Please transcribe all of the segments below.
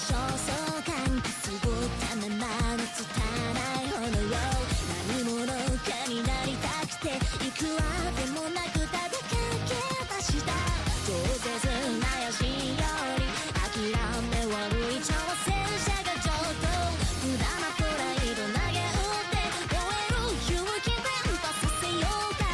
焦燥感くすぶったままの拙い炎何者かになりたくていくらでもなくただ駆け出した超絶なよしより諦め悪い挑戦者がちょっと無駄なプライド投げ打って燃える勇気伝播させようか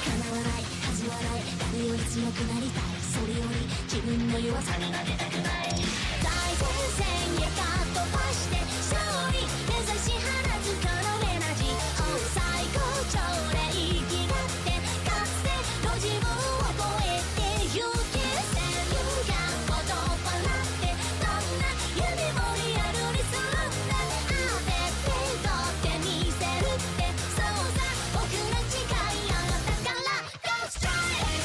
叶わない恥じわない誰より強くなりたいそれより自分の弱さに負けたくない最前線へかっ飛ばして勝利目指し放つこのエナジー最高潮で生きがってかつての自分を超えて勇気戦が言葉なってどんな夢もリアルにするんだ当てて取ってみせるってそうさ僕ら違いあなたから Go Strike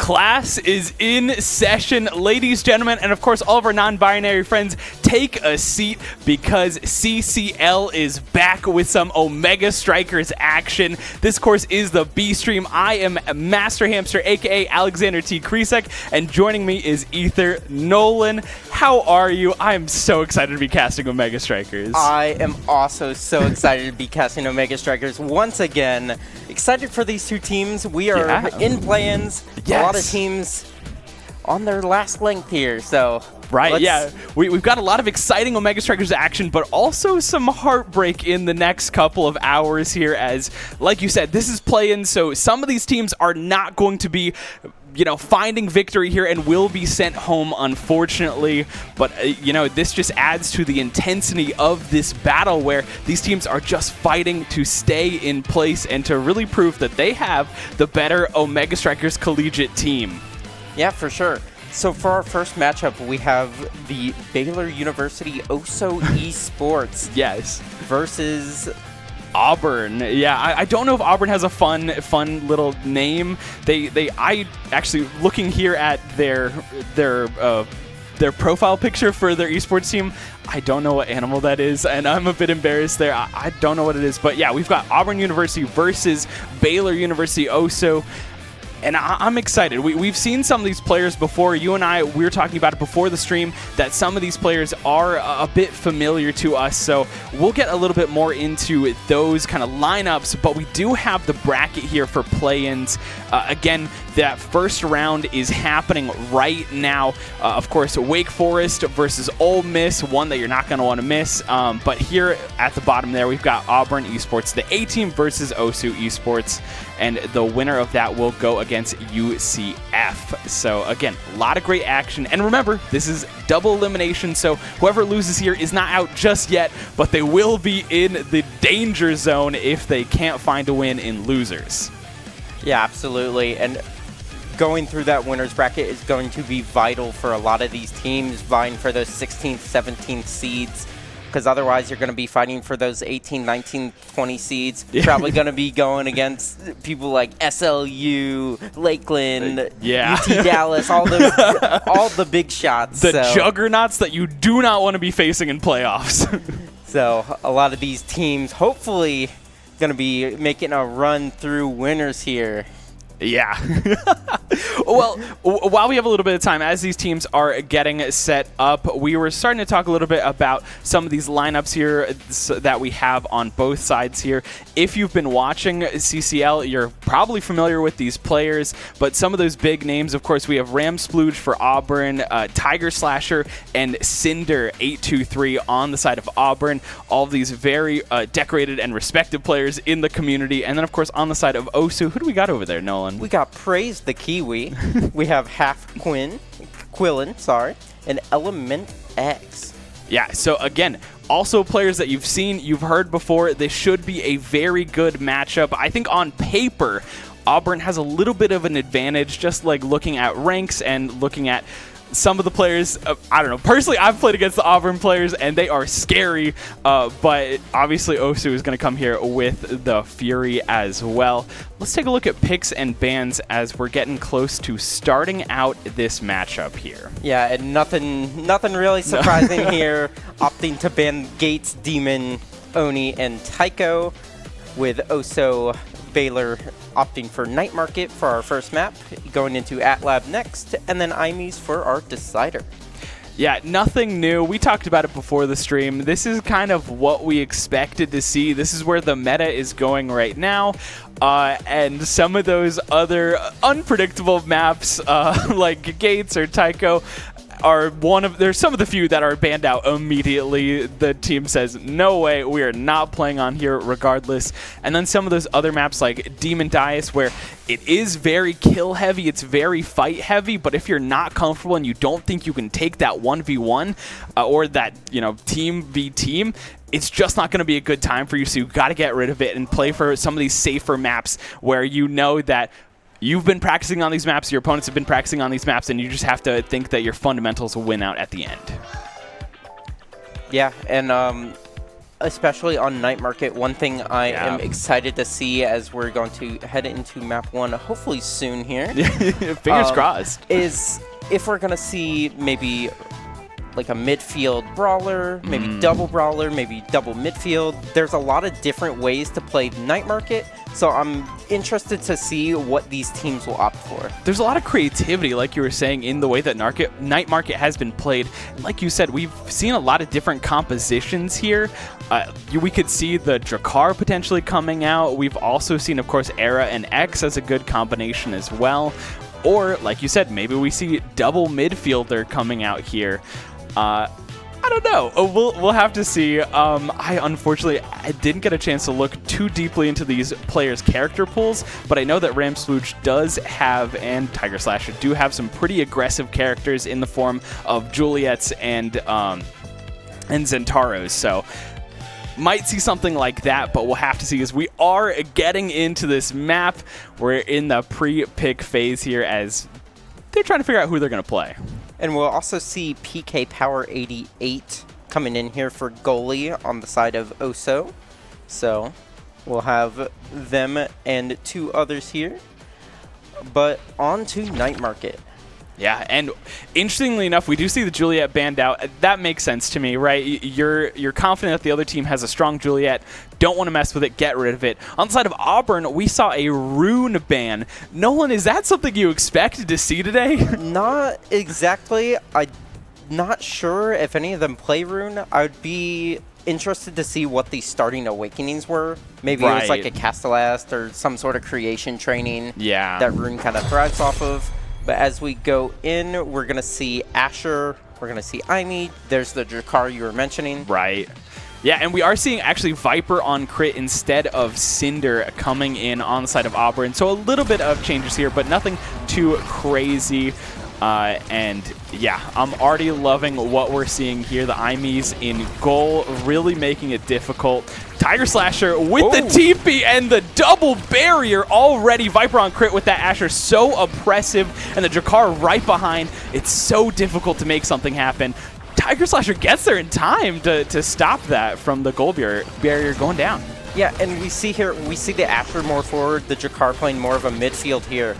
Class is in session, ladies, gentlemen, and of course all of our non-binary friends. take a seat because CCL is back with some Omega Strikers action. This, of course, is the B stream. I am Master Hamster, aka Alexander T. Kresek, and joining me is Ether Nolan. How are you? I am so excited to be casting Omega Strikers. I am also so excited to be casting Omega Strikers once again. Excited for these two teams. We are in play-ins. Yes. A lot of teams on their last length here, so... Right, yeah. We've got a lot of exciting Omega Strikers action, but also some heartbreak in the next couple of hours here as, like you said, this is play-in, so some of these teams are not going to be, you know, finding victory here and will be sent home, unfortunately. But, you know, this just adds to the intensity of this battle where these teams are just fighting to stay in place and to really prove that they have the better Omega Strikers collegiate team. Yeah, for sure. So for our first matchup, we have the Baylor University Oso Esports. Yes. Versus Auburn. Yeah, I don't know if Auburn has a fun little name. I actually, looking here at their profile picture for their esports team, I don't know what animal that is, and I'm a bit embarrassed there. I don't know what it is, but yeah, we've got Auburn University versus Baylor University Oso. And I'm excited. We've seen some of these players before. You and I, we were talking about it before the stream, that some of these players are a bit familiar to us. So we'll get a little bit more into those kind of lineups. But we do have the bracket here for play-ins. Again, that first round is happening right now. Of course, Wake Forest versus Ole Miss, one that you're not going to want to miss. But here at the bottom there, we've got Auburn Esports, the A team versus Osu Esports. And the winner of that will go against UCF. So again, a lot of great action. And remember, this is double elimination, so whoever loses here is not out just yet, but they will be in the danger zone if they can't find a win in losers. Yeah, absolutely. And going through that winner's bracket is going to be vital for a lot of these teams vying for those 16th, 17th seeds. Because otherwise you're going to be fighting for those 18, 19, 20 seeds. Probably going to be going against people like SLU, Lakeland, UT Dallas, all the big shots. The juggernauts that you do not want to be facing in playoffs. So a lot of these teams hopefully going to be making a run through winners here. Yeah. Well, while we have a little bit of time, as these teams are getting set up, we were starting to talk a little bit about some of these lineups here that we have on both sides here. If you've been watching CCL, you're probably familiar with these players, but some of those big names, of course, we have Ram Splooge for Auburn, Tiger Slasher, and Cinder 823 on the side of Auburn. All of these very decorated and respected players in the community. And then, of course, on the side of Osu, who do we got over there, Nolan? We got Praise the Kiwi. We have Quillen, and Element X. Yeah, so again, also players that you've seen, you've heard before. This should be a very good matchup. I think on paper, Auburn has a little bit of an advantage, just like looking at ranks and looking at some of the players. I don't know. Personally, I've played against the Auburn players, and they are scary. But obviously, Osu is going to come here with the Fury as well. Let's take a look at picks and bans as we're getting close to starting out this matchup here. Yeah, and nothing really surprising here. Opting to ban Gates, Demon, Oni, and Tycho, with Oso Baylor opting for Night Market for our first map, going into AtLab next, and then IMEs for our decider. Yeah, nothing new. We talked about it before the stream. This is kind of what we expected to see. This is where the meta is going right now. And some of those other unpredictable maps like Gates or Tycho are there's some of the few that are banned out immediately. The team says, no way, we are not playing on here regardless. And then some of those other maps like Demon Dias, where it is very kill heavy, it's very fight heavy, but if you're not comfortable and you don't think you can take that 1v1 or that, you know, team v team, it's just not going to be a good time for you. So you've got to get rid of it and play for some of these safer maps where you know that you've been practicing on these maps, your opponents have been practicing on these maps, and you just have to think that your fundamentals will win out at the end. Yeah, and especially on Night Market, one thing I am excited to see as we're going to head into map 1, hopefully soon here. Fingers crossed. Is if we're going to see maybe like a midfield brawler, maybe double brawler, maybe double midfield. There's a lot of different ways to play Night Market, so I'm interested to see what these teams will opt for. There's a lot of creativity, like you were saying, in the way that Night Market has been played. Like you said, we've seen a lot of different compositions here. We could see the Drakkar potentially coming out. We've also seen, of course, Era and X as a good combination as well. Or, like you said, maybe we see double midfielder coming out here. I don't know. We'll have to see. Unfortunately, I didn't get a chance to look too deeply into these players' character pools, but I know that Ramsplooch does have, and Tiger Slasher do have, some pretty aggressive characters in the form of Juliets and Zentaros. So might see something like that, but we'll have to see as we are getting into this map. We're in the pre-pick phase here as they're trying to figure out who they're going to play. And we'll also see PK Power 88 coming in here for goalie on the side of Oso. So we'll have them and two others here. But on to Night Market. Yeah, and interestingly enough, we do see the Juliet banned out. That makes sense to me, right? You're confident that the other team has a strong Juliet, don't want to mess with it, get rid of it. On the side of Auburn, we saw a Rune ban. Nolan, is that something you expected to see today? Not exactly. I'm not sure if any of them play Rune. I would be interested to see what the starting awakenings were. Maybe it was like a Castellast or some sort of creation training that Rune kind of thrives off of. But as we go in, we're going to see Asher, we're going to see Aimee, there's the Drakkar you were mentioning. Right. Yeah, and we are seeing actually Viper on crit instead of Cinder coming in on the side of Auburn. So a little bit of changes here, but nothing too crazy. And yeah, I'm already loving what we're seeing here. The Aimees in goal, really making it difficult. Tiger Slasher with the TP and the double barrier already. Viper on crit with that Asher, so oppressive. And the Drakkar right behind. It's so difficult to make something happen. Tiger Slasher gets there in time to stop that from the goal barrier going down. Yeah, and we see the Asher more forward, the Drakkar playing more of a midfield here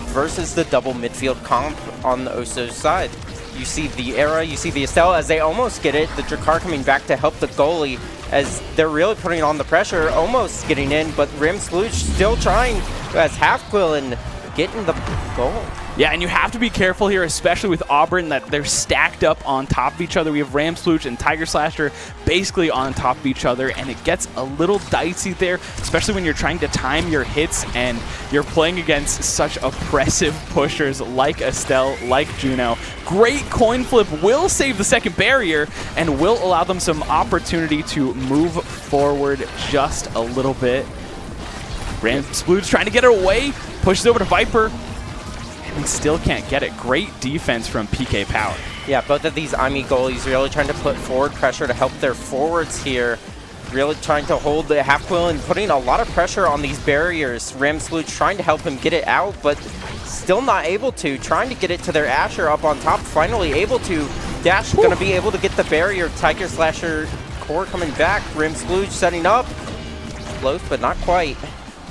versus the double midfield comp on the Oso's side. You see the Era, you see the Estelle as they almost get it. The Drakkar coming back to help the goalie as they're really putting on the pressure, almost getting in, but Ramsplooch still trying as Halfquillen getting the goal. Yeah, and you have to be careful here, especially with Auburn, that they're stacked up on top of each other. We have Ramsplooch and Tiger Slasher basically on top of each other, and it gets a little dicey there, especially when you're trying to time your hits and you're playing against such oppressive pushers like Estelle, like Juno. Great coin flip will save the second barrier and will allow them some opportunity to move forward just a little bit. Ramsplooch trying to get it away, pushes over to Viper. We still can't get it. Great defense from PK Power. Yeah, both of these Aimee goalies really trying to put forward pressure to help their forwards here. Really trying to hold the Halfquill and putting a lot of pressure on these barriers. Ramsplooch trying to help him get it out, but still not able to. Trying to get it to their Asher up on top. Finally able to. Dash going to be able to get the barrier. Tiger Slasher core coming back. Ramsplooch setting up. Close, but not quite.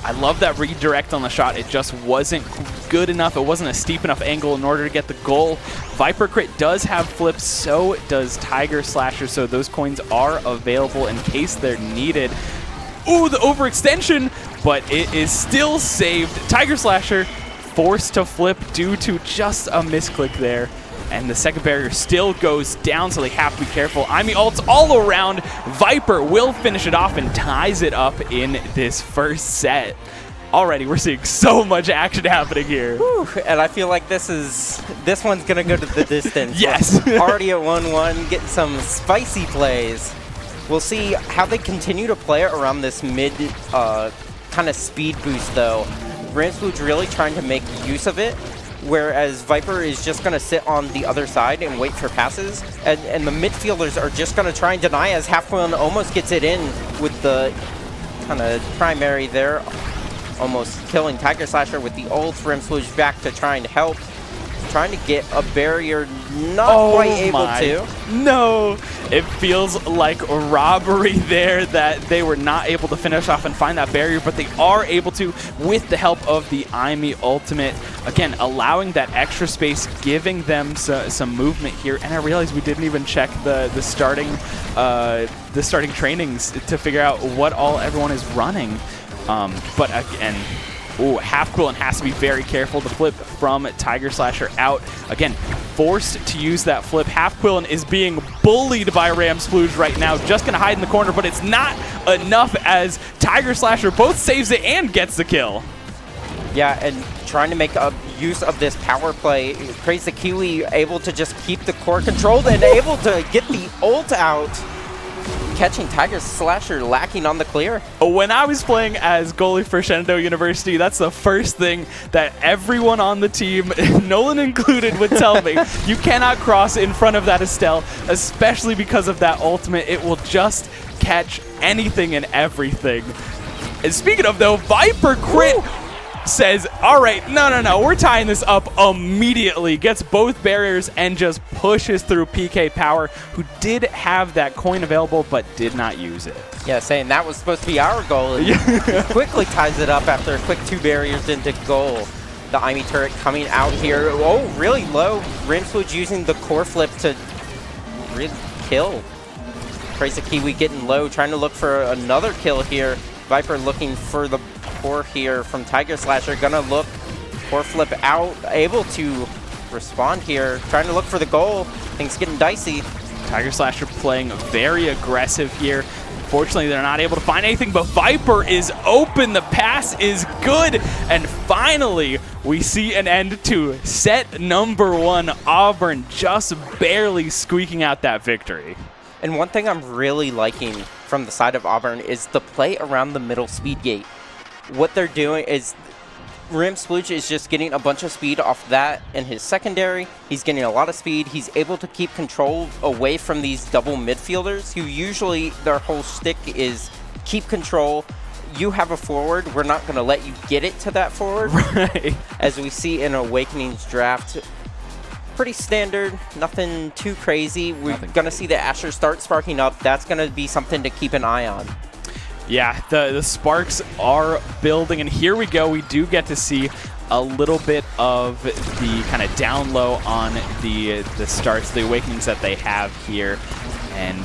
I love that redirect on the shot. It just wasn't good enough. It wasn't a steep enough angle in order to get the goal. Viper crit does have flips, so does Tiger Slasher, so those coins are available in case they're needed. Ooh, the overextension, but it is still saved. Tiger Slasher forced to flip due to just a misclick there. And the second barrier still goes down, so they have to be careful. Aimee ults all around. Viper will finish it off and ties it up in this first set. Already, we're seeing so much action happening here. Whew, and I feel like this one's going to go to the distance. Yes. Already at 1-1, getting some spicy plays. We'll see how they continue to play around this mid kind of speed boost, though. Ramsplooch really trying to make use of it, whereas Viper is just going to sit on the other side and wait for passes. And the midfielders are just going to try and deny as Halfquill almost gets it in with the kind of primary there. Almost killing Tiger Slasher with the ult. Ramsplooch back to trying to help. Trying to get a barrier not quite able to. No, it feels like a robbery there that they were not able to finish off and find that barrier, but they are able to with the help of the Aimi ultimate. Again, allowing that extra space, giving them some movement here. And I realized we didn't even check the starting trainings to figure out what all everyone is running. But again, Half-Quillen has to be very careful. The flip from Tiger Slasher out. Again, forced to use that flip. Half-Quillen is being bullied by Ramsplooge right now. Just going to hide in the corner, but it's not enough as Tiger Slasher both saves it and gets the kill. Yeah, and trying to make use of this power play. Praise the Kiwi able to just keep the core controlled and able to get the ult out. Catching Tiger Slasher lacking on the clear. When I was playing as goalie for Shenandoah University, that's the first thing that everyone on the team, Nolan included, would tell me. You cannot cross in front of that Estelle, especially because of that ultimate. It will just catch anything and everything. And speaking of, though, Viper crit says, all right, no, we're tying this up immediately. Gets both barriers and just pushes through PK Power, who did have that coin available but did not use it. Yeah, saying that was supposed to be our goal. And he quickly ties it up after a quick 2 barriers into goal. The Aimi turret coming out here. Oh, really low. Ramsplooge using the core flip to really kill. Praise the Kiwi getting low, trying to look for another kill here. Viper looking for the core here from Tiger Slasher. Gonna look, core flip out, able to respond here. Trying to look for the goal. Things getting dicey. Tiger Slasher playing very aggressive here. Unfortunately, they're not able to find anything, but Viper is open. The pass is good. And finally, we see an end to set number 1. Auburn just barely squeaking out that victory. And one thing I'm really liking from the side of Auburn is the play around the middle speed gate. What they're doing is Ramsplooge is just getting a bunch of speed off that in his secondary. He's getting a lot of speed. He's able to keep control away from these double midfielders who usually their whole shtick is keep control. You have a forward. We're not going to let you get it to that forward. Right. As we see in Awakening's draft. Pretty standard, nothing too crazy. We're going to see the Asher start sparking up. That's going to be something to keep an eye on. Yeah, the sparks are building, and here we go. We do get to see a little bit of the kind of down low on the starts, the awakenings that they have here. And,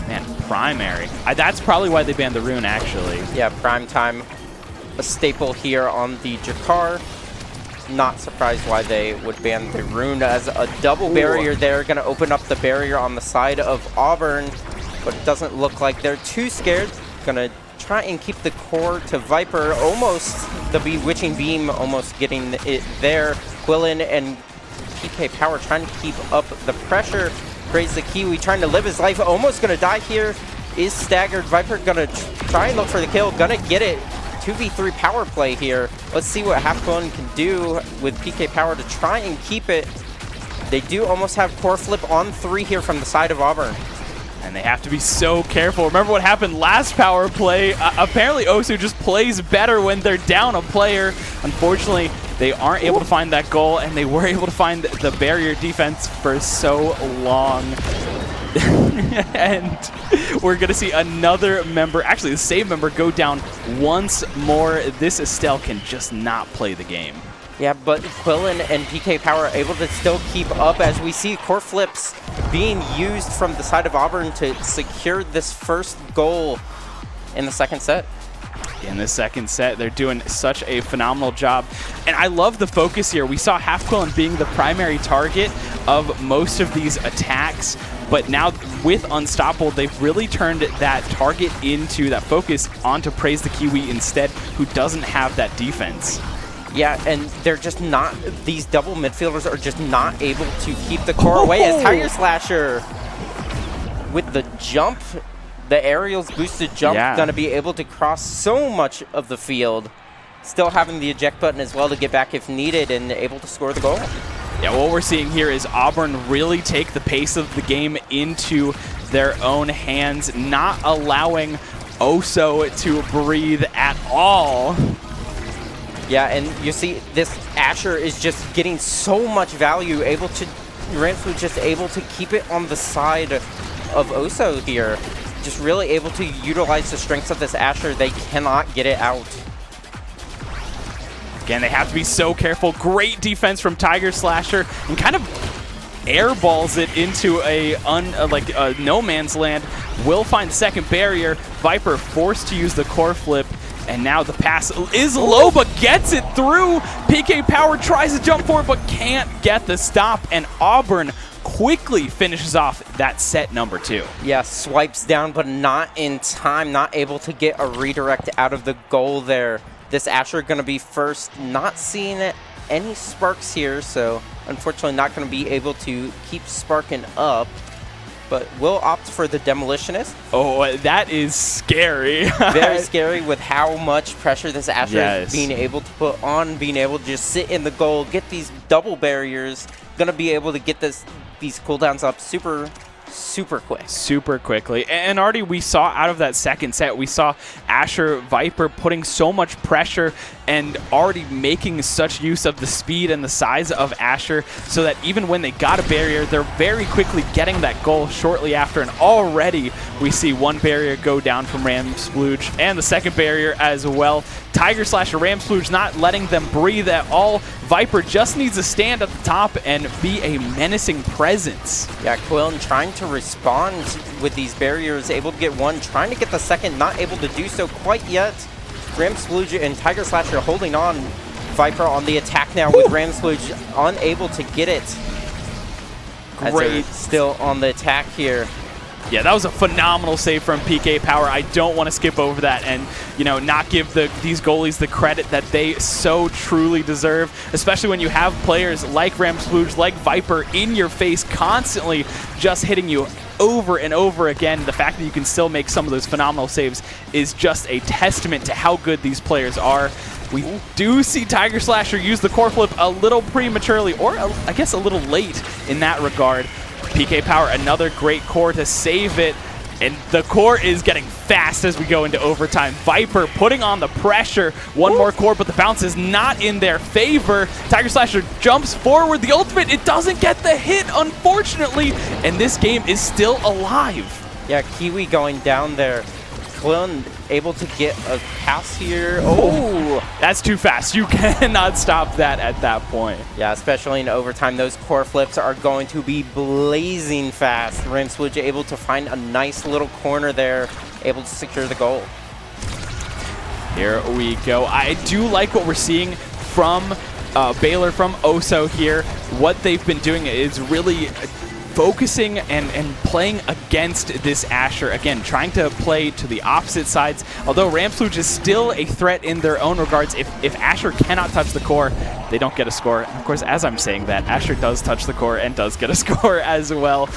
man, primary. That's probably why they banned the rune, actually. Yeah, prime time, a staple here on the Jakar. Not surprised why they would ban the rune as a double barrier there. Going to open up the barrier on the side of Auburn, but it doesn't look like they're too scared. Going to try and keep the core to Viper. Almost the Bewitching Beam almost getting it there. Quillen and PK Power trying to keep up the pressure. Praise the Kiwi trying to live his life. Almost going to die here. Is staggered. Viper going to try and look for the kill. Going to get it. 2v3 power play here. Let's see what Half-Quillen can do with PK Power to try and keep it. They do almost have core flip on 3 here from the side of Auburn. And they have to be so careful. Remember what happened last power play? Apparently Osu just plays better when they're down a player. Unfortunately, they aren't able to find that goal, and they were able to find the barrier defense for so long. And we're going to see another member, actually the same member, go down once more. This Estelle can just not play the game. Yeah, but Quillen and PK Power are able to still keep up as we see core flips being used from the side of Auburn to secure this first goal in the second set. In the second set, they're doing such a phenomenal job. And I love the focus here. We saw Half-Quillen being the primary target of most of these attacks, but now with Unstoppable, they've really turned that target into that focus onto Praise the Kiwi instead, who doesn't have that defense. Yeah, and they're just not, these double midfielders are just not able to keep the core away as Tiger Slasher with the jump, the aerials boosted jump, going to be able to cross so much of the field. Still having the eject button as well to get back if needed and able to score the goal. Yeah, what we're seeing here is Auburn really take the pace of the game into their own hands, not allowing Oso to breathe at all. Yeah, and you see this Asher is just getting so much value, able to Ramsfleet just able to keep it on the side of Oso here. Just really able to utilize the strengths of this Asher. They cannot get it out. Again, they have to be so careful. Great defense from Tiger Slasher, and kind of airballs it into a no man's land. Will find second barrier. Viper forced to use the core flip, and now the pass is low, but gets it through. PK Power tries to jump forward, but can't get the stop, and Auburn quickly finishes off that set number 2. Yeah, swipes down, but not in time. Not able to get a redirect out of the goal there. This Asher going to be first. Not seeing any sparks here, so unfortunately not going to be able to keep sparking up. But will opt for the Demolitionist. Oh, that is scary. Very scary with how much pressure this Asher is being able to put on, being able to just sit in the goal, get these double barriers. Going to be able to get these cooldowns up super quick. Super quickly. And already we saw out of that second set, we saw Asher Viper putting so much pressure and already making such use of the speed and the size of Asher, so that even when they got a barrier, they're very quickly getting that goal shortly after. And already we see one barrier go down from Ramsplooge and the second barrier as well. Tiger Slasher Ramsplooge not letting them breathe at all. Viper just needs to stand at the top and be a menacing presence. Yeah, Quillen trying to respond with these barriers, able to get one, trying to get the second, not able to do so quite yet. Ramsplooge and Tiger Slasher holding on. Viper on the attack now with Ramsplooge unable to get it. Great. Still on the attack here. Yeah, that was a phenomenal save from PK Power. I don't want to skip over that and, not give these goalies the credit that they so truly deserve, especially when you have players like Ramsplooge, like Viper in your face constantly just hitting you over and over again. The fact that you can still make some of those phenomenal saves is just a testament to how good these players are. We do see Tiger Slasher use the core flip a little prematurely, or I guess a little late in that regard. PK Power, another great core to save it. And the core is getting fast as we go into overtime. Viper putting on the pressure. One more core, but the bounce is not in their favor. Tiger Slasher jumps forward. The ultimate, it doesn't get the hit, unfortunately. And this game is still alive. Yeah, Kiwi going down there. Quillen able to get a pass here. Oh, that's too fast. You cannot stop that at that point. Yeah, especially in overtime, those core flips are going to be blazing fast. Ramsplooge able to find a nice little corner there, able to secure the goal. Here we go. I do like what we're seeing from Baylor, from Oso here. What they've been doing is really focusing and playing against this Asher. Again, trying to play to the opposite sides. Although Ramsplooge is still a threat in their own regards. If Asher cannot touch the core, they don't get a score. And of course, as I'm saying that, Asher does touch the core and does get a score as well.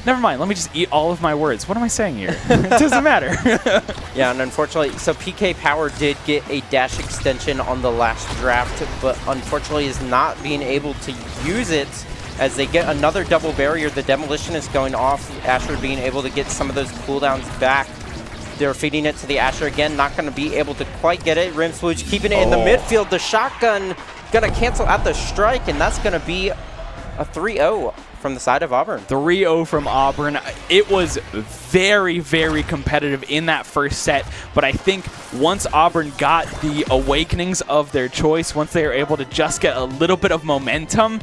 Never mind, let me just eat all of my words. What am I saying here? It doesn't matter. Yeah, and unfortunately, so PK Power did get a dash extension on the last draft, but unfortunately is not being able to use it. As they get another double barrier, the Demolition is going off. Asher being able to get some of those cooldowns back. They're feeding it to the Asher again, not going to be able to quite get it. Ramsplooge keeping it in the midfield. The shotgun going to cancel out the strike, and that's going to be a 3-0 from the side of Auburn. 3-0 from Auburn. It was very, very competitive in that first set, but I think once Auburn got the awakenings of their choice, once they were able to just get a little bit of momentum,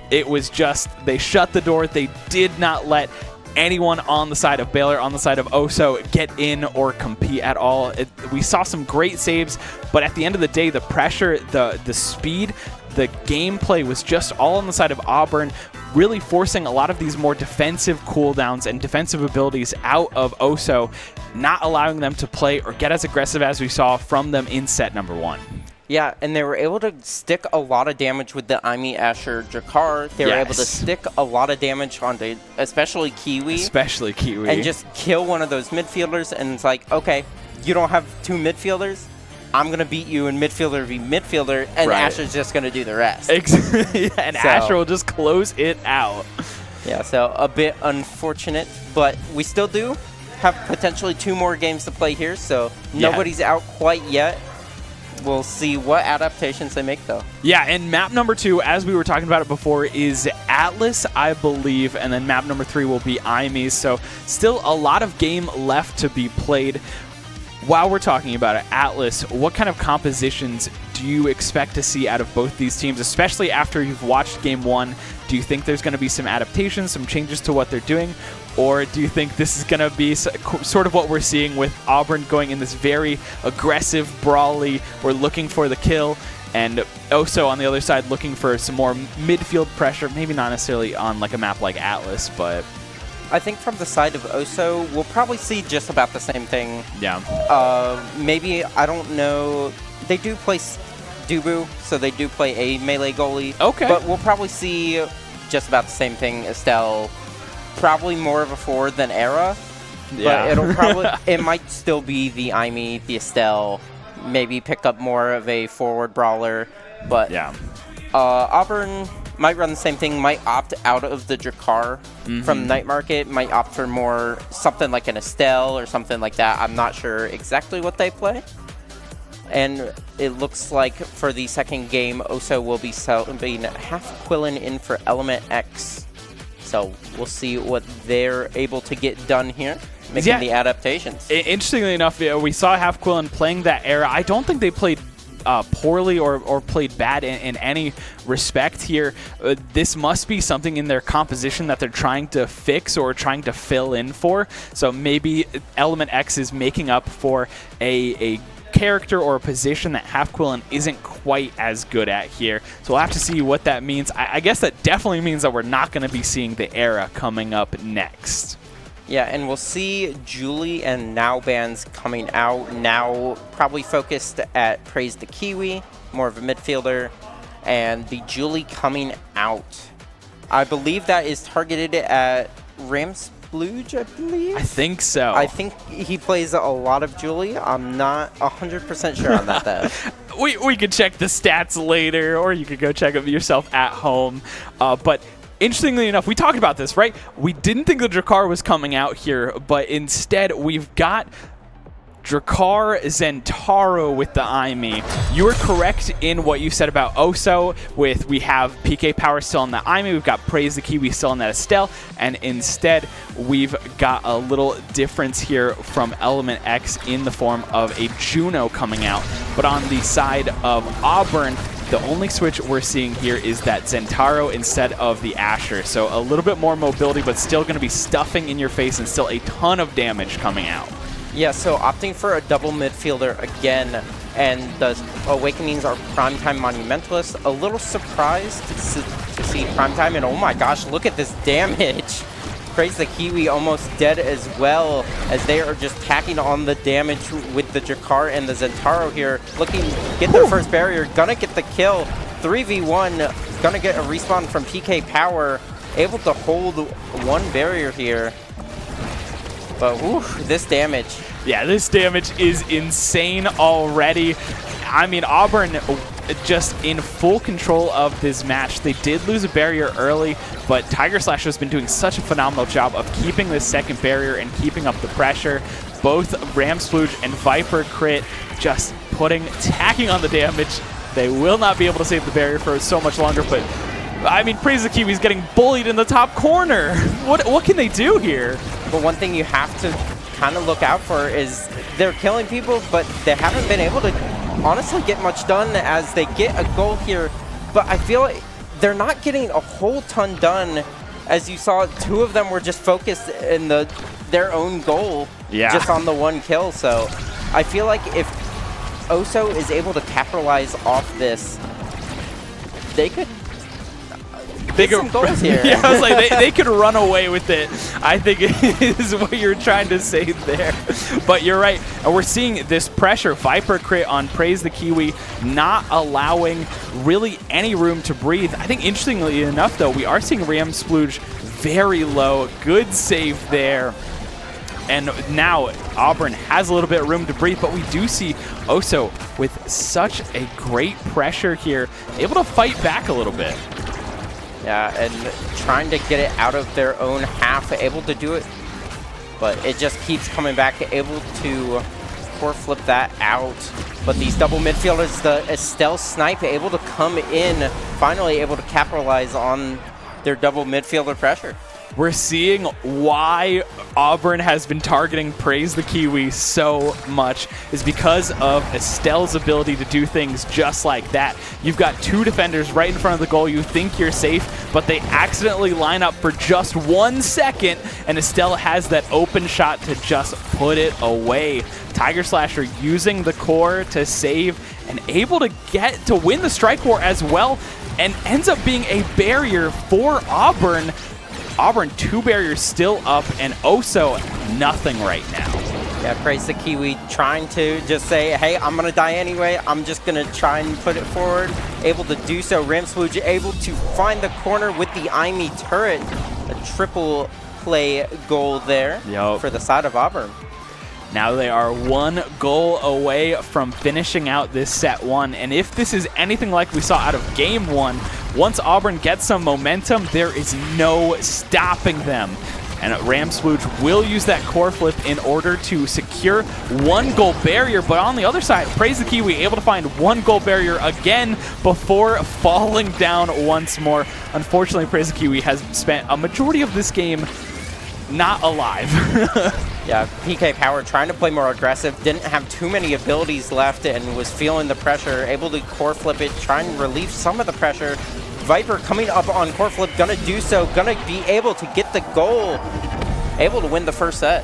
it was just, they shut the door. They did not let anyone on the side of Baylor, on the side of Oso, get in or compete at all. We saw some great saves, but at the end of the day, the pressure, the speed, the gameplay was just all on the side of Auburn, really forcing a lot of these more defensive cooldowns and defensive abilities out of Oso, not allowing them to play or get as aggressive as we saw from them in set number 1. Yeah, and they were able to stick a lot of damage with the Aimi Asher Jakar. They were able to stick a lot of damage onto especially Kiwi. Especially Kiwi. And just kill one of those midfielders. And it's like, okay, you don't have two midfielders. I'm going to beat you in midfielder v midfielder. And Asher's just going to do the rest. Yeah, and so, Asher will just close it out. Yeah, so a bit unfortunate. But we still do have potentially 2 more games to play here. So nobody's out quite yet. We'll see what adaptations they make, though. Yeah, and map number 2, as we were talking about it before, is Atlas, I believe, and then map number 3 will be IMEs. So still a lot of game left to be played. While we're talking about it, Atlas, what kind of compositions do you expect to see out of both these teams, especially after you've watched Game 1? Do you think there's going to be some adaptations, some changes to what they're doing? Or do you think this is going to be sort of what we're seeing with Auburn going in this very aggressive, brawly, we're looking for the kill, and Oso on the other side looking for some more midfield pressure, maybe not necessarily on like a map like Atlas, but... I think from the side of Oso, we'll probably see just about the same thing. Yeah. Maybe, I don't know. They do play Dubu, so they do play a melee goalie. Okay. But we'll probably see just about the same thing. Estelle, probably more of a forward than Era. Yeah. But it'll probably, it might still be the Aimee, the Estelle, maybe pick up more of a forward brawler. But yeah. Auburn might run the same thing, might opt out of the Drakkar from Night Market, might opt for more something like an Estelle or something like that. I'm not sure exactly what they play. And it looks like for the second game, Oso will be being half Quillen in for Element X. So we'll see what they're able to get done here, making the adaptations. Interestingly enough, we saw half Quillen playing that Era. I don't think they played poorly or played bad in any respect here. This must be something in their composition that they're trying to fix or trying to fill in for. So maybe Element X is making up for a character or a position that half Quillen isn't quite as good at here. So we'll have to see what that means. I guess that definitely means that we're not going to be seeing the Era coming up next. Yeah, and we'll see Julie and Now bans coming out. Now probably focused at Praise the Kiwi, more of a midfielder, and the Julie coming out. I believe that is targeted at Ramsplooge, I believe? I think so. I think he plays a lot of Julie. I'm not 100% sure on that, though. we could check the stats later, or you could go check them yourself at home. But interestingly enough, we talked about this, right? We didn't think the Drakkar was coming out here, but instead we've got Drakkar Zentaro with the Aimee. You were correct in what you said about Oso. We have PK Power still on the Aimee, we've got Praise the Kiwi still on that Estelle, and instead we've got a little difference here from Element X in the form of a Juno coming out. But on the side of Auburn, the only switch we're seeing here is that Zentaro instead of the Asher. So a little bit more mobility, but still going to be stuffing in your face and still a ton of damage coming out. Yeah, so opting for a double midfielder again, and the Awakenings are Primetime Monumentalists. A little surprised to see Primetime, and oh my gosh, look at this damage. Praise the Kiwi almost dead as well, as they are just tacking on the damage with the Drakkar and the Zentaro here. Looking to get their first barrier, gonna get the kill. 3v1, gonna get a respawn from PK Power, able to hold one barrier here. But whew, this damage. Yeah, this damage is insane already. I mean, Auburn just in full control of this match. They did lose a barrier early, but Tiger Slash has been doing such a phenomenal job of keeping this second barrier and keeping up the pressure. Both Ramsplooge and Viper Crit just tacking on the damage. They will not be able to save the barrier for so much longer, but I mean, Praise the Kiwi's getting bullied in the top corner. What can they do here? But one thing you have to kind of look out for is they're killing people, but they haven't been able to honestly get much done as they get a goal here. But I feel like they're not getting a whole ton done. As you saw, two of them were just focused in their own goal, just on the one kill. So I feel like if Oso is able to capitalize off this, they could get some goals here. Yeah, I was like, they could run away with it, I think is what you're trying to say there. But you're right. We're seeing this pressure. Viper Crit on Praise the Kiwi, not allowing really any room to breathe. I think interestingly enough, though, we are seeing Ramsplooge very low. Good save there. And now Auburn has a little bit of room to breathe, but we do see Oso with such a great pressure here, able to fight back a little bit. Yeah, and trying to get it out of their own half, able to do it, but it just keeps coming back, able to core flip that out. But these double midfielders, the Estelle Snipe, able to come in, finally able to capitalize on their double midfielder pressure. We're seeing why Auburn has been targeting Praise the Kiwi so much is because of Estelle's ability to do things just like that. You've got two defenders right in front of the goal. You think you're safe, but they accidentally line up for just 1 second, and Estelle has that open shot to just put it away. Tiger Slasher using the core to save and able to get to win the strike war as well, and ends up being a barrier for Auburn. Auburn 2 barriers still up, and Oso nothing right now. Yeah, Praise the Kiwi trying to just say, hey, I'm going to die anyway. I'm just going to try and put it forward. Able to do so. Ramswooge able to find the corner with the IME turret. A triple play goal there for the side of Auburn. Now they are 1 goal away from finishing out this set 1. And if this is anything like we saw out of game 1, once Auburn gets some momentum, there is no stopping them. And Ramswooge will use that core flip in order to secure 1 goal barrier. But on the other side, Praise the Kiwi able to find 1 goal barrier again before falling down once more. Unfortunately, Praise the Kiwi has spent a majority of this game not alive. Yeah, PK Power trying to play more aggressive, didn't have too many abilities left and was feeling the pressure, able to core flip it, trying to relieve some of the pressure. Viper coming up on core flip, gonna do so, gonna be able to get the goal, able to win the first set.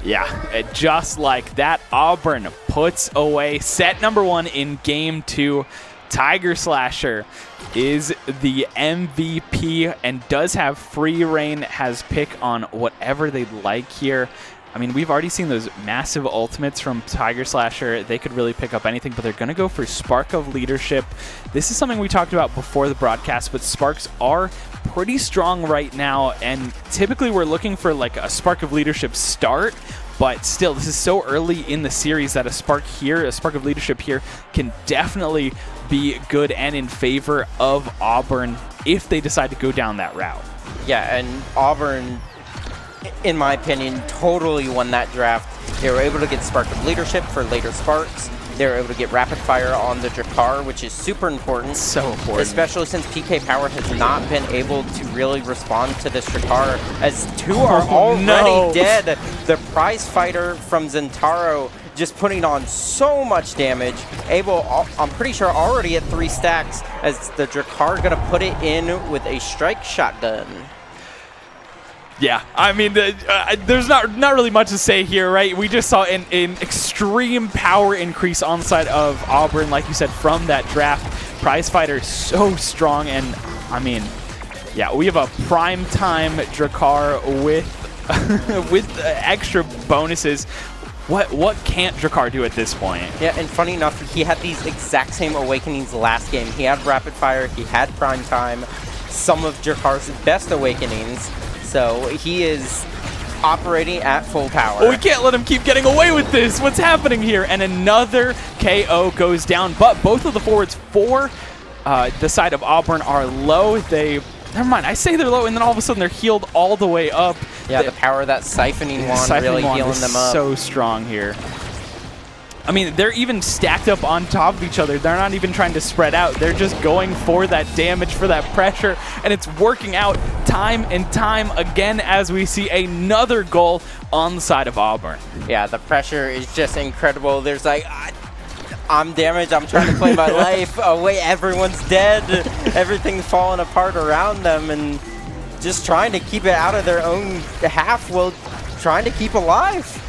Yeah, just like that, Auburn puts away set number 1 in game 2. Tiger Slasher is the MVP and does have free reign, has pick on whatever they'd like here. I mean, we've already seen those massive ultimates from Tiger Slasher. They could really pick up anything, but they're going to go for Spark of Leadership. This is something we talked about before the broadcast, but Sparks are pretty strong right now, and typically we're looking for like a Spark of Leadership start, but still, this is so early in the series that a Spark of Leadership here can definitely be good and in favor of Auburn if they decide to go down that route. Yeah, and Auburn, in my opinion, totally won that draft. They were able to get Spark of Leadership for later Sparks. They were able to get Rapid Fire on the Drakar, which is super important. So important. Especially since PK Power has not been able to really respond to this Drakar, as 2 are already dead. The prize fighter from Zentaro just putting on so much damage. I'm pretty sure already at 3 stacks, as the Drakar gonna put it in with a strike shotgun. Yeah, I mean, there's not really much to say here, right? We just saw an extreme power increase on the side of Auburn, like you said, from that draft. Prize Fighter so strong, and I mean, yeah, we have a prime time Drakar with with extra bonuses. What can't Drakar do at this point? Yeah, and funny enough, he had these exact same awakenings last game. He had Rapid Fire, he had Prime Time, some of Drakar's best awakenings. So he is operating at full power. Oh, we can't let him keep getting away with this. What's happening here? And another KO goes down, but both of the forwards for the side of Auburn are low. Never mind, I say they're low, and then all of a sudden they're healed all the way up. Yeah, the power of that Siphoning Wand really healing them up. So strong here. I mean, they're even stacked up on top of each other. They're not even trying to spread out. They're just going for that damage, for that pressure, and it's working out time and time again as we see another goal on the side of Auburn. Yeah, the pressure is just incredible. There's like, I'm damaged. I'm trying to play my life. Oh, wait, everyone's dead. Everything's falling apart around them, and just trying to keep it out of their own half while trying to keep alive.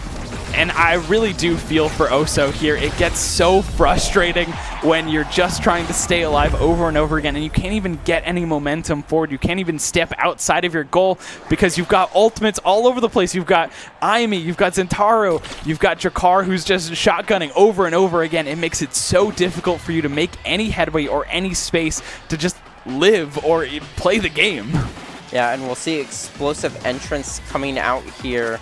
And I really do feel for Oso here. It gets so frustrating when you're just trying to stay alive over and over again, and you can't even get any momentum forward. You can't even step outside of your goal because you've got ultimates all over the place. You've got Aimi, you've got Zentaro, you've got Drakar who's just shotgunning over and over again. It makes it so difficult for you to make any headway or any space to just live or play the game. Yeah, and we'll see explosive entrance coming out here.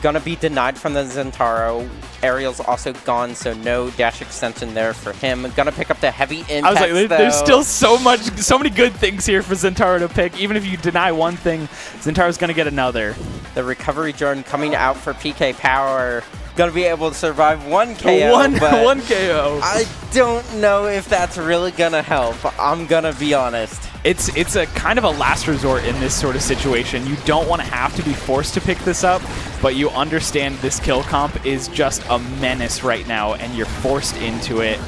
Gonna be denied from the Zentaro. Aerial's also gone, so no dash extension there for him. Gonna pick up the heavy impact. I was like, there's still so many good things here for Zentaro to pick. Even if you deny one thing, Zentaro's gonna get another. The recovery drone coming out for PK Power. going to be able to survive one KO. One but KO. I don't know if that's really going to help. I'm going to be honest. It's a kind of a last resort in this sort of situation. You don't want to have to be forced to pick this up, but you understand this kill comp is just a menace right now, and you're forced into it.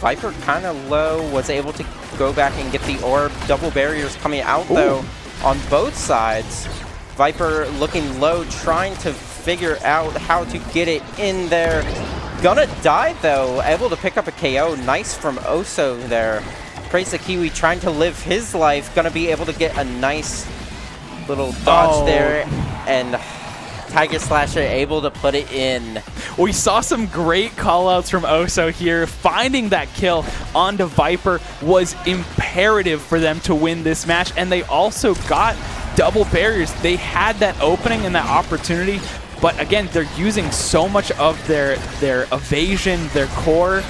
Viper kind of low, was able to go back and get the orb. Double barriers coming out, though, on both sides. Viper looking low, trying to figure out how to get it in there. Gonna die, though. Able to pick up a KO. Nice from Oso there. Praise the Kiwi trying to live his life. Gonna be able to get a nice little dodge there. And Tiger Slasher able to put it in. We saw some great callouts from Oso here. Finding that kill onto Viper was imperative for them to win this match, and they also got double barriers. They had that opening and that opportunity, but again, they're using so much of their evasion, their core,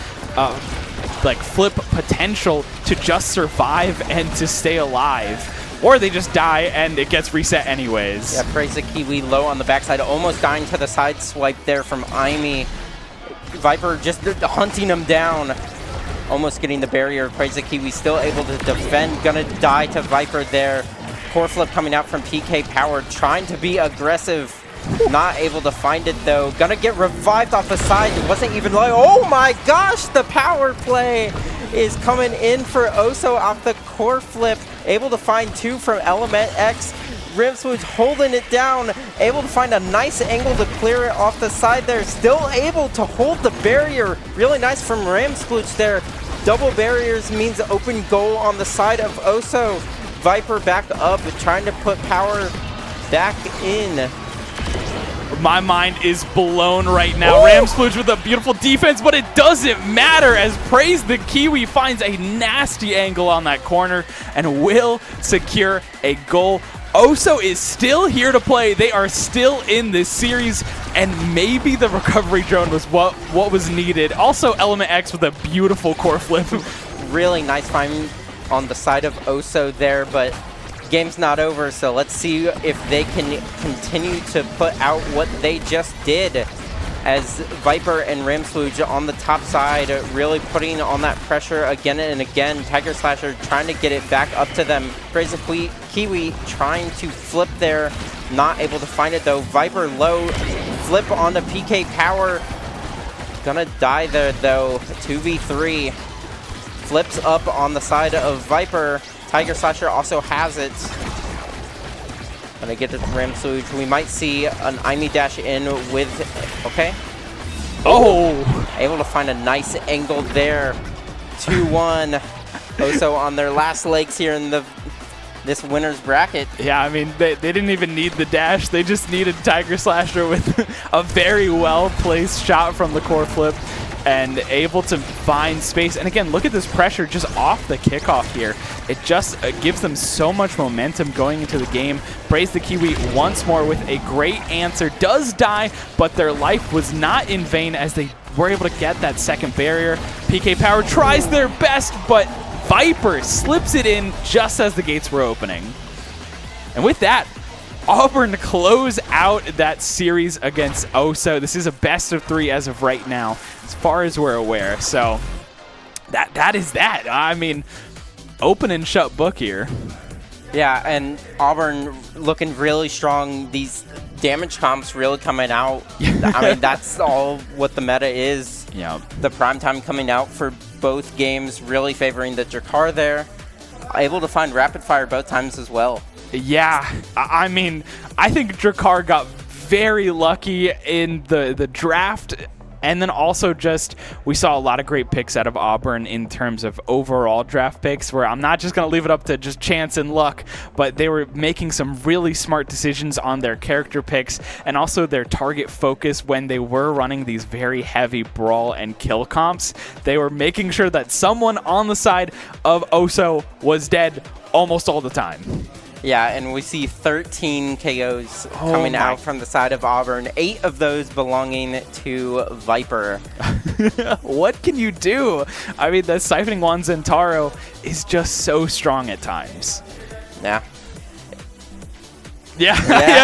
like flip potential to just survive and to stay alive. Or they just die and it gets reset anyways. Yeah, Praise the Kiwi low on the backside, almost dying to the side swipe there from Aimi. Viper just hunting him down. Almost getting the barrier. Praise the Kiwi still able to defend. Gonna die to Viper there. Core flip coming out from PK Power, trying to be aggressive. Not able to find it though. Gonna get revived off the side. It wasn't even like, oh my gosh, the power play is coming in for Oso off the core flip. Able to find two from Element X. Rimswooch holding it down. Able to find a nice angle to clear it off the side there. Still able to hold the barrier. Really nice from Ramsplooch there. Double barriers means open goal on the side of Oso. Viper back up, trying to put power back in. My mind is blown right now. Ramsplooch with a beautiful defense, but it doesn't matter as Praise the Kiwi finds a nasty angle on that corner and will secure a goal. Oso is still here to play. They are still in this series, and maybe the recovery drone was what was needed. Also, Element X with a beautiful core flip. Really nice find on the side of Oso there, but game's not over, so let's see if they can continue to put out what they just did, as Viper and Ramsplooch on the top side really putting on that pressure again and again. Tiger Slasher trying to get it back up to them. Praise the Kiwi trying to flip there, not able to find it though. Viper low, flip onto PK Power. Gonna die there though. 2v3. Flips up on the side of Viper. Tiger Slasher also has it. Gonna get to Ramsplooch. We might see an Aimi dash in with, okay. Oh! Able to find a nice angle there. 2-1. Oso on their last legs here in this winner's bracket. Yeah, I mean, they didn't even need the dash. They just needed Tiger Slasher with a very well-placed shot from the core flip and able to find space. And again, look at this pressure just off the kickoff here. It just gives them so much momentum going into the game. Praise the Kiwi once more with a great answer. Does die, but their life was not in vain as they were able to get that second barrier. PK Power tries their best, but Viper slips it in just as the gates were opening. And with that, Auburn close out that series against Oso. This is a best of 3 as of right now, as far as we're aware. So that is that. I mean, open and shut book here. Yeah, and Auburn looking really strong. These damage comps really coming out. I mean, that's all what the meta is. Yeah. The primetime coming out for both games, really favoring the Jakar there. Able to find rapid fire both times as well. Yeah, I mean, I think Jakar got very lucky in the draft, and then also just we saw a lot of great picks out of Auburn in terms of overall draft picks, where I'm not just going to leave it up to just chance and luck, but they were making some really smart decisions on their character picks and also their target focus when they were running these very heavy brawl and kill comps. They were making sure that someone on the side of Oso was dead almost all the time. Yeah, and we see 13 KOs coming out from the side of Auburn, 8 of those belonging to Viper. What can you do? I mean, the siphoning Juan Zentaro is just so strong at times. Yeah. Yeah,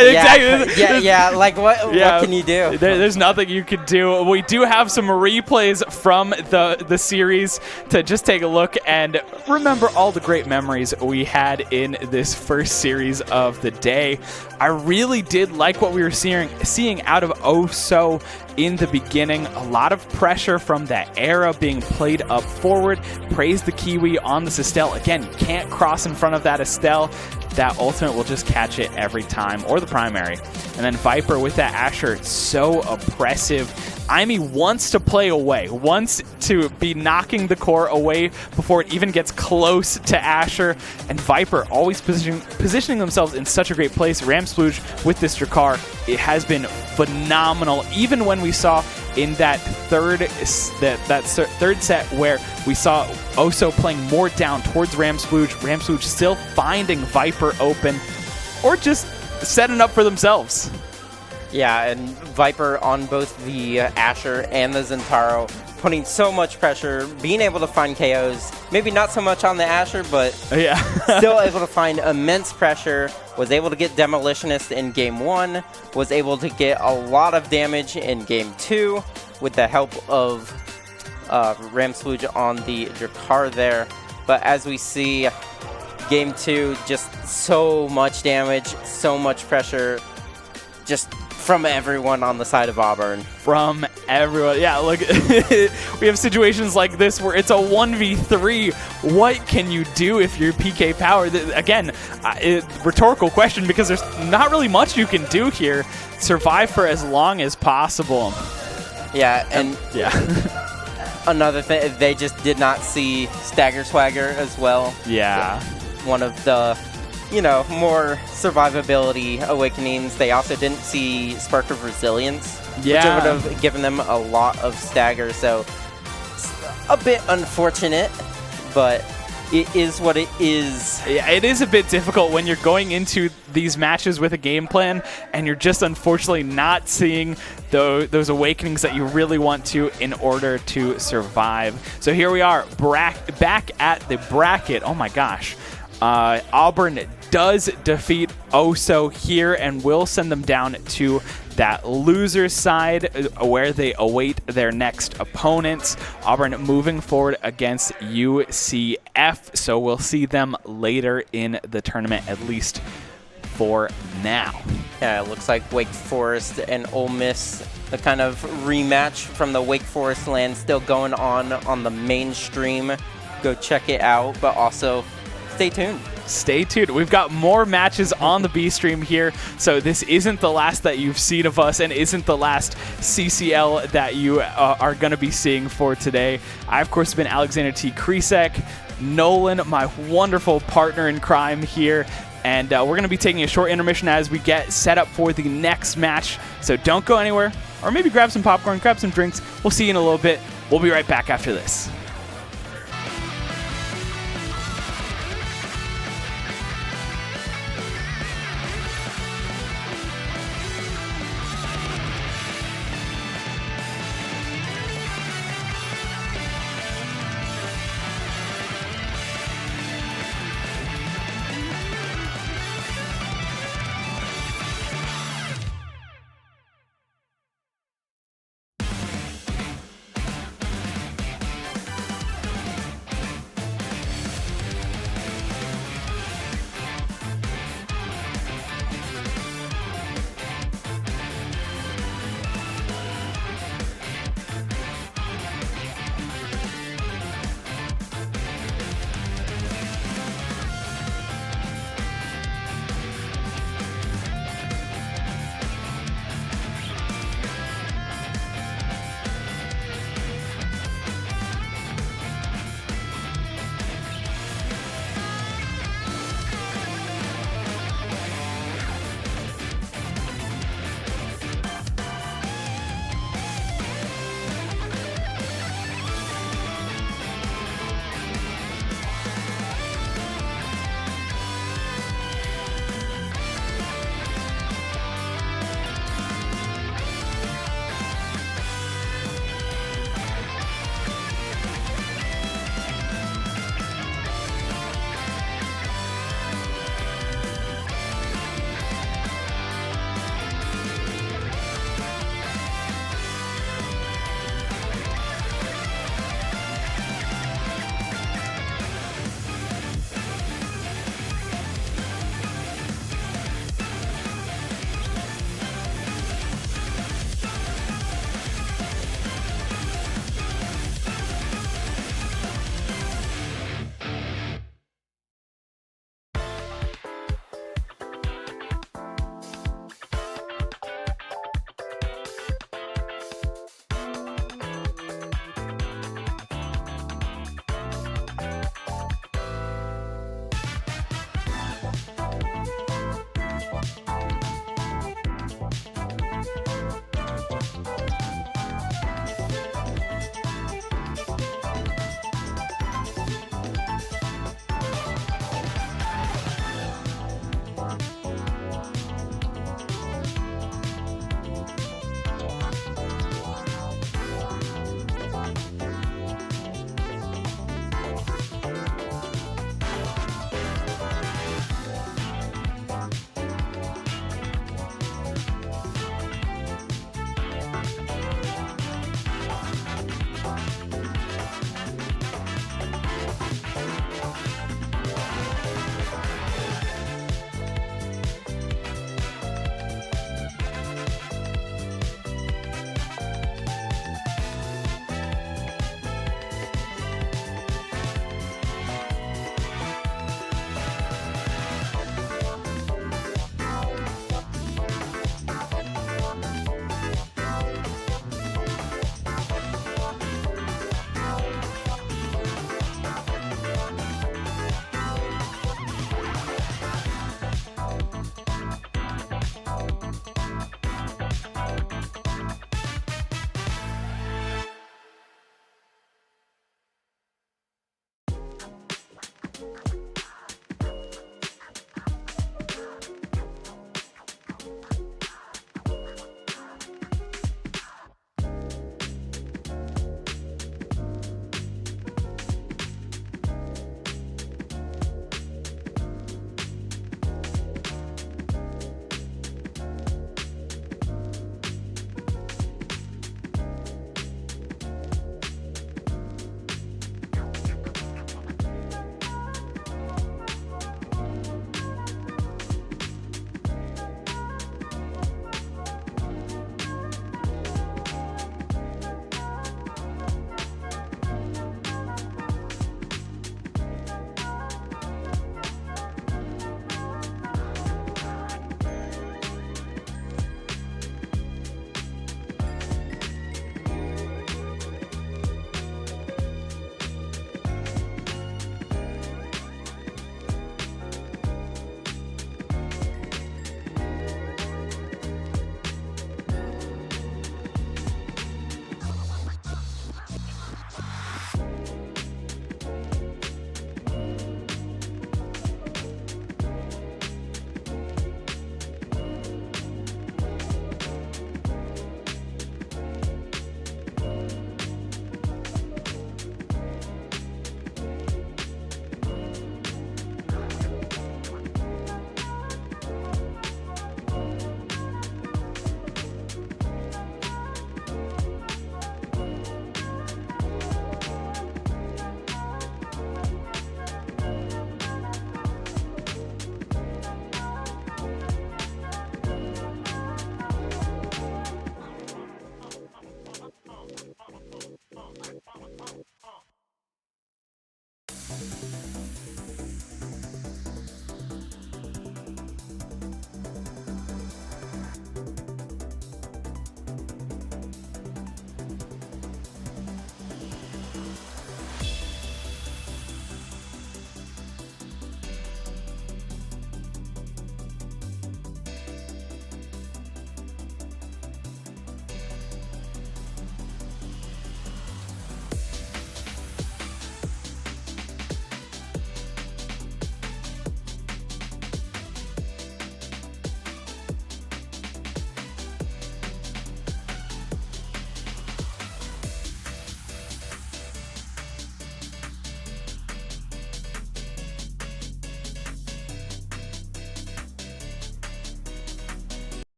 exactly. Like what can you do? There's nothing you can do. We do have some replays from the series to just take a look and remember all the great memories we had in this first series of the day. I really did like what we were seeing out of Oso in the beginning. A lot of pressure from that era being played up forward. Praise the Kiwi on this Estelle. Again, you can't cross in front of that Estelle. That ultimate will just catch it every time, or the primary. And then Viper with that Asher, so oppressive. Aimee wants to play away, wants to be knocking the core away before it even gets close to Asher. And Viper always positioning themselves in such a great place. Ramsplooge with this Drakkar, it has been phenomenal. Even when we saw in that third set where we saw Oso playing more down towards Ramsplooge still finding Viper open or just setting up for themselves. Yeah, and Viper on both the Asher and the Zentaro, putting so much pressure, being able to find KOs. Maybe not so much on the Asher, but still able to find immense pressure. Was able to get Demolitionist in Game 1. Was able to get a lot of damage in Game 2 with the help of Ramsplooge on the Drakkar there. But as we see, Game 2, just so much damage, so much pressure, just from everyone on the side of Auburn. From everyone. Yeah, look, we have situations like this where it's a 1v3. What can you do if you're PK Power? Again, rhetorical question because there's not really much you can do here. Survive for as long as possible. Yeah, and another thing, they just did not see Stagger Swagger as well. Yeah. One of the, more survivability awakenings. They also didn't see Spark of Resilience, which would have given them a lot of stagger. So a bit unfortunate, but it is what it is. Yeah, it is a bit difficult when you're going into these matches with a game plan and you're just unfortunately not seeing those awakenings that you really want to in order to survive. So here we are, back at the bracket. Oh my gosh. Auburn does defeat Oso here and will send them down to that loser side where they await their next opponents. Auburn moving forward against UCF, so we'll see them later in the tournament, at least for now. Yeah, it looks like Wake Forest and Ole Miss, the kind of rematch from the Wake Forest land still going on the mainstream. Go check it out, but also stay tuned. Stay tuned. We've got more matches on the B stream here, so this isn't the last that you've seen of us and isn't the last CCL that you are going to be seeing for today. I, of course, have been Alexander T. Kresek, Nolan, my wonderful partner in crime here, and we're going to be taking a short intermission as we get set up for the next match, so don't go anywhere, or maybe grab some popcorn, grab some drinks. We'll see you in a little bit. We'll be right back after this.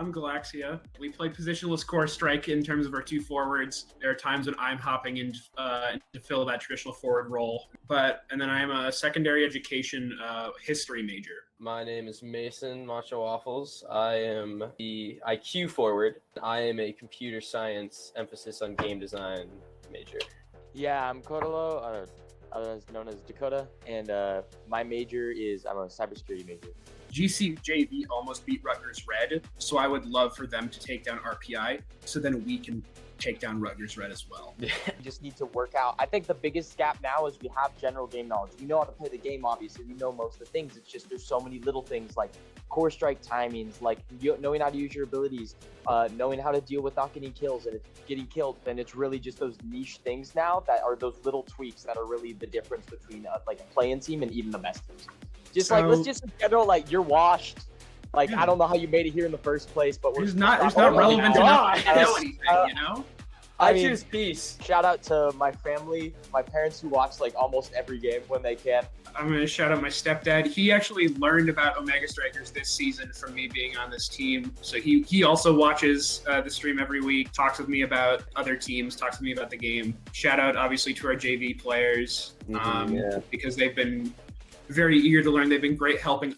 I'm Galaxia. We play positionless core strike in terms of our 2 forwards. There are times when I'm hopping in to fill that traditional forward role. And then I am a secondary education history major. My name is Mason Macho Waffles. I am the IQ forward. I am a computer science emphasis on game design major. Yeah, I'm Kodalo, otherwise known as Dakota, and my major is I'm a cybersecurity major. GC JV almost beat Rutgers Red, so I would love for them to take down RPI, so then we can take down Rutgers Red as well. We just need to work out. I think the biggest gap now is we have general game knowledge. We know how to play the game, obviously. We know most of the things. It's just there's so many little things like core strike timings, like knowing how to use your abilities, knowing how to deal with not getting kills. And if getting killed, then it's really just those niche things now that are those little tweaks that are really the difference between like a playing team and even the best teams. Just like, let's just in general, like, you're washed. Like, I don't know how you made it here in the first place, but we're not relevant enough to know anything, you know? I choose peace. Shout out to my family, my parents who watch like almost every game when they can. I'm going to shout out my stepdad. He actually learned about Omega Strikers this season from me being on this team. So he also watches the stream every week, talks with me about other teams, talks with me about the game. Shout out, obviously, to our JV players because they've been very eager to learn. They've been great helping us.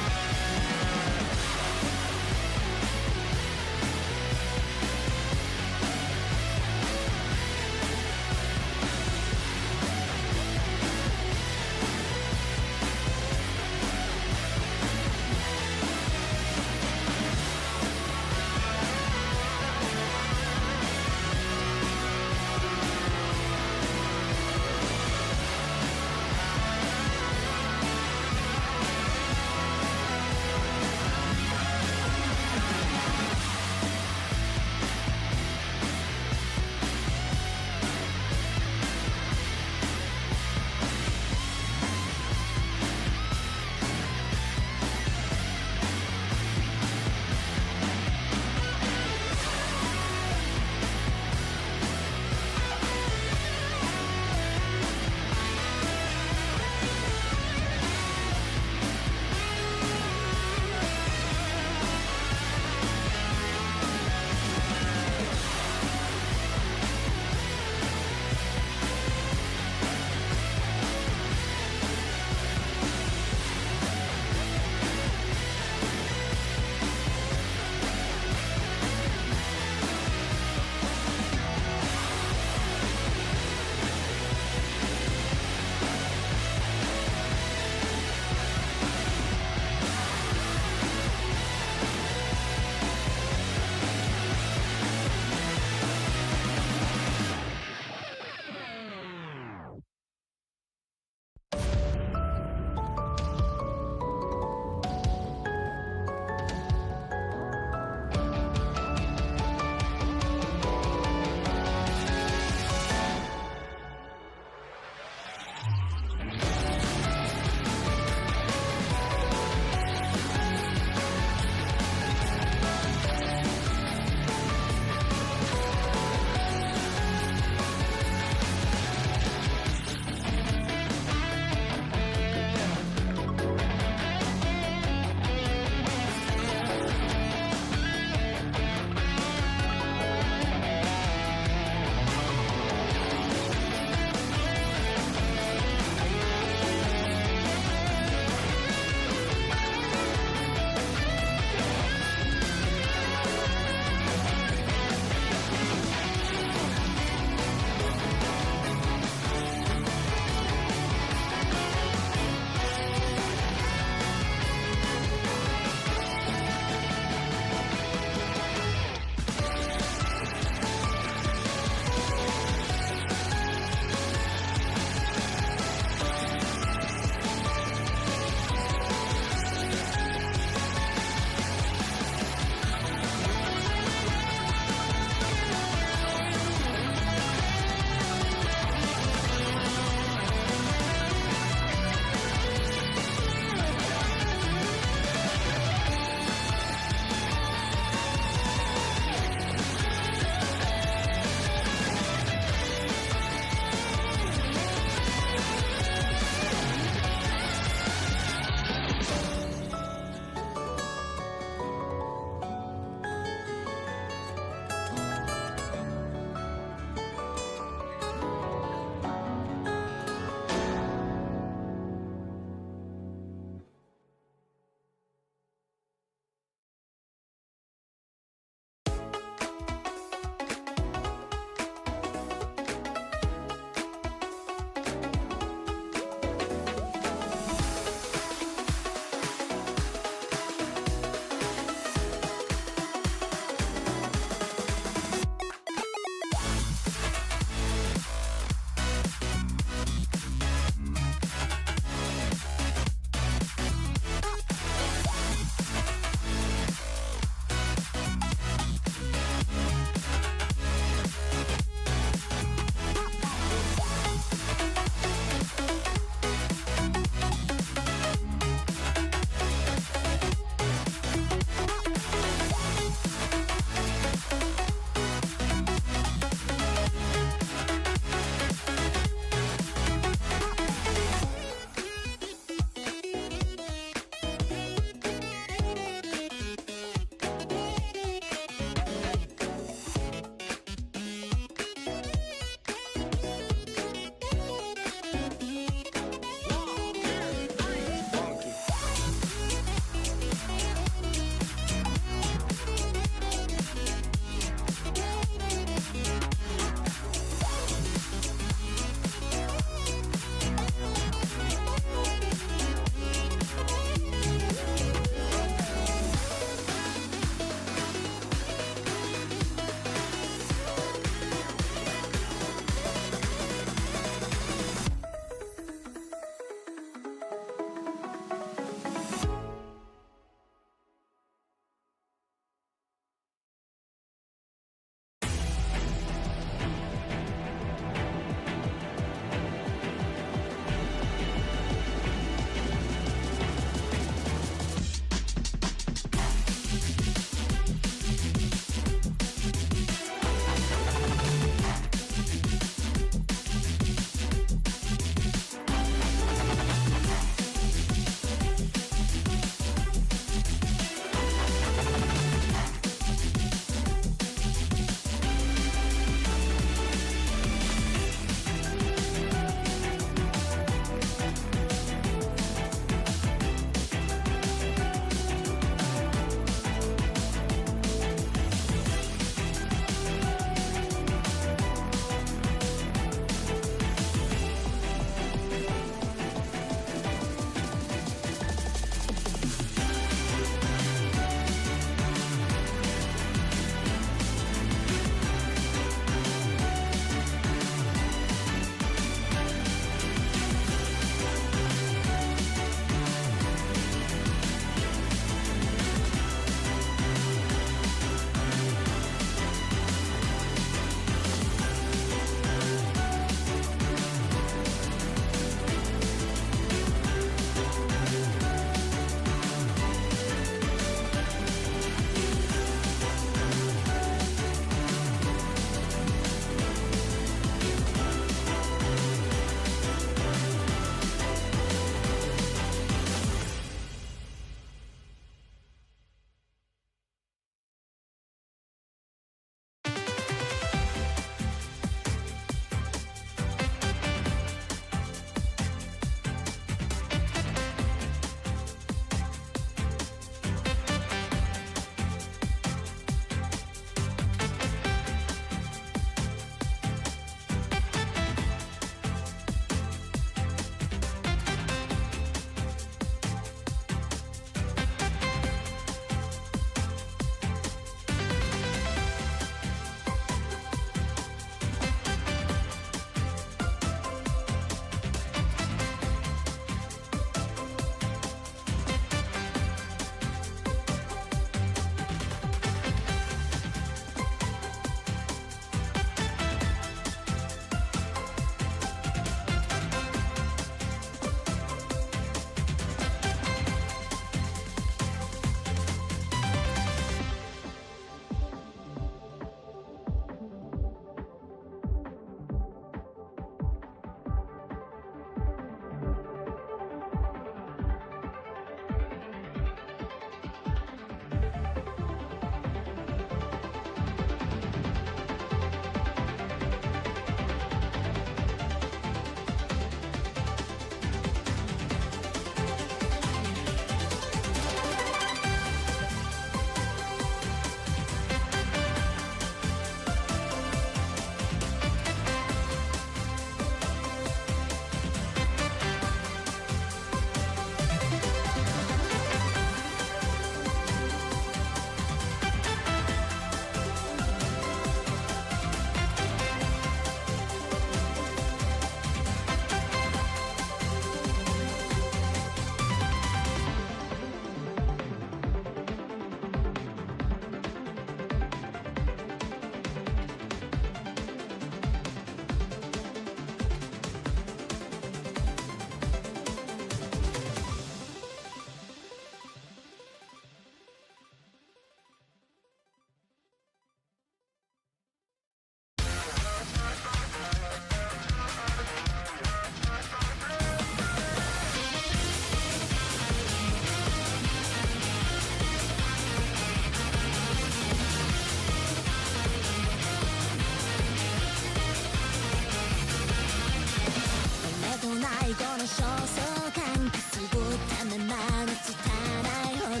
最後の焦燥感くすぶったままの拙い炎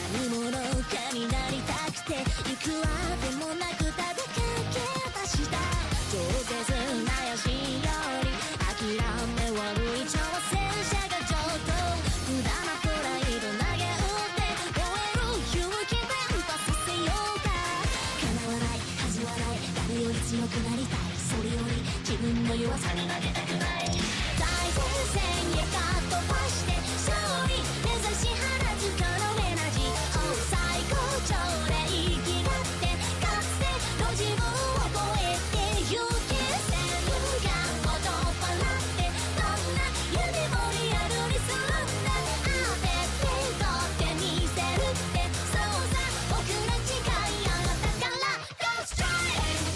何者かになりたくていくわでもなくただ駆け出した超絶なやしより諦め悪い挑戦者が上等無駄なプライド投げ打って燃える勇気連発させようか叶わない恥わない誰より強くなりたいそれより自分の弱さに負けたくない最前線へかっ飛ばして勝利目指し放つこのエナジー最高潮で生きがってかつての自分を超えて行け線がを取っ払ってどんな夢もリアルにするんだ当てて取ってみせるってそうさ僕ら違いあなたから Go strike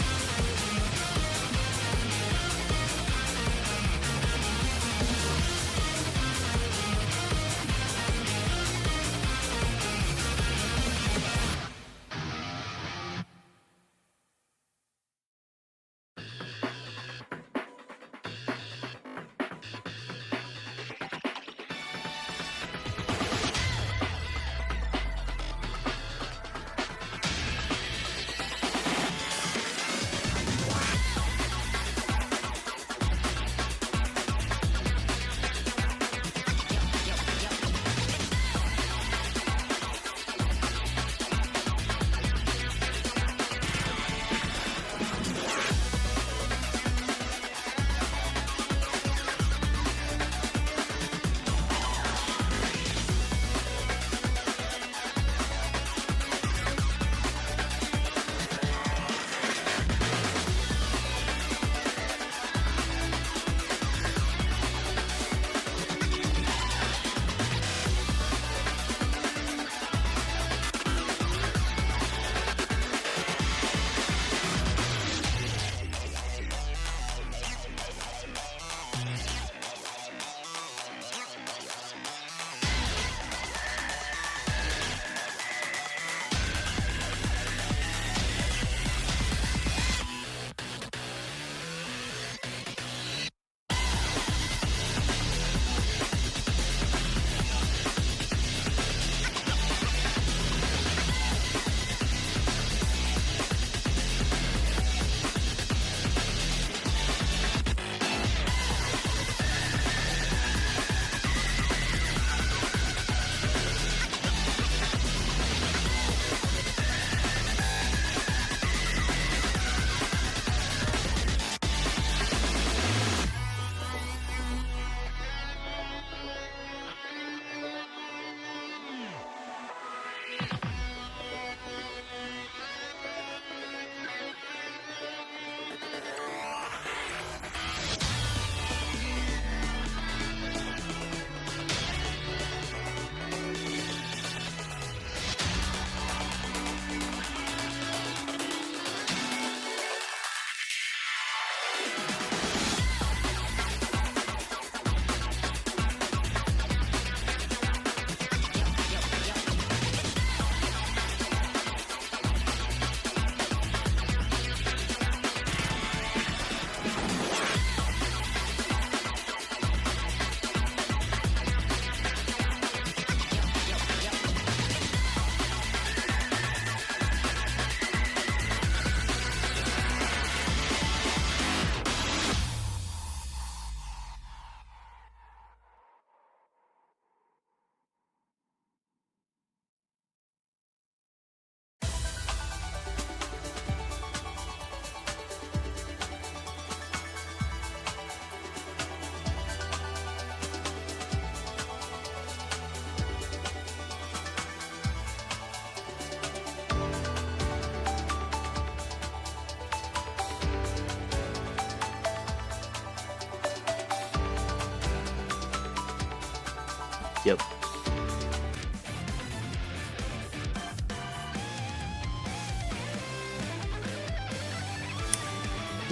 Yep.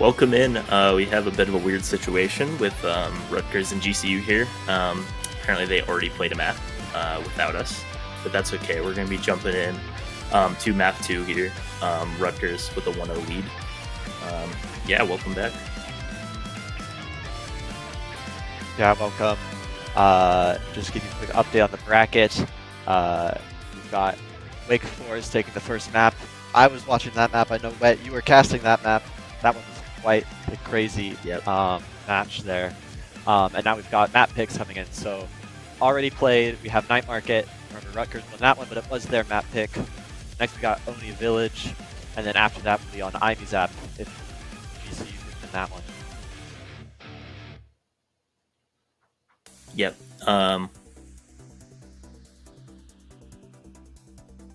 Welcome in. We have a bit of a weird situation with Rutgers and GCU here. Apparently they already played a map without us, but that's okay. We're going to be jumping in to map 2 here. Rutgers with a 1-0 lead. Yeah, welcome back. Yeah, welcome. Just give you a quick update on the bracket. We've got Wake Forest taking the first map. I was watching that map. I know, Wet, you were casting that map. That one was quite a crazy match there. And now we've got map picks coming in. So already played. We have Night Market. Remember, Rutgers won that one, but it was their map pick. Next we got Oni Village. And then after that we'll be on Imy's app if GCU can win that one. Yep.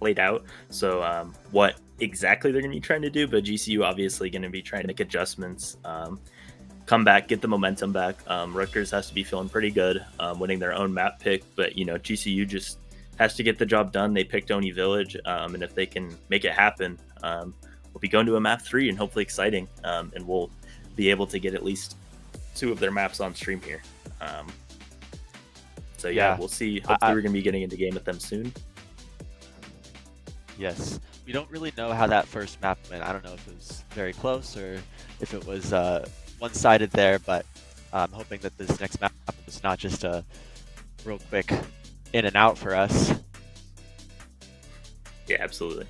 Laid out. So what exactly they're going to be trying to do, but GCU obviously going to be trying to make adjustments, come back, get the momentum back. Rutgers has to be feeling pretty good, winning their own map pick, but you know, GCU just has to get the job done. They picked Oni Village, and if they can make it happen, we'll be going to a map 3 and hopefully exciting, and we'll be able to get at least 2 of their maps on stream here. So yeah, we'll see. Hopefully we're going to be getting into game with them soon. Yes. We don't really know how that first map went. I don't know if it was very close or if it was one-sided there, but I'm hoping that this next map is not just a real quick in and out for us. Yeah, absolutely.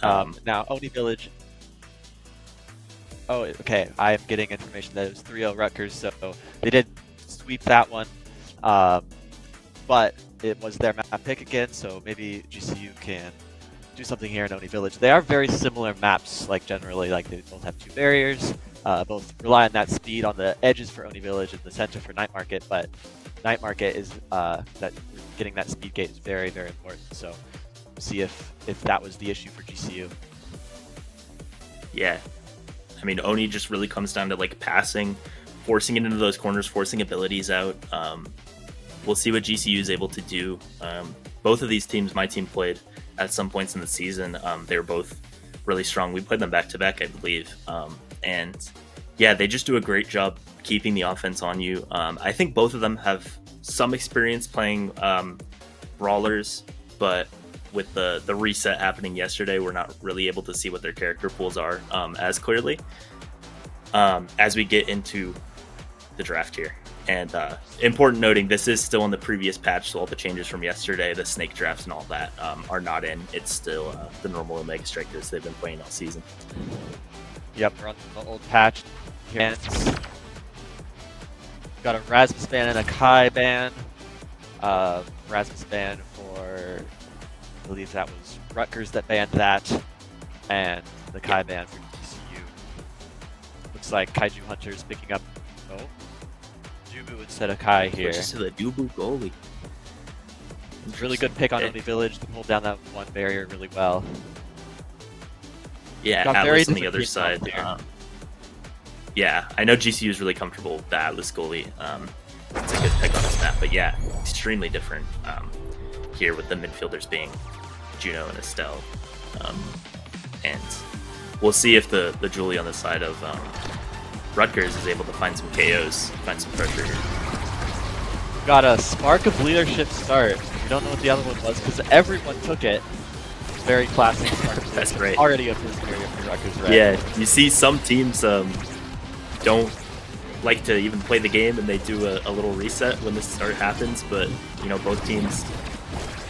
Now, Oni Village. Oh, okay. I am getting information that it was 3-0 Rutgers, so they did sweep that one. But it was their map pick again, so maybe GCU can do something here in Oni Village. They are very similar maps, like generally, like they both have 2 barriers, both rely on that speed on the edges for Oni Village and the center for Night Market, but Night Market is that getting that speed gate is very, very important. So we'll see if that was the issue for GCU. Yeah, I mean, Oni just really comes down to like passing, forcing it into those corners, forcing abilities out. We'll see what GCU is able to do. Both of these teams, my team played at some points in the season. They were both really strong. We played them back to back, I believe. And yeah, they just do a great job keeping the offense on you. I think both of them have some experience playing brawlers, but with the reset happening yesterday, we're not really able to see what their character pools are as clearly as we get into the draft here. And important noting, this is still in the previous patch, so all the changes from yesterday, the snake drafts and all that are not in. It's still the normal Omega Strikers they've been playing all season. Yep, we're on the old patch. Here. Got a Rasmus ban and a Kai ban. Rasmus ban for, I believe that was Rutgers that banned that, and the Kai ban for GCU. Looks like Kaiju Hunter's picking up. Oh. Jubu instead of Kai here. Just to the Jubu goalie. Really good pick on Oni Village to hold down that one barrier really well. Yeah, Atlas on the other side. Yeah, I know GCU is really comfortable with the Atlas goalie. It's a good pick on this map, but yeah, extremely different here with the midfielders being Juno and Estelle. And we'll see if the Julie on the side of Rutgers is able to find some KOs, find some pressure here. Got a spark of leadership start. We don't know what the other one was because everyone took it. Very classic spark of That's great. Already a first barrier for Rutgers, right? Yeah, you see some teams don't like to even play the game and they do a little reset when this start happens, but you know, both teams,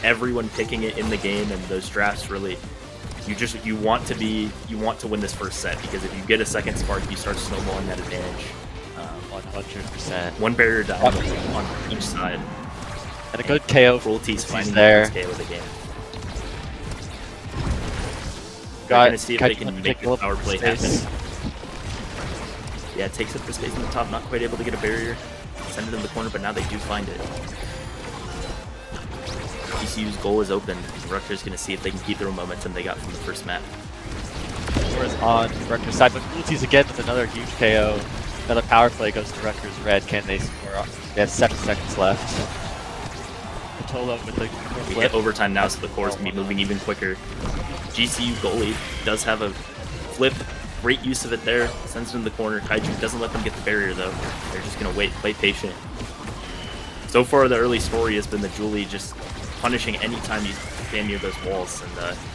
everyone picking it in the game, and those drafts really, you want to win this first set, because if you get a second spark, you start snowballing that advantage. 100%. One barrier down on each side. And a good KO. Cruelty's finding there. the KO of the game. Got going to see if they can make the power play happen. Yeah, it takes up the space in the top, not quite able to get a barrier. Send it in the corner, but now they do find it. GCU's goal is open. Rutgers going to see if they can keep their momentum they got from the first map. Whereas on Rutgers' side, but Cruelty's again with another huge KO. Another power play goes to Rutgers red. Can they score? They have 7 seconds left. Patolo with the We flip. hit overtime now, so the core is going to be moving even quicker. GCU goalie does have a flip. Great use of it there. Sends it in the corner. Kaiju doesn't let them get the barrier, though. They're just going to wait, play patient. So far, the early story has been the Julie just punishing anytime you stand near those walls, and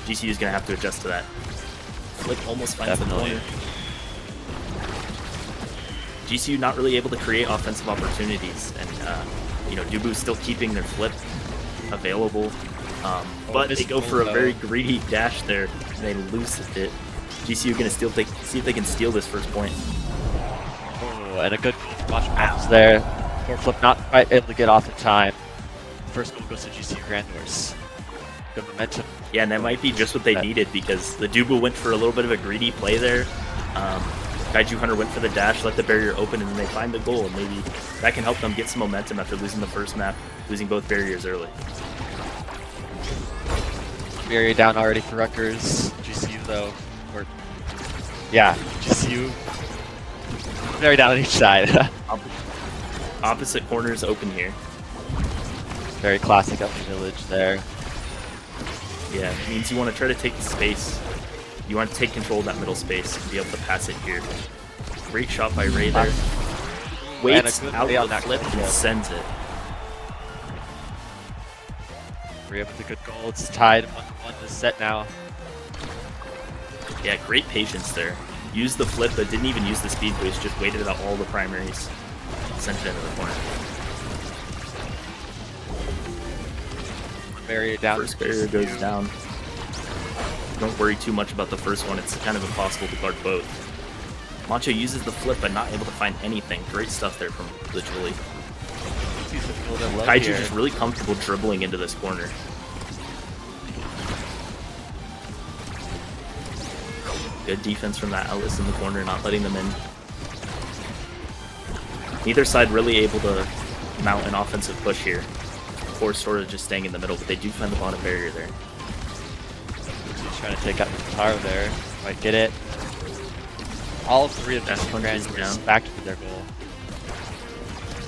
GCU is going to have to adjust to that. Flip almost finds the corner. GCU not really able to create offensive opportunities, and you know, Dubu's still keeping their flip available, but they go for a very greedy dash there, and they lose it. GCU gonna see if they can steal this first point. Oh, and a good watch bounce there. Core flip not quite able to get off in time. First goal goes to GCU Grandors. Good momentum. Yeah, and that might be just what they needed, because the Dubu went for a little bit of a greedy play there. Kaiju Hunter went for the dash, let the barrier open, and then they find the goal, and maybe that can help them get some momentum after losing the first map, losing both barriers early. Barrier down already for Rutgers. GCU though, or yeah, GCU. Barrier down on each side. Opposite corners open here. Very classic up the village there. Yeah, it means you want to try to take the space. You want to take control of that middle space and be able to pass it here. Great shot by Ray there. Waits out of the flip and sends it. Ray with a good goal. It's tied 1-1 this set now. Yeah, great patience there. Used the flip, but didn't even use the speed boost. Just waited out all the primaries. Sent it into the corner. Barrier down. First barrier goes down. Don't worry too much about the first one. It's kind of impossible to guard both. Macho uses the flip, but not able to find anything. Great stuff there from the Julie. Kaiju just really comfortable dribbling into this corner. Good defense from that Atlas in the corner, not letting them in. Neither side really able to mount an offensive push here. Core sort of just staying in the middle, but they do find the bottom barrier there. He's trying to take out the Taro there. Might get it. All three of GCU Grandors back to their goal.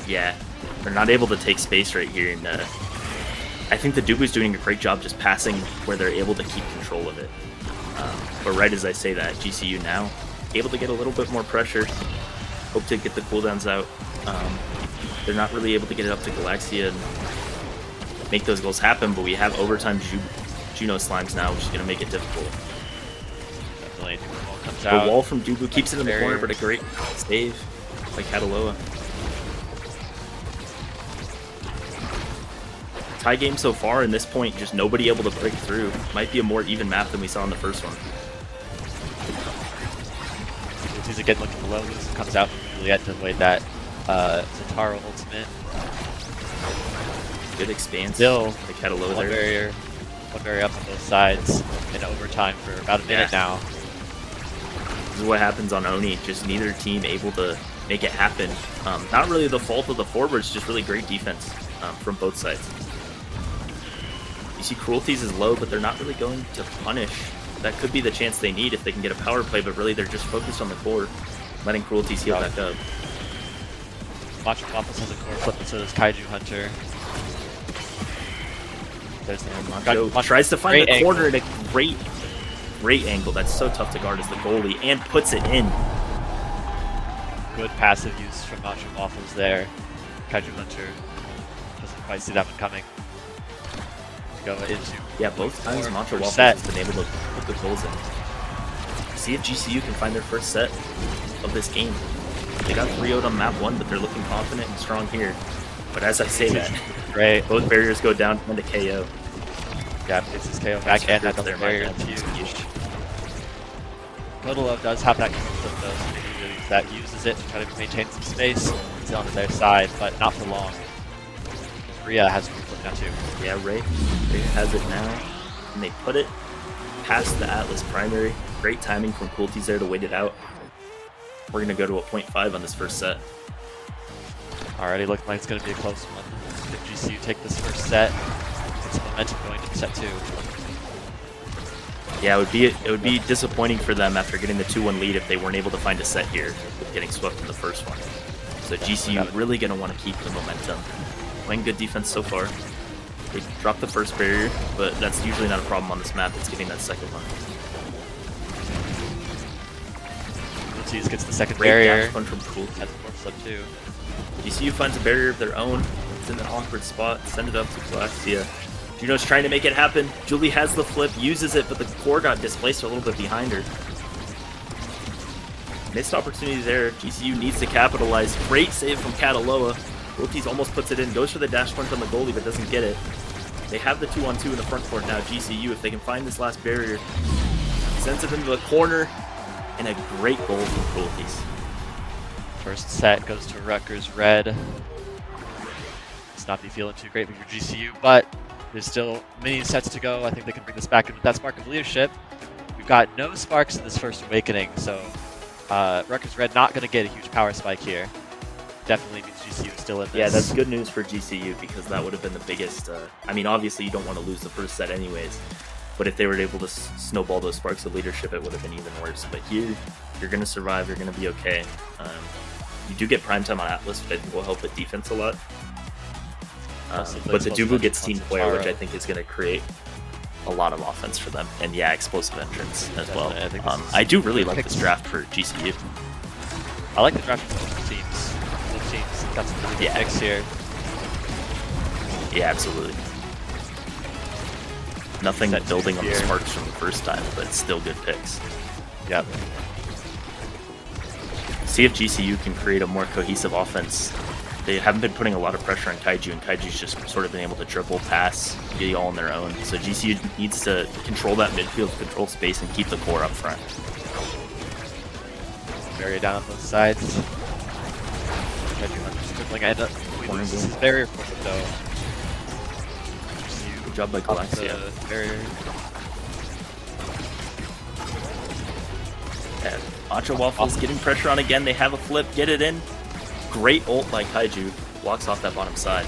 Yeah, they're not able to take space right here, and I think the Dubu's doing a great job just passing where they're able to keep control of it. But right as I say that, GCU now able to get a little bit more pressure. Hope to get the cooldowns out. They're not really able to get it up to Galaxia and make those goals happen, but we have overtime Juno Slimes now, which is going to make it difficult. Definitely. Wall comes the out. Wall from Dubu keeps it in the corner, but a great save by Kataloa. Tie game so far, in this point, just nobody able to break through. Might be a more even map than we saw in the first one. He's again looking below. Lewis comes out from Juliet to avoid that Zataro ultimate. Good expanse. Still, the Kataloa there. One barrier up on both sides in overtime for about a minute now. This is what happens on Oni. Just neither team able to make it happen. Not really the fault of the forwards, just really great defense from both sides. You see Cruelties is low, but they're not really going to punish. That could be the chance they need if they can get a power play, but really they're just focused on the core, letting Cruelties heal back up. Macho Waffles has a core flip, and so does Kaiju Hunter. There's Macho tries to find the corner at a great angle. That's so tough to guard as the goalie, and puts it in. Good passive use from Macho Waffles there. Kaiju Hunter doesn't quite see that one coming. Go into both times Macho Waffles has been able to put the goals in. See if GCU can find their first set of this game. They got 3-0'd on map 1, but they're looking confident and strong here. But as I say that, great. Both barriers go down into KO. Yeah, it's his KO back and that double barrier. Huge. Godolov does have that flip though, so that uses it to try to maintain some space. He's on their side, but not for long. Rhea has a flip now too. Yeah, Ray has it now, and they put it past the Atlas primary. Great timing from Cruelties there to wait it out. We're going to go to a 0.5 on this first set. Already looking like it's going to be a close one. If GCU take this first set, it's momentum going into set 2. Yeah, it would be disappointing for them after getting the 2-1 lead if they weren't able to find a set here with getting swept in the first one. So GCU really going to want to keep the momentum. Playing good defense so far. They dropped the first barrier, but that's usually not a problem on this map. It's getting that second one. Cruelties gets the second barrier. Fun from Cruelties. Has a fourth flip too. GCU finds a barrier of their own. It's in an awkward spot. Send it up to Galaxia. Juno's trying to make it happen. Julie has the flip, uses it, but the core got displaced a little bit behind her. Missed opportunity there. GCU needs to capitalize. Great save from Cataloa. Cruelties almost puts it in. Goes for the dash punch on the goalie, but doesn't get it. They have the 2-on-2 in the front court now. GCU, if they can find this last barrier, sends it into the corner, and a great goal from Cruelties. First set goes to Rutgers Red. It's not be feeling too great for GCU, but there's still many sets to go. I think they can bring this back with that spark of leadership. We've got no sparks in this first awakening, so Rutgers Red not going to get a huge power spike here. Definitely means GCU is still in this. Yeah, that's good news for GCU because that would have been the biggest. I mean, obviously you don't want to lose the first set anyways, but if they were able to snowball those sparks of leadership, it would have been even worse. But here, you're going to survive. You're going to be okay. You do get prime time on Atlas, which I think will help with defense a lot. But the Dubu gets team player, which I think is going to create a lot of offense for them. And yeah, explosive entrance as well. I do really like this draft for GCU. I like the draft for both teams. Both teams got some really good picks here. Yeah, absolutely. Nothing building on the sparks from the first time, but still good picks. Yep. See if GCU can create a more cohesive offense. They haven't been putting a lot of pressure on Kaiju, and Kaiju's just sort of been able to dribble, pass, be all on their own. So GCU needs to control that midfield, control space, and keep the core up front. Barrier down on both sides. Kaiju dribbling end up. We lose his barrier for it though. Good job by Galaxia. Barrier. And Macho Waffles getting pressure on again. They have a flip, get it in. Great ult by Kaiju. Blocks off that bottom side.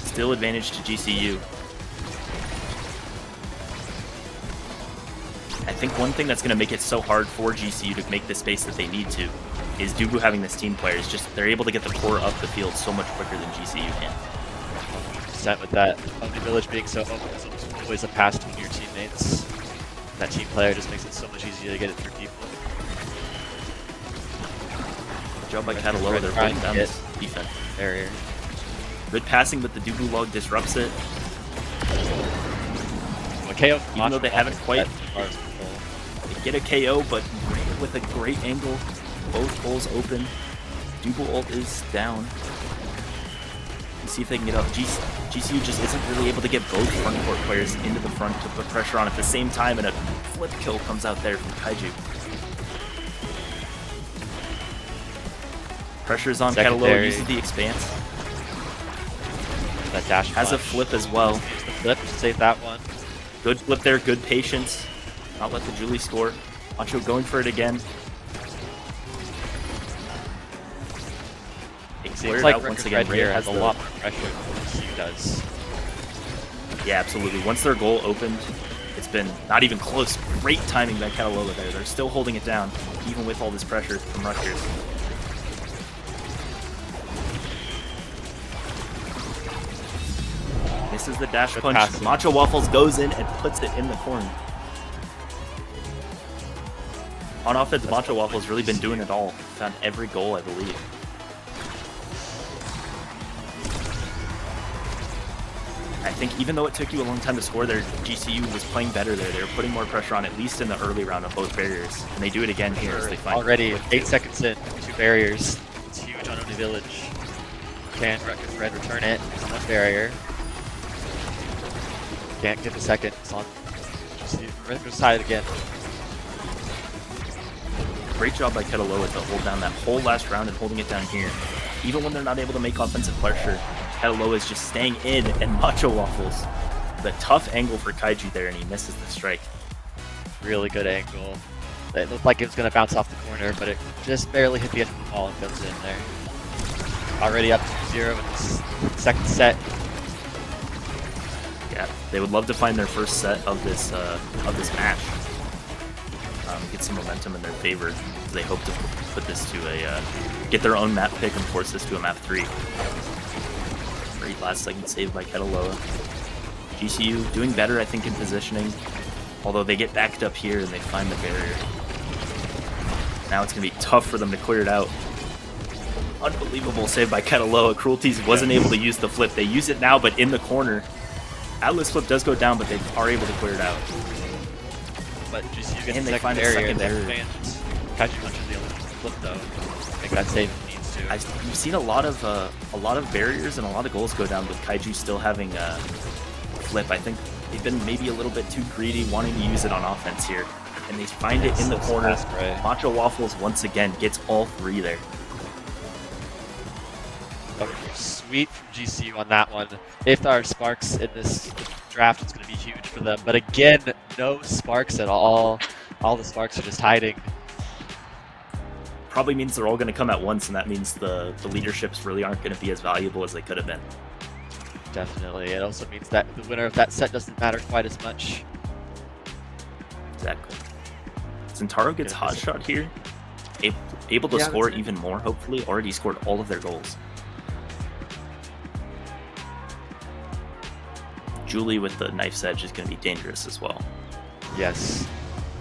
Still advantage to GCU. I think one thing that's going to make it so hard for GCU to make the space that they need to is Dubu having this team player. Is just they're able to get the core up the field so much quicker than GCU can. 100% with that. Ugly Village being so open, it's always a pass to your teammates. That team player just makes it so much easier to get it through people. Good job by Cataloa. They're holding down this defense. Barrier. Good passing, but the Dubu log disrupts it. KO even though they haven't quite they get a KO, but with a great angle. Both goals open. Dubu ult is down. Let's see if they can get up. GCU just isn't really able to get both front court players into the front to put pressure on at the same time, and a flip kill comes out there from Kaiju. Pressure's on Cataloa, uses the expanse. That dash has a flip as well. The flip to save that one. Good flip there, good patience. Not let the Julie score. Macho going for it again. Seems like once again, Red has a lot more pressure than he does. Yeah, absolutely. Once their goal opened, it's been not even close. Great timing by Cataloa there. They're still holding it down, even with all this pressure from Rutgers. Misses the dash punch. Passing. Macho Waffles goes in and puts it in the corner. On offense, Macho Waffles really been doing it all. Found every goal, I believe. I think even though it took you a long time to score there, GCU was playing better there. They were putting more pressure on, at least in the early round of both barriers. And they do it again here as they find already 8 seconds in, 2 barriers. It's huge on Oni Village. Can Rutgers Red return it? It's on that barrier. Can't get the second. It's on Rutgers side again. Great job by Cataloa to hold down that whole last round and holding it down here. Even when they're not able to make offensive pressure, Cataloa is just staying in, and Macho Waffles. The tough angle for Kaiju there, and he misses the strike. Really good angle. It looked like it was going to bounce off the corner, but it just barely hit the edge of the ball and goes in there. Already up to 0 in this second set. Yeah, they would love to find their first set of this match. Get some momentum in their favor. They hope to put this to a get their own map pick and force this to a map 3. Great last second save by Cataloa. GCU doing better, I think, in positioning. Although they get backed up here and they find the barrier. Now it's going to be tough for them to clear it out. Unbelievable save by Cataloa. Cruelties wasn't able to use the flip. They use it now, but in the corner. Atlas flip does go down, but they are able to clear it out. But GCU gets and the they second find a barrier second barrier. Kaiju punches the other one. flip though. Make that save if it needs to. We've seen a lot of barriers and a lot of goals go down with Kaiju still having flip. I think they've been maybe a little bit too greedy, wanting to use it on offense here, and they find it in the corner. Right. Macho Waffles once again gets all 3 there. Sweet from GCU on that one. If there are sparks in this draft, it's going to be huge for them. But again, no sparks at all. All the sparks are just hiding. Probably means they're all going to come at once, and that means the leaderships really aren't going to be as valuable as they could have been. Definitely. It also means that the winner of that set doesn't matter quite as much. Exactly. Zentaro gets hot shot here. Able to score even more, hopefully. Already scored all of their goals. Julie with the knife's edge is going to be dangerous as well. Yes.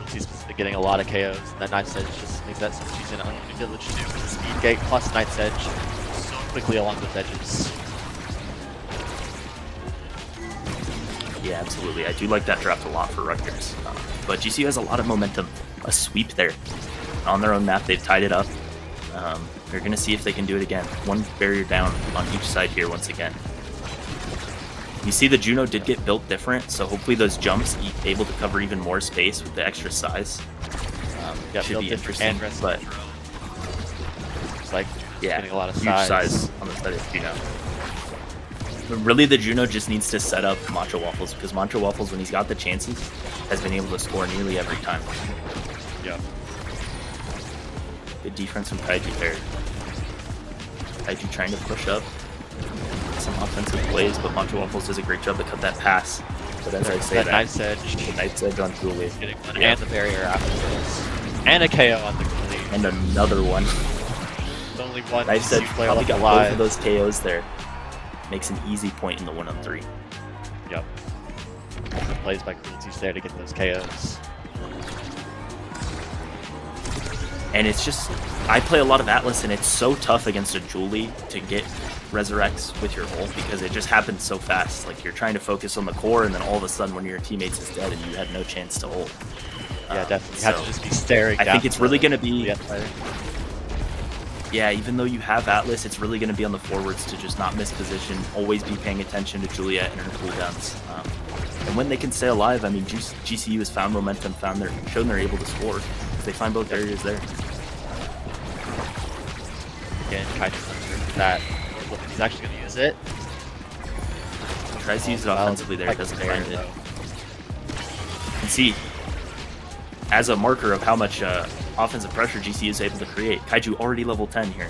He's getting a lot of KOs. That knife's edge just makes that so much easier on any village too. With the speed gate plus knife's edge so quickly along those edges. Yeah, absolutely. I do like that draft a lot for Rutgers. But GCU has a lot of momentum. A sweep there. On their own map, they've tied it up. They're going to see if they can do it again. One barrier down on each side here once again. You see the Juno did get built different, so hopefully those jumps able to cover even more space with the extra size. Should be interesting, but it's like getting a lot of huge size on the side of Juno. But really, the Juno just needs to set up Macho Waffles, because Macho Waffles, when he's got the chances, has been able to score nearly every time. Yeah. Good defense from Kaiju there. Kaiju trying to push up some offensive plays, but Macho Waffles does a great job to cut that pass. But as I say, that knife's edge. The knife's edge on Julie. Getting one and the barrier afterwards. And a KO on the Julie. And another one. There's only one Knife's edge player probably left got alive. both of those KOs there. Makes an easy point in the 1-on-3. Yep. The plays by Cruelty's there to get those KOs. And it's just, I play a lot of Atlas, and it's so tough against a Julie to get resurrects with your ult, because it just happens so fast. Like, you're trying to focus on the core, and then all of a sudden one of your teammates is dead and you had no chance to ult. Yeah, definitely. You have to just be staring I down. think it's really going to be... Yeah, even though you have Atlas, it's really going to be on the forwards to just not miss position, always be paying attention to Juliet and her cooldowns. And when they can stay alive, I mean, GCU has found momentum, shown they're able to score. They find both barriers there. Again, Kaiju for that. He's actually going to use it. Tries to use it offensively there, doesn't find it. You can see, as a marker of how much offensive pressure GCU is able to create, Kaiju already level 10 here.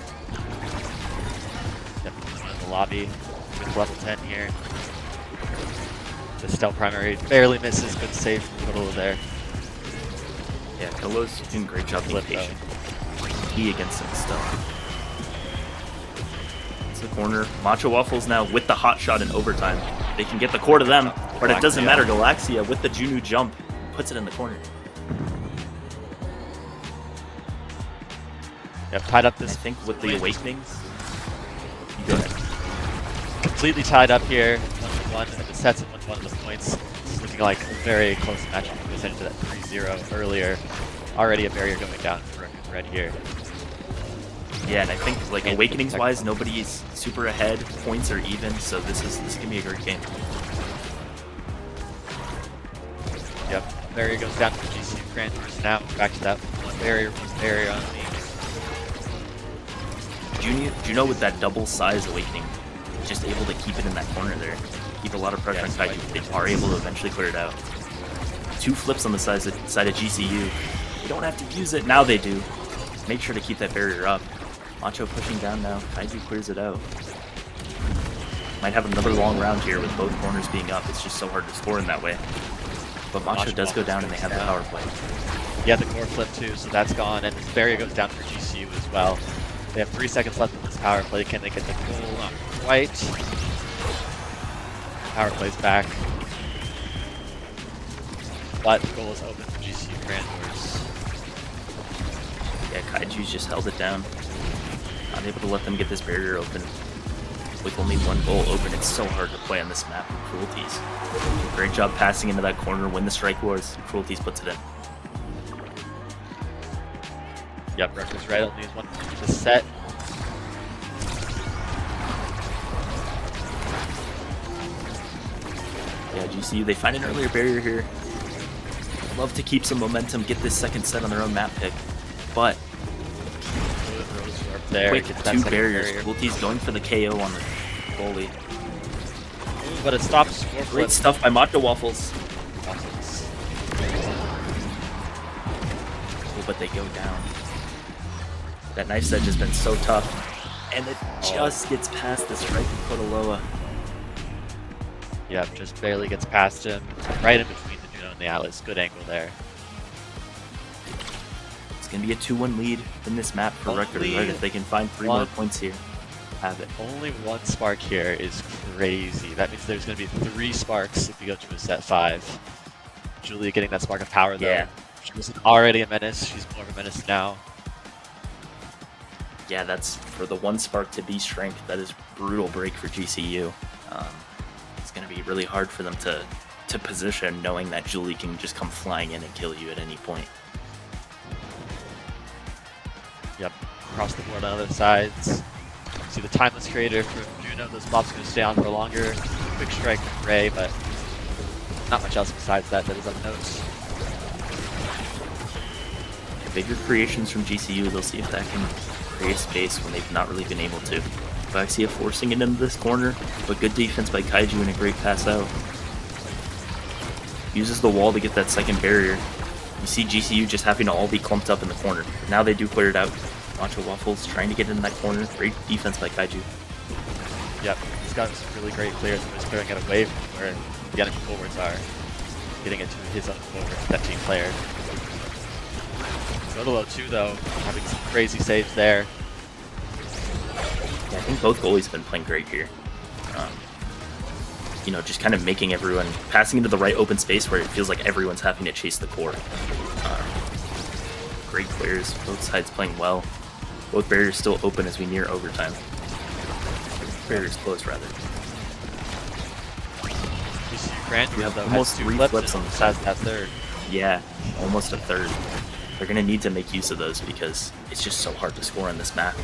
Definitely in the lobby with level 10 here. The stealth primary barely misses, good save from Kolo there. Yeah, Kolo's doing a great job being patient. Key against him still. It's the corner. Macho Waffles now with the hot shot in overtime. They can get the core to them, but it doesn't matter. Galaxia with the Juno jump puts it in the corner. Yep, tied up this. I think with the Awakenings. You go ahead. Completely tied up here. 1-1. The sets at 1-1 of the points. It's looking like a very close match. We sent into that 3-0 earlier. Already a barrier going down for red here. Yeah, and I think like Awakenings wise, nobody's super ahead. Points are even, so this can be a great game. Yep, barrier goes down for GCU Granders now. Back to that one barrier on me. Juno with that double size Awakening, just able to keep it in that corner there. Keep a lot of pressure on Kaiju. They are able to eventually clear it out. 2 flips on the side of GCU. They don't have to use it. Now they do. Make sure to keep that barrier up. Macho pushing down now. Kaiju clears it out. Might have another long round here with both corners being up. It's just so hard to score in that way. But Macho does go down and they have the power play. Yeah, the core flip too, so that's gone. And this barrier goes down for GCU as well. They have 3 seconds left in this power play. Can they get the goal? Not quite. Power play's back. But the goal is open for GCU Grandors. Yeah, Kaiju's just held it down. Not able to let them get this barrier open. With only 1 goal open, it's so hard to play on this map with Cruelties. Great job passing into that corner, win the strike wars. Cruelties puts it in. Yep, Rutgers right, only has one to set. Yeah, GCU, they find an earlier barrier here. Love to keep some momentum, get this second set on their own map pick. But There, quick gets that 2 second barriers. barrier. Cruelty's going for the KO on the goalie. Ooh, but it stops. Great stuff by Macho Waffles. Oh, but they go down. That knife set has been so tough. And it just gets past the strike of Kotaloa. Yep, just barely gets past him. Right in between the Juno and the Atlas. Good angle there. It's going to be a 2-1 lead in this map for Rutgers, right? If they can find 3 more points here, have it. Only 1 spark here is crazy. That means there's going to be 3 sparks if you go to a set 5. Julia getting that spark of power, though. Yeah. She was already a menace. She's more of a menace now. Yeah, that's for the 1 spark to be strength. That is brutal break for GCU. It's going to be really hard for them to position, knowing that Julie can just come flying in and kill you at any point. Yep, across the board on other sides. See the timeless creator from Juno. Those blobs going to stay on for longer. Quick strike from Ray, but not much else besides that is on the notes. Bigger creations from GCU, they'll see if that can create space when they've not really been able to. Galaxia forcing it into this corner, but good defense by Kaiju and a great pass out. Uses the wall to get that second barrier. You see GCU just having to all be clumped up in the corner. Now they do clear it out. Macho Waffles trying to get in that corner. Great defense by Kaiju. Yep, he's got some really great clears and just clearing it away from where the enemy forwards are. Getting it to his own forwards, that team player. Godolo too, though, having some crazy saves there. Yeah, I think both goalies have been playing great here. You know, just kind of making everyone, passing into the right open space where it feels like everyone's having to chase the core. Great clears, both sides playing well. Both barriers still open as we near overtime. Barriers closed, rather. You see Grant, We have though, almost has 3 2 flips on the has side. that third. Yeah, almost a third. They're going to need to make use of those because it's just so hard to score on this map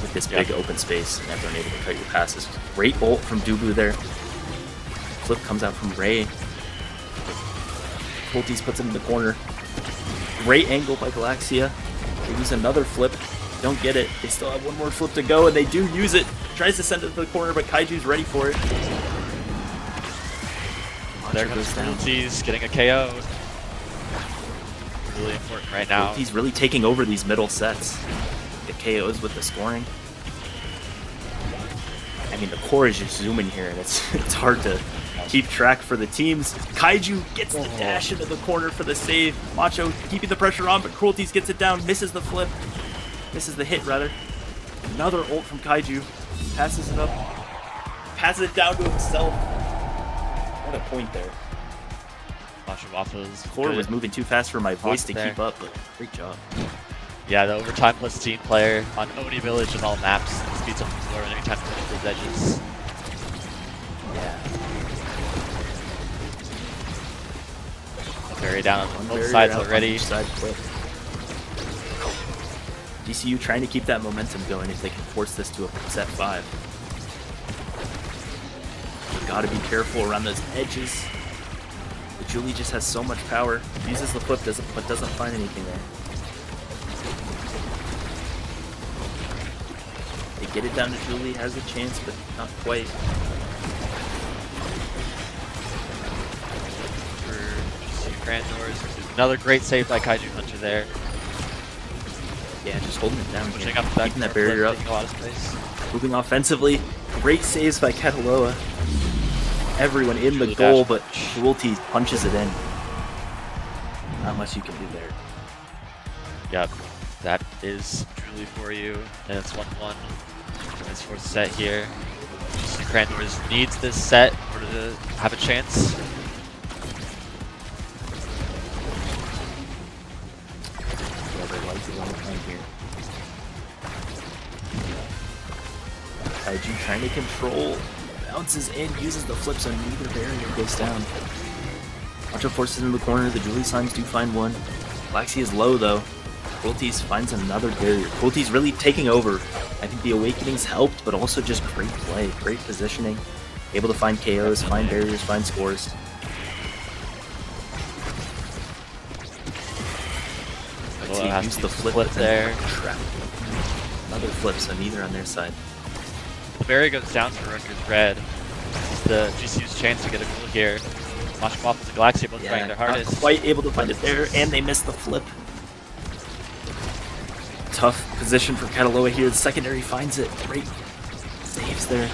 with this big open space and everyone able to cut your passes. Great ult from Dubu there. Flip comes out from Ray. Voltes puts him in the corner. Great angle by Galaxia. They use another flip. Don't get it. They still have 1 more flip to go, and they do use it. Tries to send it to the corner, but Kaiju's ready for it. There goes Voltes getting a KO. Really important right now. He's really taking over these middle sets. The KOs with the scoring. I mean, the core is just zooming here, and it's hard to keep track for the teams. Kaiju gets the dash into the corner for the save. Macho keeping the pressure on, but Cruelties gets it down, misses the flip. Misses the hit, rather. Another ult from Kaiju. Passes it up. Passes it down to himself. What a point there. Macho Waffles. Core was moving too fast for my voice to there. keep up, but great job. Yeah, the overtime plus team player on Oni Village and all maps. Speeds up the floor anytime he pushes those edges. Yeah. Barry down on One both barrier sides out on already. each side flip. GCU trying to keep that momentum going if they can force this to a set 5. You gotta be careful around those edges. But Julie just has so much power. Uses the flip, but doesn't find anything there. They get it down to Julie, has a chance, but not quite. For Grand Doors. Another great save by Kaiju Hunter there. Yeah, just holding it down Pushing here. up the back Keeping that barrier up. taking a lot of space. Moving offensively. Great saves by Cataloa. Everyone in the Julie goal, dash. but Cruelty punches it in. Not much you can do there. Yep, that is Julie for you. And it's 1-1. It's fourth set here. Grand Doors needs this set in order to have a chance. Kaiju trying to control, bounces in, uses the flips on neither barrier goes down. Macho forces into the corner, the Julie signs do find one. Galaxy is low though. Cruelties finds another barrier. Cruelties really taking over. I think the Awakenings helped, but also just great play, great positioning. Able to find KOs, find barriers, find scores. Let's see, use the flip there. Trap. Another flip, so neither on their side. The barrier goes down for Rutgers Red. It's the GCU's chance to get a goal here. Watch Waffles and Galaxy are both trying their hardest. Not quite able to find it there, and they missed the flip. Tough position for Cataloa here. The secondary finds it. Great saves there.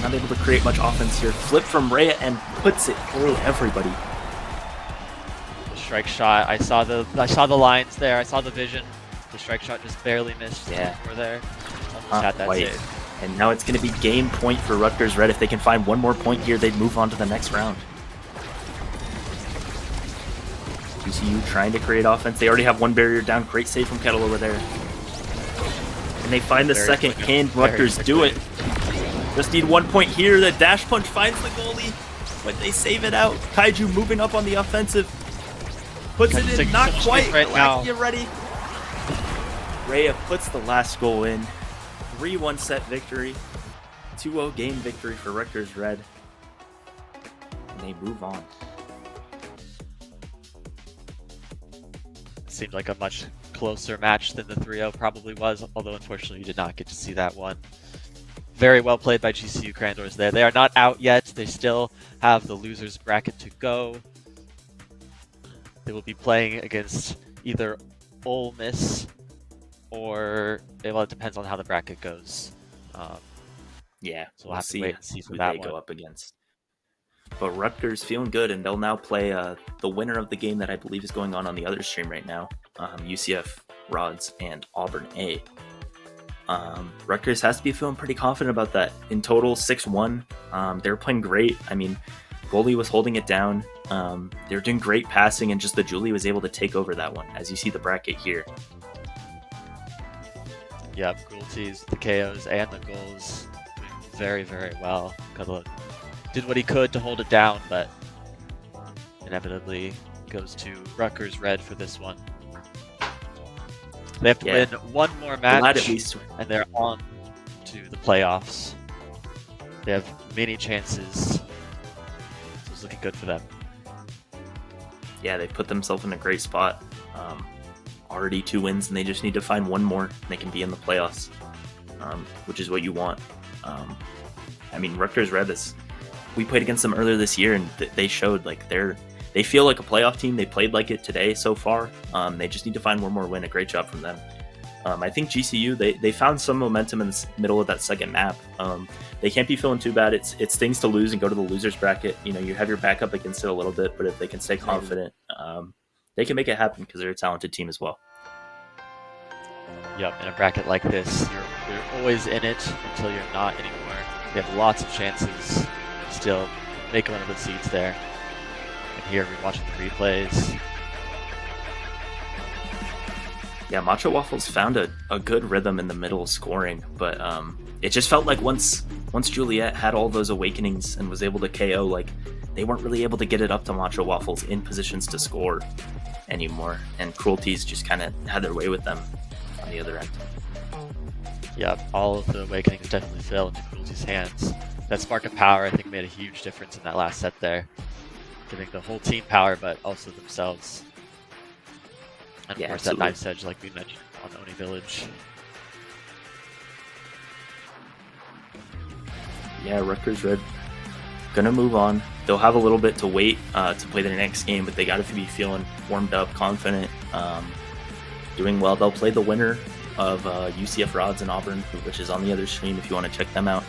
Not able to create much offense here. Flip from Rhea and puts it through everybody. The strike shot. I saw the lines there. I saw the vision. The strike shot just barely missed. Yeah. Over there. Almost Not had that quite. save. And now it's going to be game point for Rutgers Red. If they can find one more point here, they'd move on to the next round. GCU trying to create offense. They already have one barrier down. Great save from Cataloa there. And they find the second. Can Rutgers do it? Just need 1 point here. The dash punch finds the goalie, but they save it out. Kaiju moving up on the offensive. Puts it in, not quite. Right now. Get ready. Rhea puts the last goal in. 3-1 set victory. 2-0 game victory for Rutgers Red. And they move on. Seemed like a much closer match than the 3-0 probably was, although unfortunately you did not get to see that one. Very well played by GCU Crandors there. They are not out yet. They still have the losers bracket to go. They will be playing against either Ole Miss or, well, it depends on how the bracket goes. Yeah, so we'll have to see wait and see who for that they one. go up against. But Rutgers feeling good, and they'll now play the winner of the game that I believe is going on the other stream right now. UCF Rods and Auburn A. Rutgers has to be feeling pretty confident about that. In total, 6-1. They were playing great. I mean, goalie was holding it down. They were doing great passing, and just the Julie was able to take over that one, as you see the bracket here. Yep, Cruelties, the KOs, and the goals doing very, very well. Kadla did what he could to hold it down, but inevitably goes to Rutgers Red for this one. They have to win one more match, at least. And they're on to the playoffs. They have many chances, so it's looking good for them. Yeah, they put themselves in a great spot. Already 2 wins, and they just need to find one more, and they can be in the playoffs, which is what you want. I mean, Rutgers Red we played against them earlier this year, and they showed like they feel like a playoff team. They played like it today so far. They just need to find one more win. A great job from them. I think GCU they found some momentum in the middle of that second map. They can't be feeling too bad. It's things to lose and go to the losers bracket. You know, you have your back up against it a little bit, but if they can stay confident, they can make it happen because they're a talented team as well. Yep, in a bracket like this, you're always in it until you're not anymore. You have lots of chances to still make one of the seeds there. And here we're watching the replays. Yeah, Macho Waffles found a good rhythm in the middle scoring, but it just felt like once Juliet had all those awakenings and was able to KO, like they weren't really able to get it up to Macho Waffles in positions to score anymore, and Cruelties just kind of had their way with them on the other end. Yep, all of the awakenings definitely fell into Cruelty's hands. That spark of power, I think, made a huge difference in that last set there, giving the whole team power, but also themselves. And of course, absolutely. that knife's edge, like we mentioned, on Oni Village. Yeah, Rutgers Red gonna move on. They'll have a little bit to wait to play their next game, but they got to be feeling warmed up, confident, doing well. They'll play the winner of UCF Rods and Auburn, which is on the other stream if you want to check them out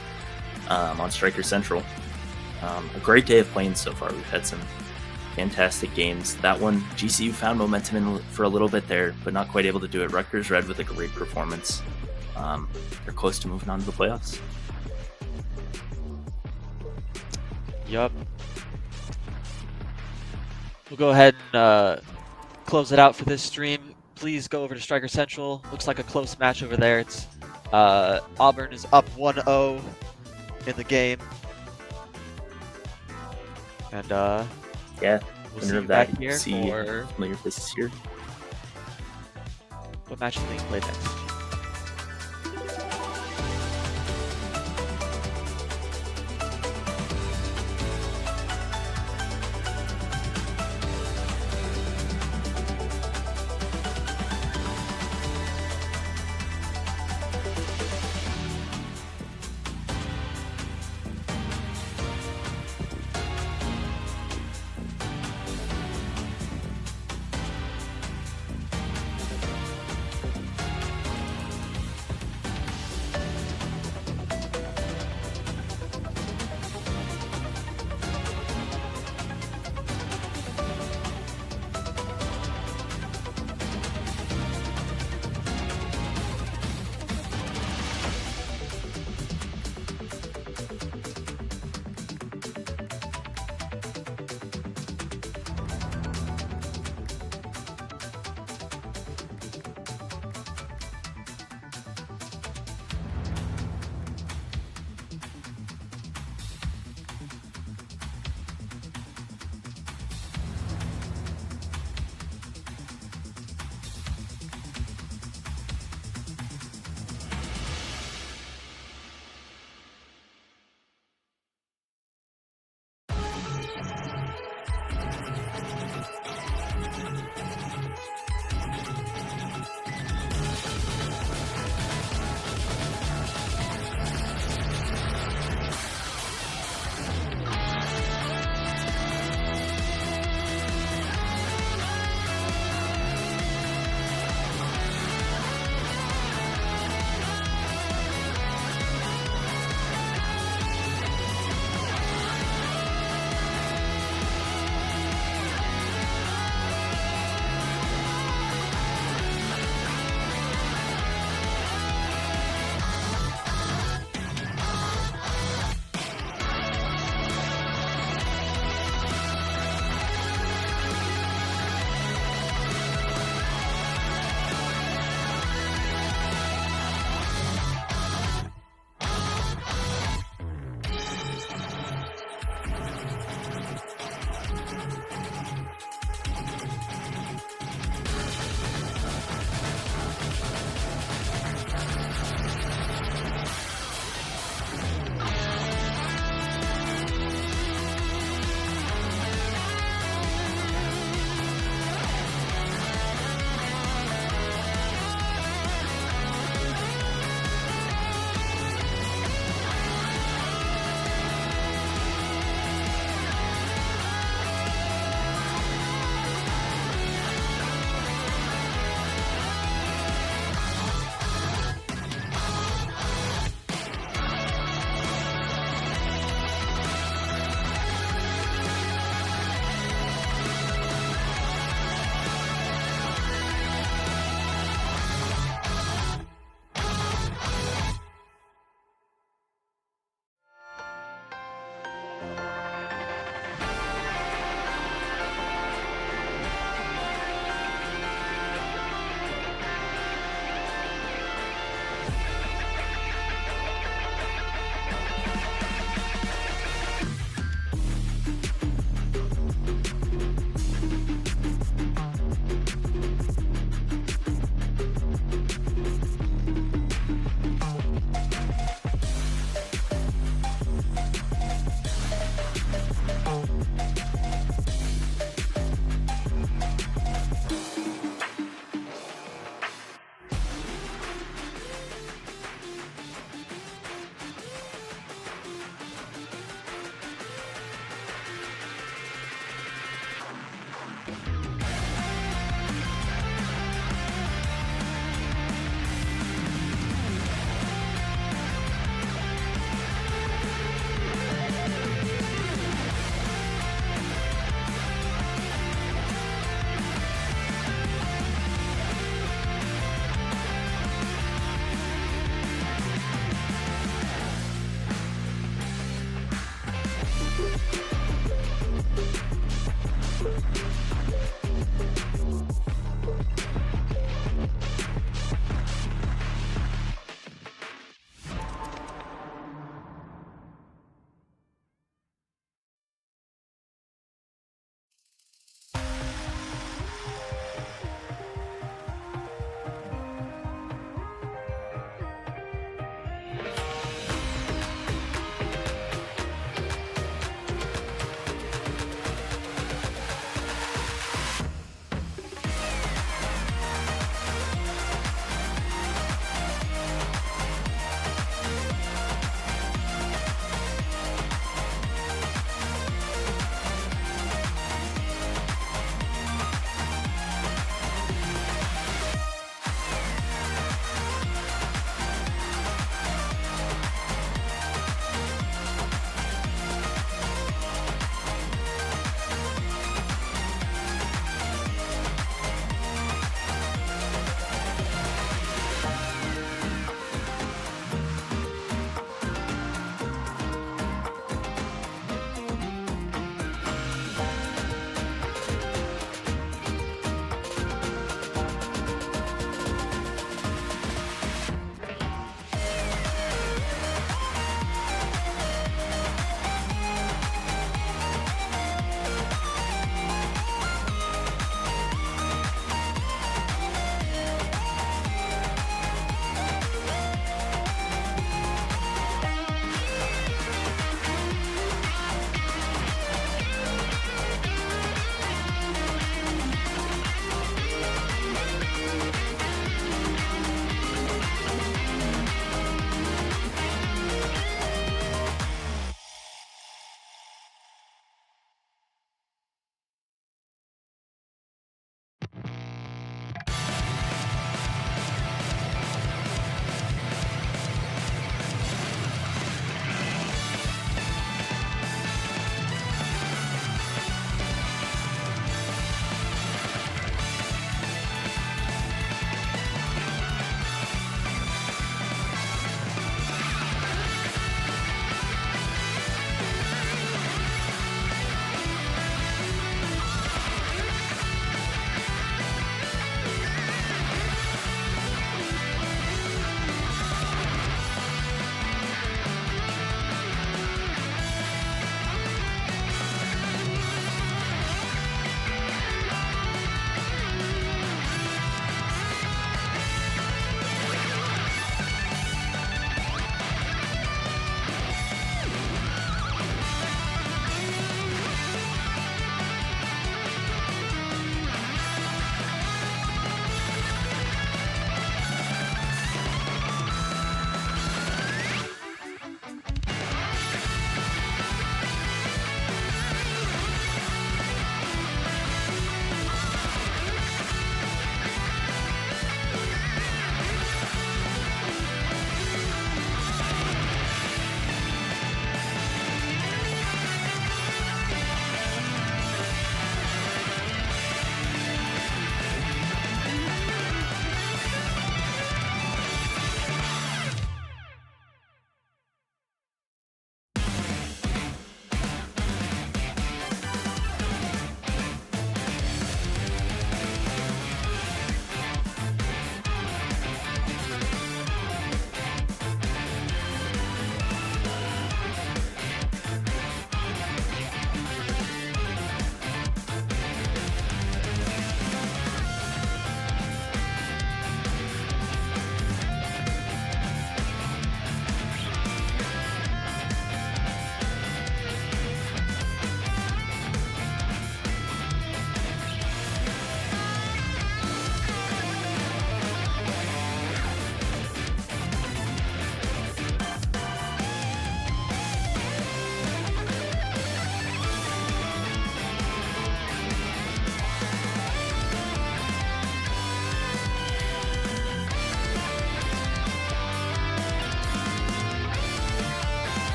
on Striker Central. A great day of playing so far. We've had some fantastic games. That one, GCU found momentum for a little bit there, but not quite able to do it. Rutgers Red with a great performance. They're close to moving on to the playoffs. Yup. We'll go ahead and close it out for this stream. Please go over to Striker Central. Looks like a close match over there. It's Auburn is up 1-0 in the game. And yeah, we'll see you back here for familiar faces here. What match is being played next?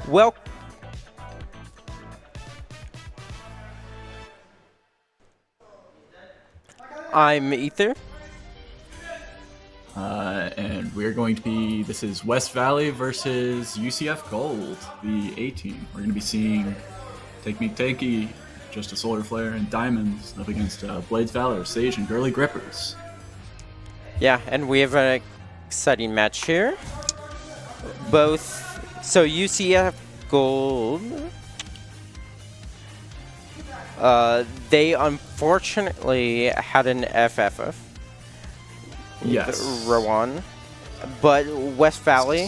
Well, I'm Ether. And we're going to be, this is West Valley versus UCF Gold, the A team. We're going to be seeing Take Me Takey, Just a Solar Flare, and Diamonds up against Blades Valor, Sage, and Girly Grippers. Yeah, and we have an exciting match here. So UCF Gold, they unfortunately had an FFF. Yes. Rowan. But West Valley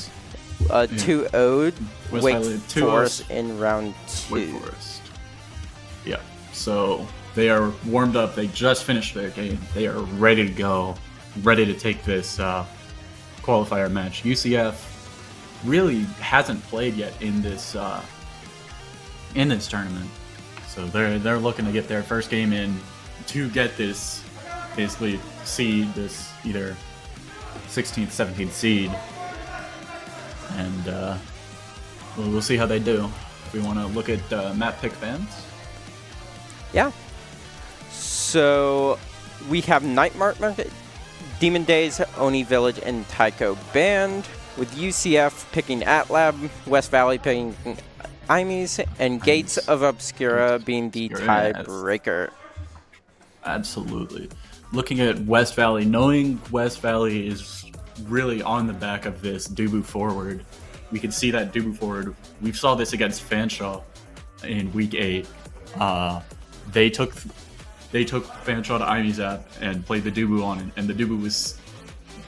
2-0'd Wake Forest in round 2. Wake Forest. Yeah. So they are warmed up. They just finished their game. They are ready to go. Ready to take this qualifier match. UCF really hasn't played yet in this tournament, so they're looking to get their first game in to get this basically seed, this either 16th, 17th seed, and we'll see how they do. If we want to look at map pick bands. Yeah. So we have Night Market, Demon Days, Oni Village, and Taiko Band, with UCF picking AtLab, West Valley picking Imes, and Gates of Obscura being the tiebreaker. Absolutely. Looking at West Valley, knowing West Valley is really on the back of this Dubu forward, we can see that Dubu forward. We saw this against Fanshawe in Week 8. They took Fanshawe to IMEZAP and played the Dubu on it, and the Dubu was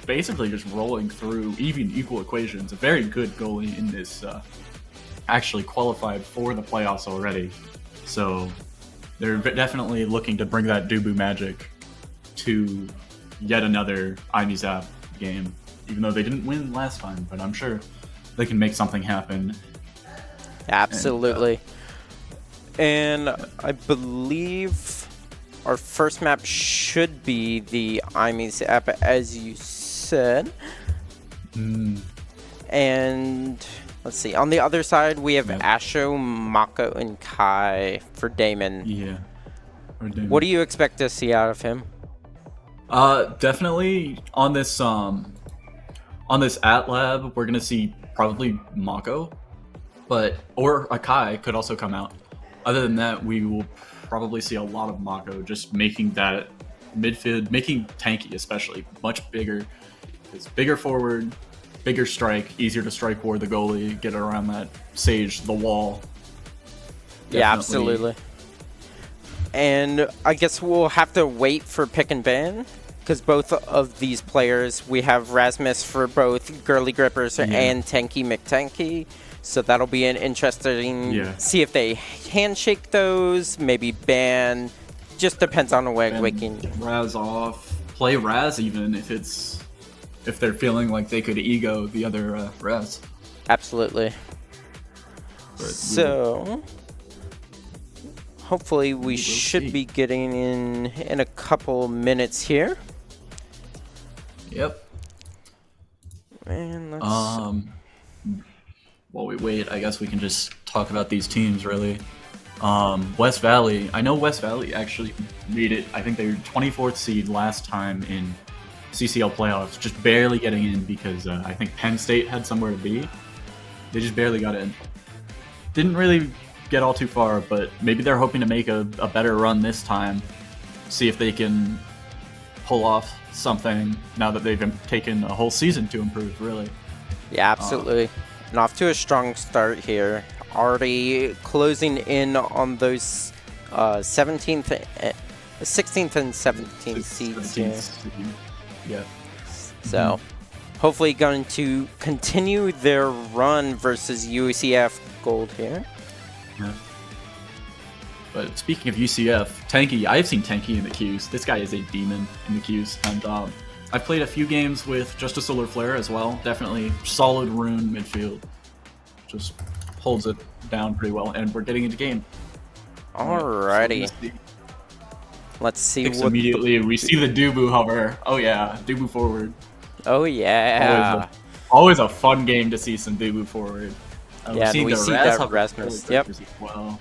basically just rolling through even equal equations. A very good goalie in this, actually qualified for the playoffs already. So they're definitely looking to bring that Dubu magic to yet another IMEZAP game, even though they didn't win last time, but I'm sure they can make something happen. Absolutely. And I believe our first map should be the IMEZAP, as you said. And let's see, on the other side we have Asho, Mako, and Kai for Damon. Yeah. What do you expect to see out of him? Definitely on this AtLab, we're gonna see probably Mako, or Akai could also come out. Other than that, we will probably see a lot of Mako just making that midfield, making Tanky especially much bigger. It's bigger forward, bigger strike, easier to strike ward the goalie, get around that Sage, the wall. Definitely. Yeah, absolutely. And I guess we'll have to wait for pick and ban, because both of these players, we have Rasmus for both Girly Grippers and Tanky McTanky. So that'll be an interesting, see if they handshake those, maybe ban. Just depends on the way we can. Raz off, play Raz even if they're feeling like they could ego the other Raz. Absolutely. So hopefully we should be getting in a couple minutes here. Yep. And let's while we wait, I guess we can just talk about these teams really. West Valley, I know West Valley actually made it. I think they were 24th seed last time in CCL playoffs, just barely getting in because I think Penn State had somewhere to be. They just barely got in. Didn't really get all too far, but maybe they're hoping to make a better run this time. See if they can pull off something now that they've taken a whole season to improve, really. Yeah, absolutely. And off to a strong start here. Already closing in on those 16th and 17th seeds here. Yeah. So hopefully going to continue their run versus UCF Gold here. Yeah. But speaking of UCF, Tanky, I've seen Tanky in the queues. This guy is a demon in the queues. And I've played a few games with Just a Solar Flare as well. Definitely solid rune midfield. Just holds it down pretty well. And we're getting into game. Alrighty. So let's see what... Immediately, we see the Dubu hover. Oh yeah, Dubu forward. Oh yeah. Always a fun game to see some Dubu forward. Yeah, and we see that Rasmus. Yep. Well,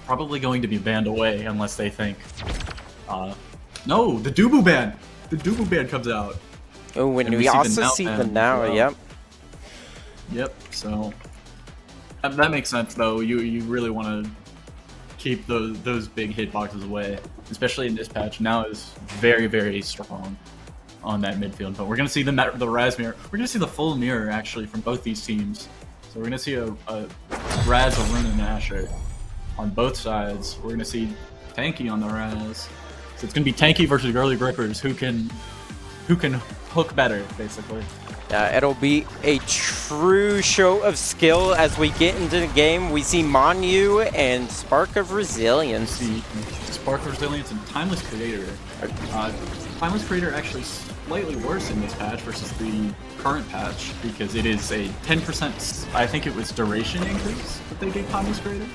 probably going to be banned away unless they think. No, the Dubu ban. The Dubu ban comes out. Oh, and we also see the now. Yep. Yep. So that makes sense, though. You really want to keep those big hitboxes away, especially in this patch. Now is very, very strong on that midfield. But we're gonna see the Raz mirror. We're gonna see the full mirror actually from both these teams. So we're gonna see a Raz, a Rune, and Asher on both sides. We're gonna see Tanky on the Raz. So it's gonna be Tanky versus Girly Grippers. Who can hook better, basically. It'll be a true show of skill as we get into the game. We see Monu and Spark of Resilience. We see Spark of Resilience and Timeless Creator. Timeless Creator actually slightly worse in this patch versus the current patch because it is a 10%, I think it was duration increase that they gave Timeless Creator.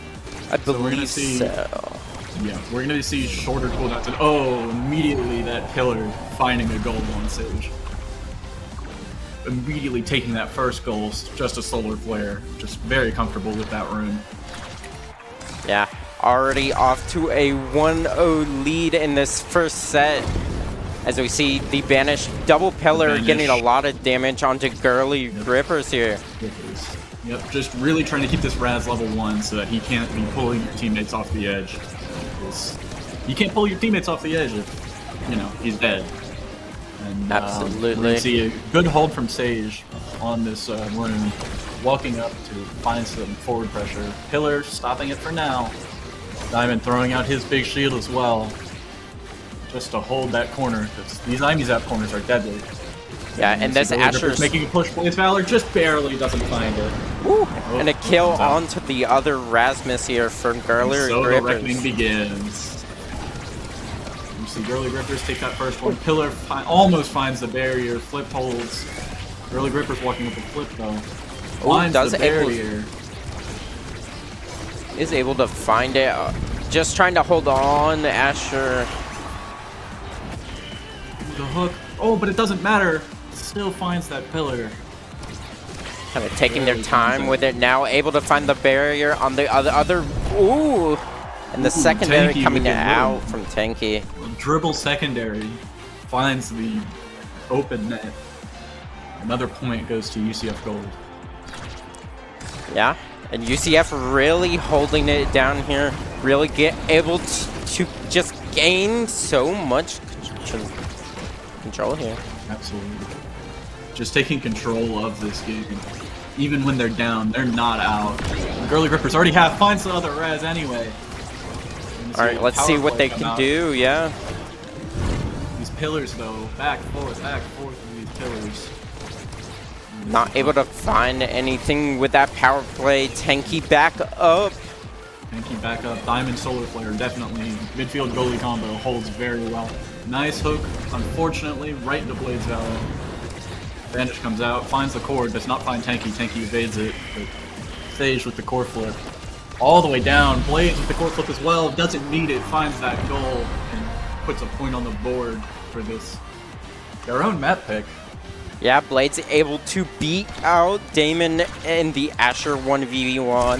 I So we're gonna see, yeah, we're gonna see shorter cooldowns. And oh, immediately that pillar finding a gold on Sage. Immediately taking that first goal, just a solar flare. Just very comfortable with that rune. Yeah, already off to a 1-0 lead in this first set. As we see the banished double pillar getting a lot of damage onto girly grippers here. Yep, just really trying to keep this Raz level 1 so that he can't be pulling your teammates off the edge. You can't pull your teammates off the edge if, you know, he's dead. And, Absolutely. We're going to see a good hold from Sage on this rune, walking up to find some forward pressure. Pillar stopping it for now. Diamond throwing out his big shield as well, just to hold that corner, because these Imizap corners are deadly. Yeah, and this Asher's making a push. Blaze Valor just barely doesn't find it. Woo. And a kill onto the other Rasmus here for Girly So the Grippers. reckoning begins. You see Girly Grippers take that first one. Pillar almost finds the barrier. Flip holds. Girly Grippers walking up a flip though. Finds the barrier. Is able to find it. Just trying to hold on, Asher. The hook. Oh, but it doesn't matter. Still finds that pillar. Kind of taking their time with it now. Able to find the barrier on the other. Ooh. And the secondary coming out from Tanky. Dribble secondary finds the open net. Another point goes to UCF Gold. Yeah, and UCF really holding it down here. Really able to just gain so much control here. Absolutely. Just taking control of this game. Even when they're down, they're not out. The Girly Grippers already finds the other res anyway. Alright, let's see what they can do, yeah. These pillars though, back, forth with these pillars. Not able to find anything with that power play. Tanky back up. Tanky back up. Diamond Solar Flare, definitely. Midfield goalie combo holds very well. Nice hook, unfortunately, right into Blade's Valor. Vanish comes out, finds the core, does not find Tanky. Tanky evades it, but Sage with the core flip. All the way down, Blades with the core flip as well, doesn't need it, finds that goal, and puts a point on the board for this. Their own map pick. Yeah, Blades able to beat out Damon in the Asher 1v1.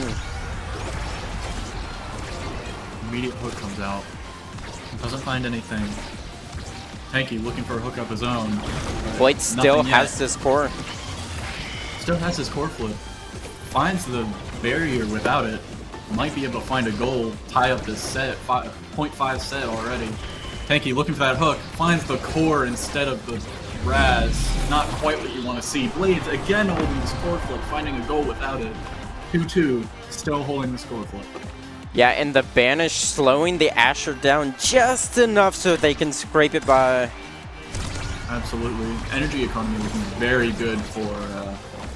Immediate hook comes out. Doesn't find anything. Tanky looking for a hook of his own. Blades still has this core. Still has his core flip. Finds the barrier without it. Might be able to find a goal, tie up this set, 0.5 set already. Tanky looking for that hook, finds the core instead of the Raz. Not quite what you want to see. Blades again holding the score flip, finding a goal without it. 2-2, still holding the score flip. Yeah, and the Banish slowing the Asher down just enough so they can scrape it by. Absolutely. Energy economy looking very good for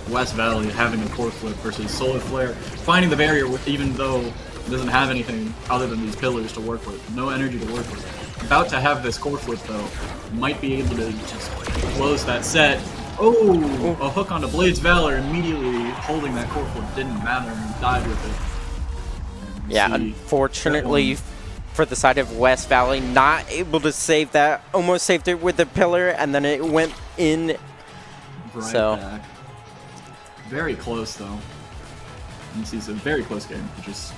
West Valley, having a core flip versus Solar Flare. Finding the barrier even though it doesn't have anything other than these pillars to work with. No energy to work with. About to have this core flip though. Might be able to just close that set. Oh! A hook onto Blade's Valor, immediately holding that core flip didn't matter and died with it. Yeah, unfortunately for the side of West Valley, not able to save that. Almost saved it with the pillar, and then it went in. Right so back. Very close though. You see, it's a very close game, which is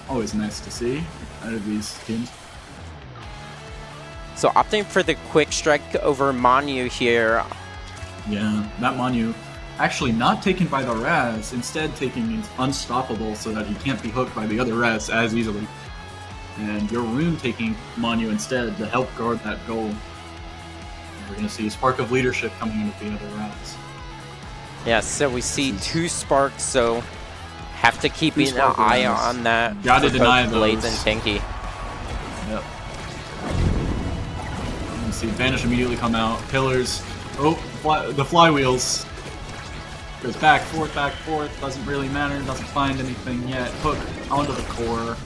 always nice to see out of these teams. So opting for the quick strike over Manu here. Yeah, that Manu actually not taken by the Raz, instead taking Unstoppable so that he can't be hooked by the other Raz as easily. And your Rune taking Manu instead to help guard that goal. And we're going to see a spark of leadership coming in with the other Raz. Yeah, so we see two sparks, so have to keep an eye on that. Gotta deny those. Blades and Tanky. Yep. You can see Vanish immediately come out. Pillars. Oh, the flywheels. Goes back, forth, doesn't really matter, doesn't find anything yet. Hook onto the core.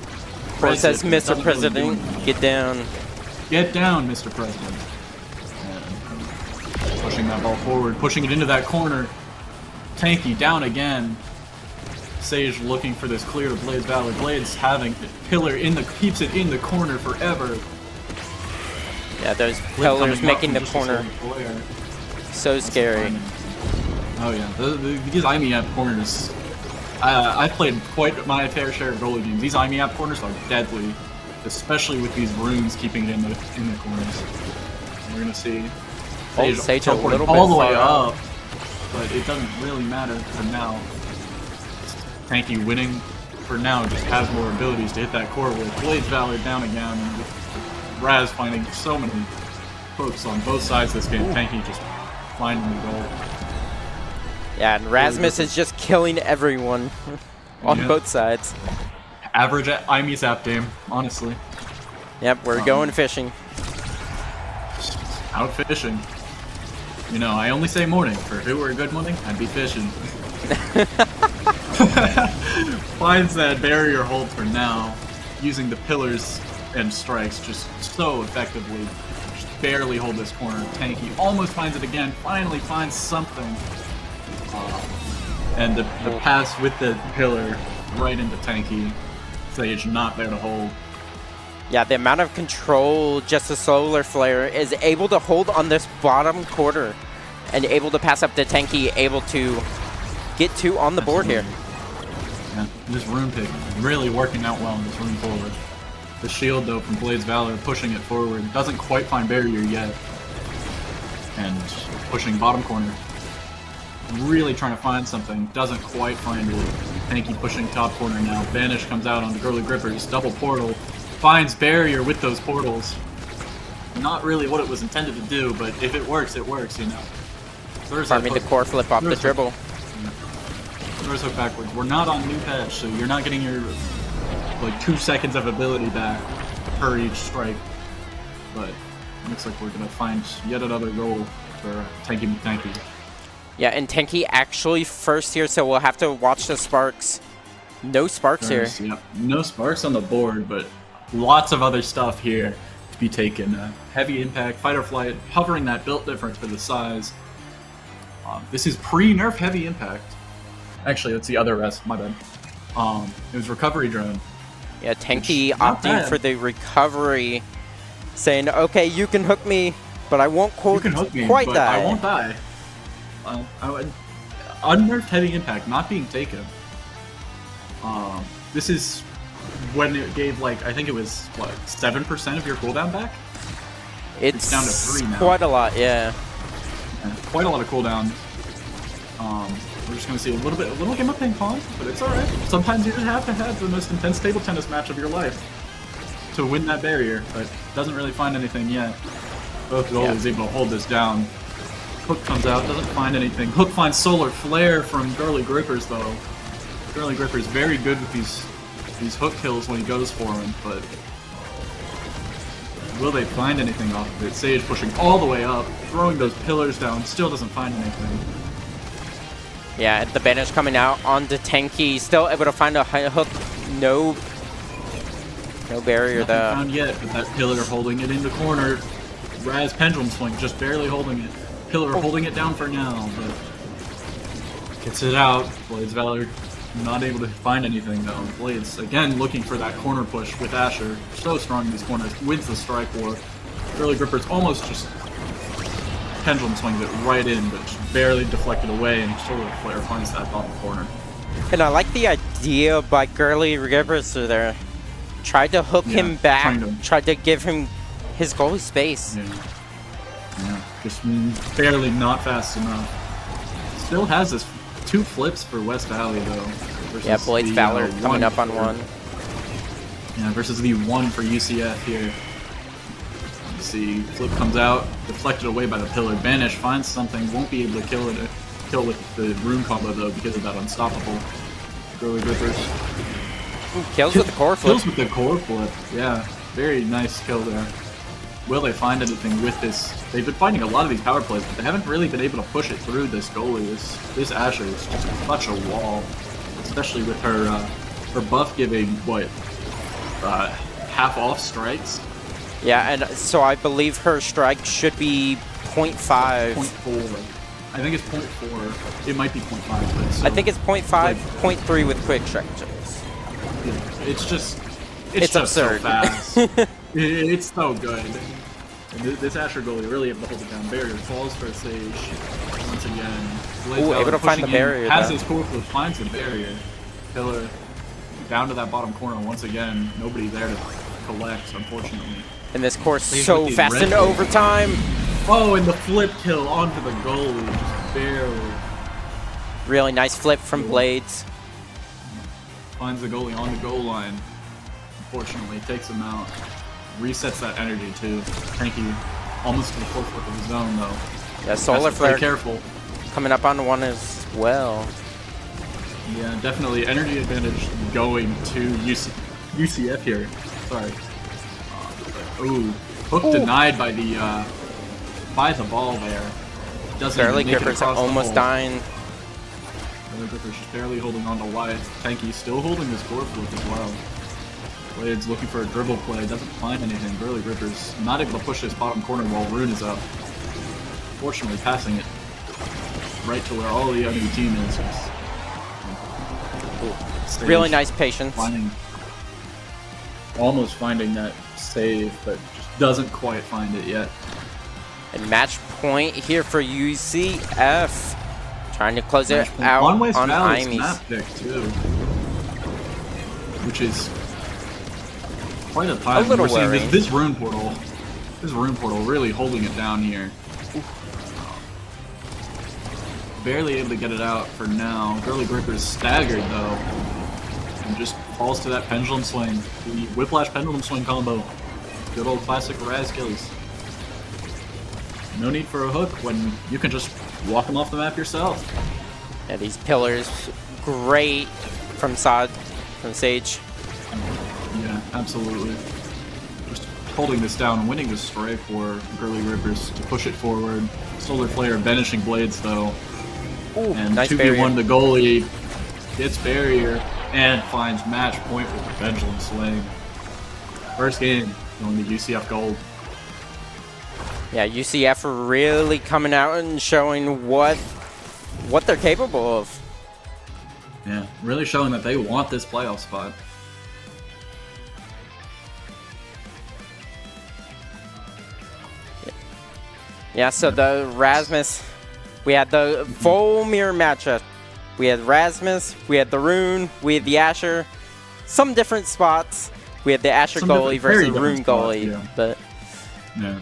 Says Mr. President, get down. Get down, Mr. President. pushing that ball forward, pushing it into that corner. Tanky down again. Sage looking for this clear to Blaze Valor. Blaze having it. Pillar keeps it in the corner forever. Yeah, those pillars making the corner so scary. Oh yeah, these IMEAP corners. I've played quite my fair share of goalie games. These IMEAP corners are deadly, especially with these runes keeping it in the corners. We're gonna see Sage a little bit all the way far up, but it doesn't really matter for now. Tanky winning for now, just has more abilities to hit that core with Blaze Valor down again, and with Raz finding so many hooks on both sides of this game. Tanky just finding the goal. Yeah, and Rasmus is just killing everyone on both sides. Average IMEAP game, honestly. Yep, we're going fishing. Out fishing. You know, I only say morning. For if it were a good morning, I'd be fishing. Finds that barrier hold for now, using the pillars and strikes just so effectively. Just barely hold this corner. Tanky almost finds it again, finally finds something. And the pass with the pillar right into Tanky. Sage not there to hold. Yeah, the amount of control just the Solar Flare is able to hold on this bottom quarter and able to pass up to Tanky, able to get 2 on the board here. Yeah, this rune pick really working out well in this rune forward. The shield, though, from Blaze Valor pushing it forward. Doesn't quite find barrier yet. And pushing bottom corner. Really trying to find something. Doesn't quite find it. Tanky pushing top corner now. Vanish comes out onto Girly Grippers. Double portal. Finds barrier with those portals. Not really what it was intended to do, but if it works, you know. Farming the core flip off the dribble. Throws hook backwards. We're not on new patch, so you're not getting your like 2 seconds of ability back per each strike. But looks like we're gonna find yet another goal for Tanky. Yeah, and Tanky actually first here, so we'll have to watch the sparks. No sparks here. Yep. No sparks on the board, but lots of other stuff here to be taken. Heavy impact, fight or flight, hovering that built difference for the size. This is pre-nerf heavy impact. Actually, that's the other rest, my bad. It was recovery drone. Yeah, Tanky opting for the recovery, saying, okay, you can hook me, but I won't quite die. I won't die. Unnerfed heavy impact not being taken. This is when it gave, like, I think it was, what, 7% of your cooldown back? It's down to 3 now. Quite a lot, yeah. Quite a lot of cooldown. We're just going to see a little game of ping pong, but it's alright. Sometimes you just have to have the most intense table tennis match of your life to win that barrier, but doesn't really find anything yet. Both goalies able to hold this down. Hook comes out, doesn't find anything. Hook finds Solar Flare from Girly Grippers, though. Girly Grippers very good with these hook kills when he goes for them, but will they find anything off of it? Sage pushing all the way up, throwing those pillars down, still doesn't find anything. Yeah, the banish coming out onto Tanky, still able to find a high hook. No barrier Nothing though. Found yet, but that pillar holding it in the corner. Raz pendulum swing, just barely holding it. Pillar holding it down for now, but gets it out. Blaze Valor not able to find anything though. Blaze again looking for that corner push with Asher. So strong in these corners, wins the strike war. Girly Grippers almost just pendulum swings it right in, but just barely deflected away, and Solar Flare finds that bottom corner. And I like the idea by Girly Grippers there. Tried to hook him back, tried to give him his goalie space. Yeah, just barely not fast enough. Still has this 2 flips for West Valley though. Yeah, Blaze Valor coming up on 1. Yeah, versus the 1 for UCF here. You see, flip comes out, deflected away by the pillar. Banish finds something, won't be able to kill with the rune combo though because of that unstoppable. Girly Grippers. Kills with the core flip. Kills with the core flip, yeah. Very nice kill there. Will they find anything with this? They've been finding a lot of these power plays, but they haven't really been able to push it through this goalie. This Asher is just such a wall, especially with her buff giving, what, half off strikes? Yeah, and so I believe her strike should be 0.5. 0.4. I think it's 0.4. It might be 0.5. But so, I think it's 0.5, 0.3 with quick stretches. It's just absurd. So fast. It's so good. And this Asher goalie really able to hold it down. Barrier falls for a Sage once again. Ooh, able to find the barrier. Has his core flip, finds the barrier. Pillar down to that bottom corner once again. Nobody there to collect, unfortunately. And this course so fast in overtime. Oh, and the flip kill onto the goalie, just barely. Really nice flip from Blades. Finds the goalie on the goal line. Unfortunately, takes him out. Resets that energy too. Tanky almost to the full flip of his own though. Yeah, Solar Flare. Be careful. Coming up on one as well. Yeah, definitely energy advantage going to UCF here. Sorry. Ooh, hook denied by the ball there. Doesn't Barely make it Grippers across the almost hole. dying. Barely Grippers just barely holding on to Wyatt. Tanky still holding his core flip as well. Blades looking for a dribble play, doesn't find anything. Burly Grippers not able to push his bottom corner while Rune is up. Fortunately, passing it right to where all the enemy team is. Really nice patience. Almost finding that save, but just doesn't quite find it yet. And match point here for UCF. Trying to close it out on West Valley's Imies. map pick too, which is quite a time. A little We're seeing worrying. this rune portal really holding it down here. Barely able to get it out for now. Burly Gripper's staggered though, and just falls to that pendulum swing. The whiplash pendulum swing combo. Good old classic Raz kills. No need for a hook when you can just walk them off the map yourself. Yeah, these pillars, great from Sage. Yeah, absolutely. Just holding this down, winning the strike for Burly Rippers to push it forward. Solar Flare banishing Blades though. Ooh, And nice 2v1 the goalie gets barrier and finds match point with the pendulum swing. First game going to UCF Gold. Yeah, UCF really coming out and showing what they're capable of. Yeah, really showing that they want this playoff spot. Yeah, so the Rasmus, we had the full mirror matchup. We had Rasmus, we had the Rune, we had the Asher. Some different spots. We had the Asher goalie versus the Rune goalie, yeah. but Yeah.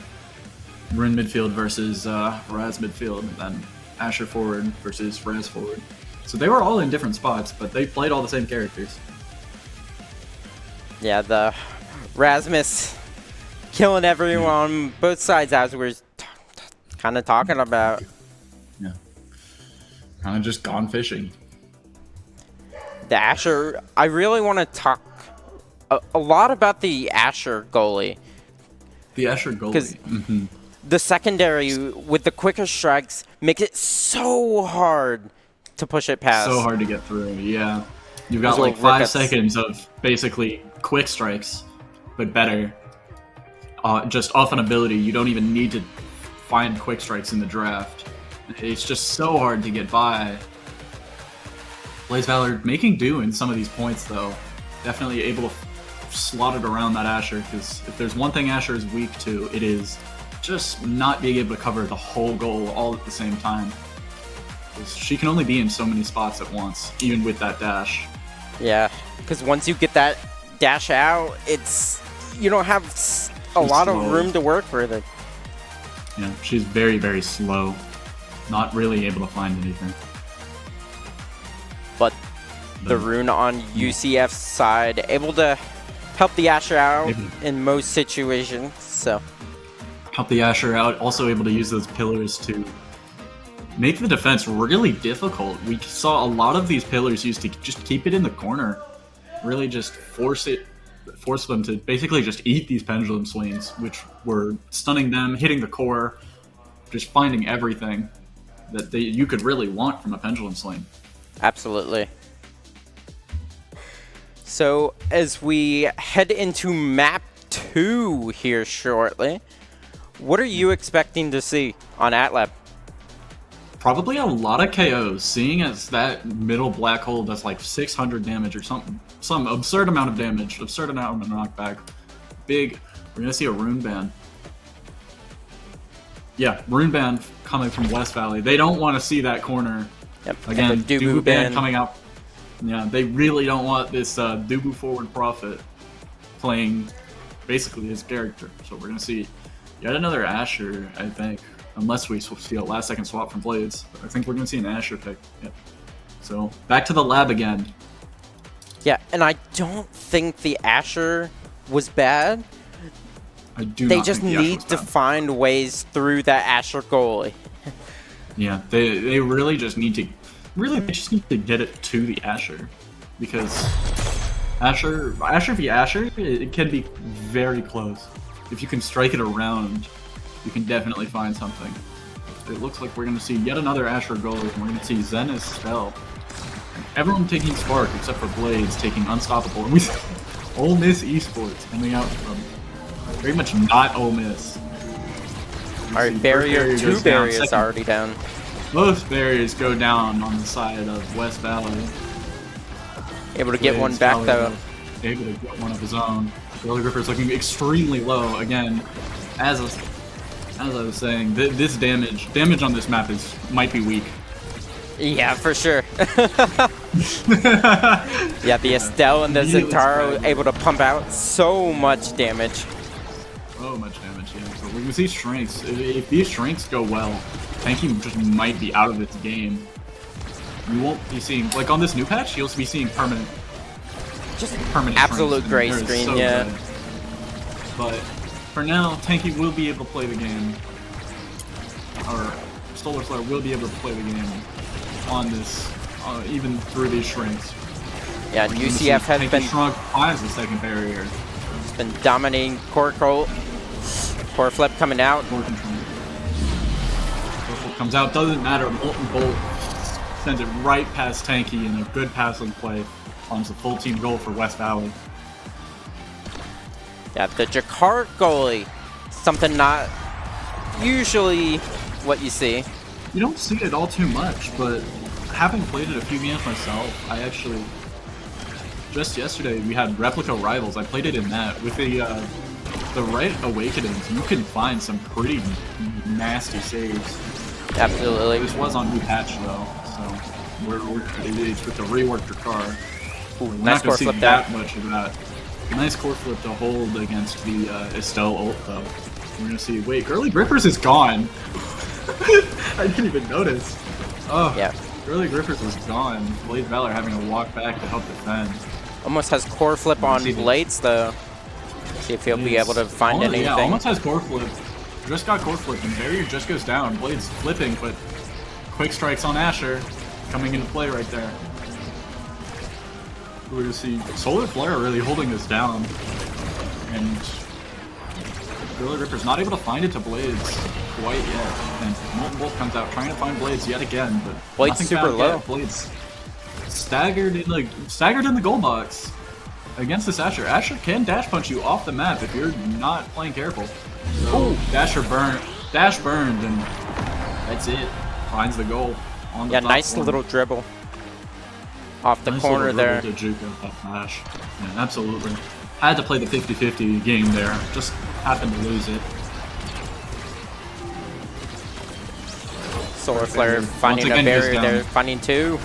Rune midfield versus Raz midfield, and then Asher forward versus Raz forward. So they were all in different spots, but they played all the same characters. yeah, the Rasmus killing everyone on both sides as we're kind of talking about. Yeah. Kind of just gone fishing. The Asher, I really want to talk a lot about the Asher goalie. The Asher goalie. The secondary with the quicker strikes make it so hard to push it past. So hard to get through, yeah. You've got Those like little 5 rickets. seconds of basically quick strikes, but better. Just off an ability, you don't even need to find quick strikes in the draft. It's just so hard to get by. Blaze Valor making do in some of these points though. Definitely able to slot it around that Asher, because if there's one thing Asher is weak to, it is just not being able to cover the whole goal all at the same time. 'Cause she can only be in so many spots at once, even with that dash. Yeah, because once you get that dash out, you don't have a lot of slow. room to work with it. Yeah, she's very, very slow. Not really able to find anything. But the Rune on UCF's side, able to help the Asher out in most situations, so. Help the Asher out, also able to use those pillars to make the defense really difficult. We saw a lot of these pillars used to just keep it in the corner. Really just force them to basically just eat these pendulum swings, which were stunning them, hitting the core, just finding everything that you could really want from a pendulum swing. Absolutely. So as we head into map 2 here shortly, What are you expecting to see on Atlab? Probably a lot of KOs, seeing as that middle black hole does like 600 damage or something. Some absurd amount of damage, absurd amount of knockback. Big. We're going to see a rune ban. Yeah, rune ban coming from West Valley. They don't want to see that corner. Yep. Again, Dubu Dubu ban ban coming out. Yeah, they really don't want this Dubu forward prophet playing basically his character. So we're going to see yet another Asher, I think. Unless we see a last second swap from Blades. I think we're going to see an Asher pick. Yep. So back to the lab again. Yeah, and I don't think the Asher was bad. I do They not just think the Asher need was to bad. find ways through that Asher goalie. Yeah, they really just need to get it to the Asher, because Asher v Asher, it can be very close. If you can strike it around, you can definitely find something. It looks like we're going to see yet another Asher goalie, and we're going to see Zen as Spell. Everyone taking Spark except for Blades taking Unstoppable, and we see Ole Miss Esports coming out from very much not Ole Miss. Alright, barrier, two goes down, barriers second- already down. Both barriers go down on the side of West Valley. Able to get one Blades back probably though. Able to get one of his own. Early Gripper's looking extremely low again. As I was saying, this damage on this map might be weak. Yeah, for sure. Yeah, the Estelle and the Immediately Zentaro spread. able to pump out so much damage. So much damage, yeah. But we're gonna see strengths. If these strengths go well, Tanky just might be out of this game. You won't be seeing, like on this new patch, you'll be seeing permanent Absolute strengths, gray and they're screen, so yeah. good. But for now, Tanky will be able to play the game. Or Solar Flare will be able to play the game on this, even through these shrinks. Yeah, We're gonna see UCF has Tanky been Shrunk finds the second barrier. dominating core flip coming out. Core control. Purple comes out, doesn't matter. Molten Bolt sends it right past Tanky in a good passing play. Finds the full team goal for West Valley. Yeah, the Jakar goalie, something not usually what you see. You don't see it all too much, but having played it a few games myself, I actually just yesterday we had Replica Rivals. I played it in that with the right Awakenings. You can find some pretty nasty saves. Absolutely. This was on new patch though, so it's with the reworked Jakar. Ooh, We're nice not core gonna see flip there. that much of that. Nice core flip to hold against the Estelle ult though. We're gonna see. Wait, Girly Grippers is gone. I didn't even notice. Oh, Yeah. Girly Grippers was gone. Blade Valor having to walk back to help defend. Almost has core flip on See this. Blades though. See if he'll be able to find anything. Yeah, almost has core flip. Just got core flip and barrier just goes down. Blade's flipping, but quick strikes on Asher coming into play right there. We're gonna see Solar Flare really holding this down, and Gorilla Ripper's not able to find it to Blades quite yet. And Molten Bolt comes out trying to find Blades yet again, but Blade's nothing super found low. yet. Blades staggered in the goal box against this Asher. Asher can dash punch you off the map if you're not playing careful. So dash burned, and that's it. Finds the goal on the Yeah, top nice corner. little dribble off the Nice corner little there. dribble to juke out that flash. Yeah, absolutely. Had to play the 50-50 game there. Just happened to lose it. Solar Flare finding Once a again goes barrier down. there, finding two.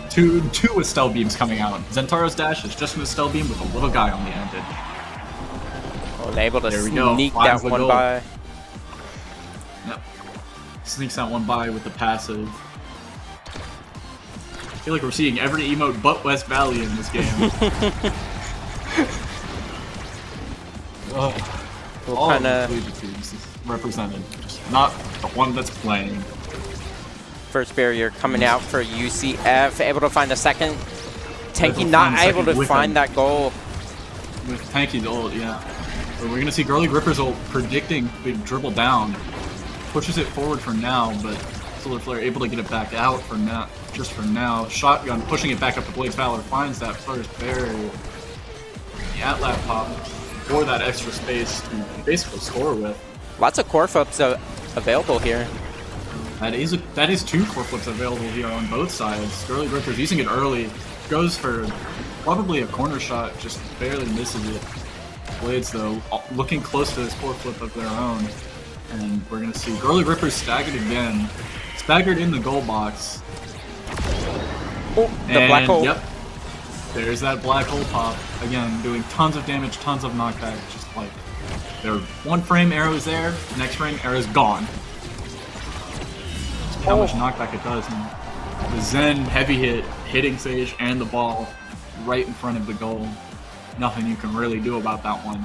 Two Estelle beams coming out. Zentaro's dash is just an Estelle beam with a little guy on the end. Oh, they're able to There we go. sneak Finds that the one goal. by. Yep. Sneaks that one by with the passive. I feel like we're seeing every emote but West Valley in this game. All of the kinda- collegiate teams is represented, just not the one that's playing. First barrier coming out for UCF, able to find a second. Able Tanky to not find a able second to with find him. that goal. With Tanky's ult, yeah. But we're gonna see Girly Gripper's ult predicting big dribble down. Pushes it forward for now, but Solar Flare able to get it back out for now. Just for now. Shotgun pushing it back up to Blades Valor, finds that first barrier. The Atlap pop for that extra space to basically score with. Lots of core flips available here. That is 2 core flips available here on both sides. Girly Gripper's using it early. Goes for probably a corner shot, just barely misses it. Blades, though, looking close to this core flip of their own. And we're going to see Girly Gripper staggered again. Staggered in the goal box. Oh, the black hole. Yep. There's that black hole pop. Again, doing tons of damage, tons of knockback. Just like, their 1 frame arrow's there, next frame arrow's gone. Just how much knockback it does. And the Zen heavy hit, hitting Sage and the ball right in front of the goal. Nothing you can really do about that one.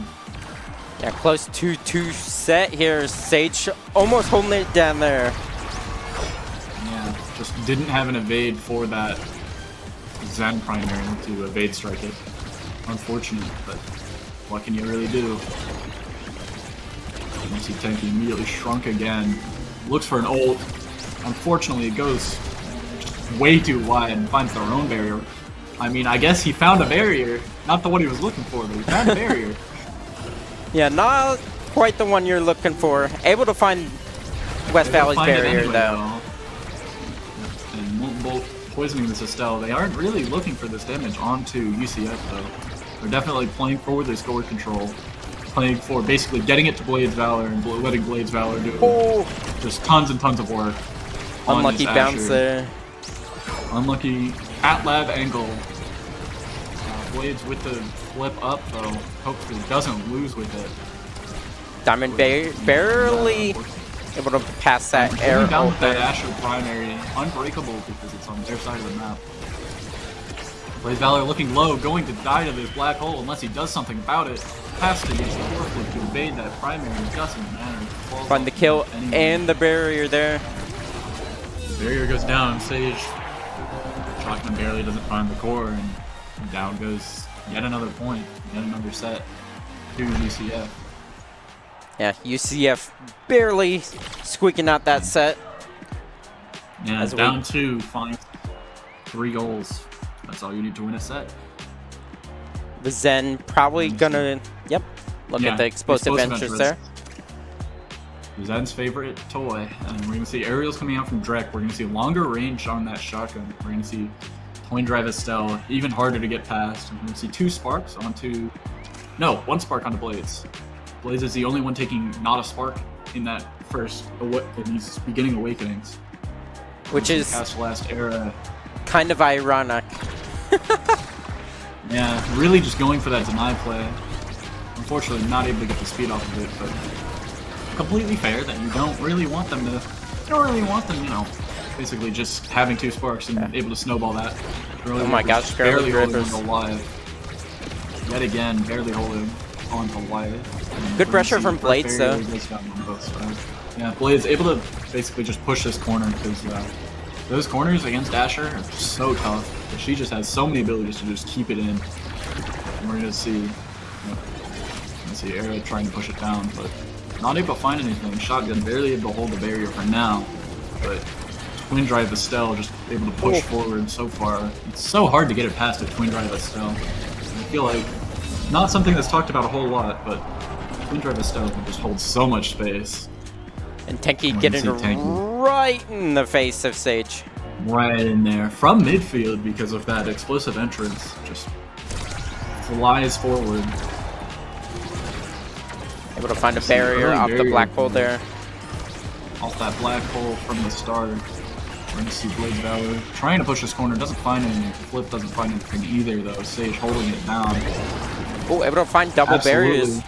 Yeah, close to 2 set here. Sage almost holding it down there. Yeah, just didn't have an evade for that Zen primary to evade strike it. Unfortunate, but what can you really do? You see Tenki immediately shrunk again. Looks for an ult. Unfortunately, it goes just way too wide and finds their own barrier. I mean, I guess he found a barrier. Not the one he was looking for, but he found a barrier. Yeah, not quite the one you're looking for. Able to find West Valley's barrier, anyway, though. And Molten Bolt poisoning this Estelle. They aren't really looking for this damage onto UCF, though. They're definitely playing for their score control. Playing for basically getting it to Blades Valor and letting Blades Valor do just tons and tons of work. Unlucky bounce there. Unlucky at lab angle. Blades with the flip up, though. Hopefully doesn't lose with it. Diamond barely able to pass that air down ult with that there. Asher primary. Unbreakable because it's on their side of the map. Blades Valor looking low, going to die to this black hole unless he does something about it. Has to use the core flip to evade that primary. It doesn't matter. Find the kill and the barrier there. Barrier goes down. Sage Shotgun barely doesn't find the core, and down goes yet another point, yet another set to UCF. Yeah, UCF barely squeaking out that set. Yeah, down 2, finds 3 goals. That's all you need to win a set. The Zen probably gonna, look at the explosive entrance there. Zen's favorite toy. And we're gonna see aerials coming out from Drek. We're gonna see longer range on that shotgun. We're gonna see Twin Drive Estelle, even harder to get past. And we're gonna see 2 sparks onto, no, 1 spark onto Blades. Blades is the only one taking not a spark in that first, in these beginning awakenings. Which is Cast Last Era. Kind of ironic. Yeah, really just going for that deny play. Unfortunately, not able to get the speed off of it, but completely fair that you don't really want them, you know, basically just having 2 sparks and able to snowball that. Oh my gosh, barely holding on to live. Yet again, barely holding on to live. Good pressure from Blades, though. Yeah, Blades able to basically just push this corner because those corners against Asher are so tough. But she just has so many abilities to just keep it in. And we're gonna see, Era trying to push it down, but not able to find anything. Shotgun barely able to hold the barrier for now, but Twin Drive Estelle just able to push forward so far. It's so hard to get it past a Twin Drive Estelle. I feel like not something that's talked about a whole lot, but Twin Drive Estelle can just hold so much space. And Tenki getting right in the face of Sage. Right in there from midfield because of that explosive entrance. Just flies forward. Able to find a barrier off the black hole there. Off that black hole from the start. We're going to see Blades Valor trying to push this corner. Doesn't find anything. Flip doesn't find anything either, though. Sage holding it down. Oh, able to find double barriers.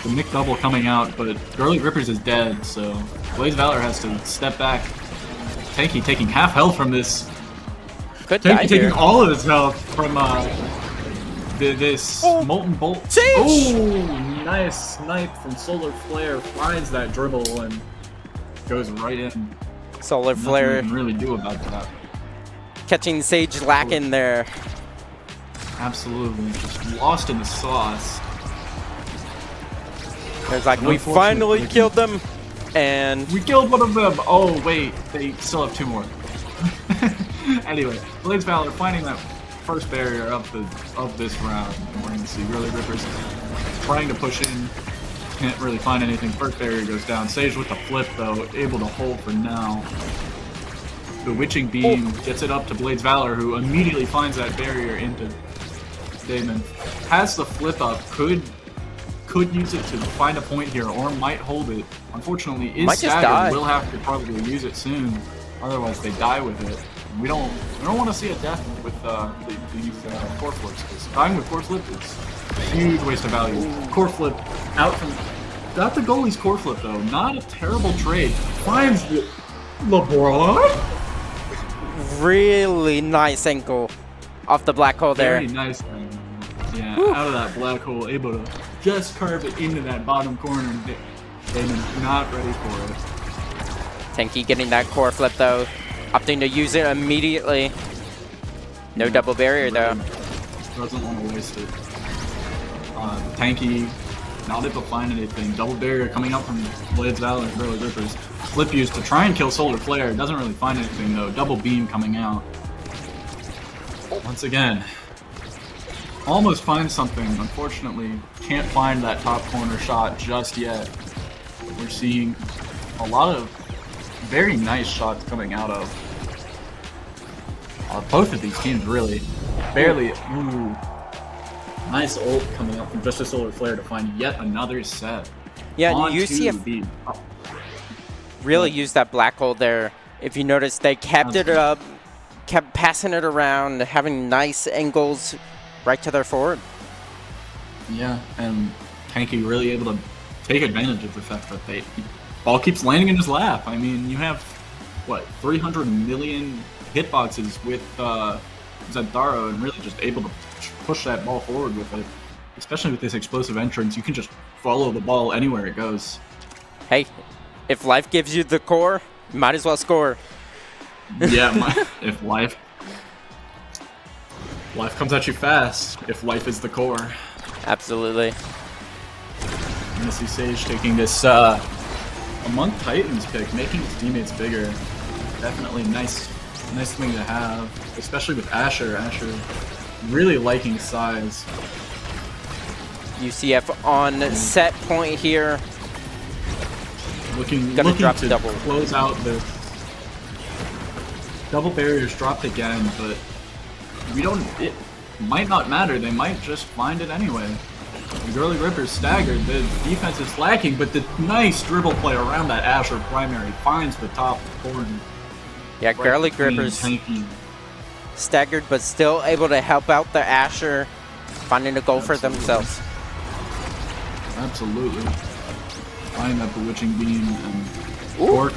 The Nick double coming out, but Girly Grippers is dead, so Blades Valor has to step back. Tenki taking half health from this. Tenki taking all of his health from this Molten Bolt. Sage! Oh, nice snipe from Solar Flare. Finds that dribble and goes right in. Solar Flare. Nothing we can really do about that. Catching Sage lacking there. Absolutely, just lost in the sauce. It's like, we finally killed them, and we killed one of them. Oh wait, they still have 2 more. Anyway, Blades Valor finding that first barrier of this round. And we're gonna see Girly Rippers trying to push in. can't really find anything. First barrier goes down. Sage with the flip, though, able to hold for now. The Witching Beam gets it up to Blade's Valor, who immediately finds that barrier into Damon. Has the flip up, could use it to find a point here, or might hold it. Unfortunately, is staggered. Will have to probably use it soon, otherwise they die with it. We don't want to see a death with these core flips, because dying with core flip is a huge waste of value. Core flip out from got the goalie's core flip though. Not a terrible trade. Finds the LeBron. Really nice angle off the black hole there. Very nice thing. Yeah, out of that black hole, able to just carve it into that bottom corner. Damon's not ready for it. Tanky getting that core flip though, opting to use it immediately. No double barrier though. Doesn't want to waste it. Tanky not able to find anything. Double barrier coming up from Blade's Valor and Burly Rippers. Flip used to try and kill Solar Flare. Doesn't really find anything though. Double beam coming out. Once again, almost finds something. Unfortunately, can't find that top corner shot just yet. We're seeing a lot of very nice shots coming out of both of these teams, really. Barely. Ooh. Nice ult coming up from just a Solar Flare to find yet another set. Yeah, UCF really used that black hole there. If you notice, they kept it up, kept passing it around, having nice angles right to their forward. Yeah, and Tanky really able to take advantage of the fact that ball keeps landing in his lap. I mean, you have, what, 300 million hitboxes with Zentaro, and really just able to push that ball forward with it. Especially with this explosive entrance, you can just follow the ball anywhere it goes. Hey, if life gives you the core, you might as well score. Yeah, if life comes at you fast, if life is the core. Absolutely. I'm gonna see Sage taking this Among Titans pick, making his teammates bigger. Definitely nice thing to have, especially with Asher. Asher really liking size. UCF on set point here. Looking drop to double. Close out the double barriers dropped again, but it might not matter. They might just find it anyway. The Girly Ripper's staggered. The defense is lacking, but the nice dribble play around that Asher primary finds the top corner. Yeah, Right Girly between Grippers Tanky. staggered, but still able to help out the Asher, finding a goal for themselves. Absolutely. Finding that Bewitching Beam and Cork.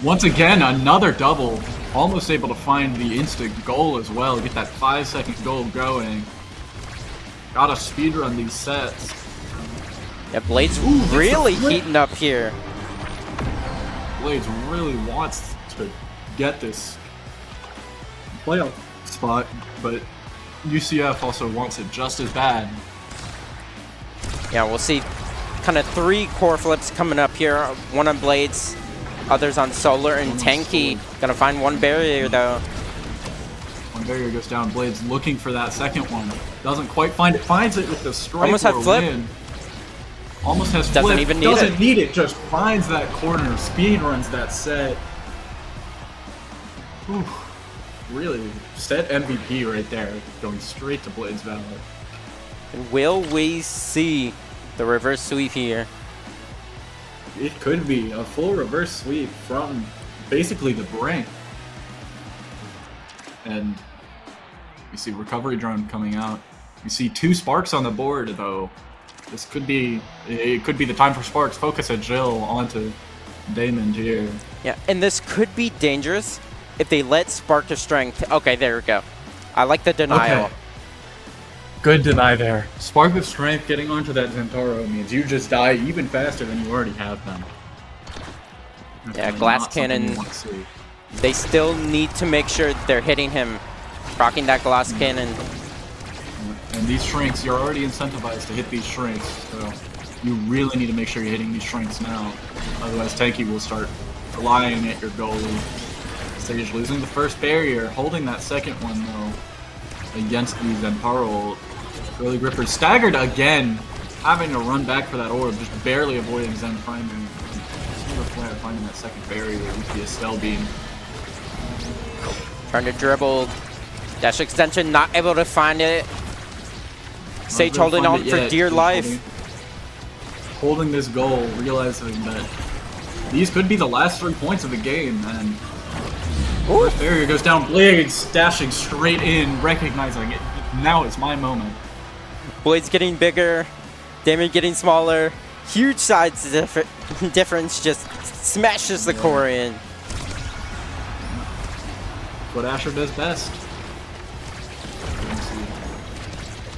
Once again, another double. Almost able to find the instant goal as well. Get that 5-second goal going. Gotta speedrun these sets. Yeah, Blades really heating up here. Blades really wants to get this playoff spot, but UCF also wants it just as bad. Yeah, we'll see kind of 3 core flips coming up here. One on Blades, others on Solar, and Tanky. Gonna find one barrier though. One barrier goes down. Blades looking for that second one. Doesn't quite find it. Finds it with the strike. Almost had flip. Win. Almost has Doesn't flip. even need Doesn't it. need it. Just finds that corner. Speed runs that set. Whew. Really set MVP right there. Going straight to Blades Valor. Will we see the reverse sweep here? It could be a full reverse sweep from basically the brink. And we see recovery drone coming out. We see 2 sparks on the board though. This could be the time for sparks. Focus a Jill onto Damon here. Yeah, and this could be dangerous if they let Spark to Strength. Okay, there we go. I like the denial. Okay. Good deny there. Spark of Strength getting onto that Zentaro means you just die even faster than you already have them. That's Yeah, really Glass not something Cannon. you want to see. They still need to make sure they're hitting him, rocking that Glass Cannon. And these shrinks, you're already incentivized to hit these shrinks, so you really need to make sure you're hitting these shrinks now. Otherwise, Tanky will start flying at your goalie. Sage losing the first barrier, holding that second one though against the Zentaro. Girly Gripper staggered again. having to run back for that orb, just barely avoiding Zen primary. Solar Flare finding that second barrier with the Estelle beam. Trying to dribble. Dash extension, not able to find it. Sage holding on for dear life. Holding this goal, realizing that these could be the last 3 points of the game, and first barrier goes down. Blades dashing straight in, recognizing it. Now it's my moment. Blade's getting bigger, damage getting smaller. Huge size difference, just smashes the core in. What Asher does best.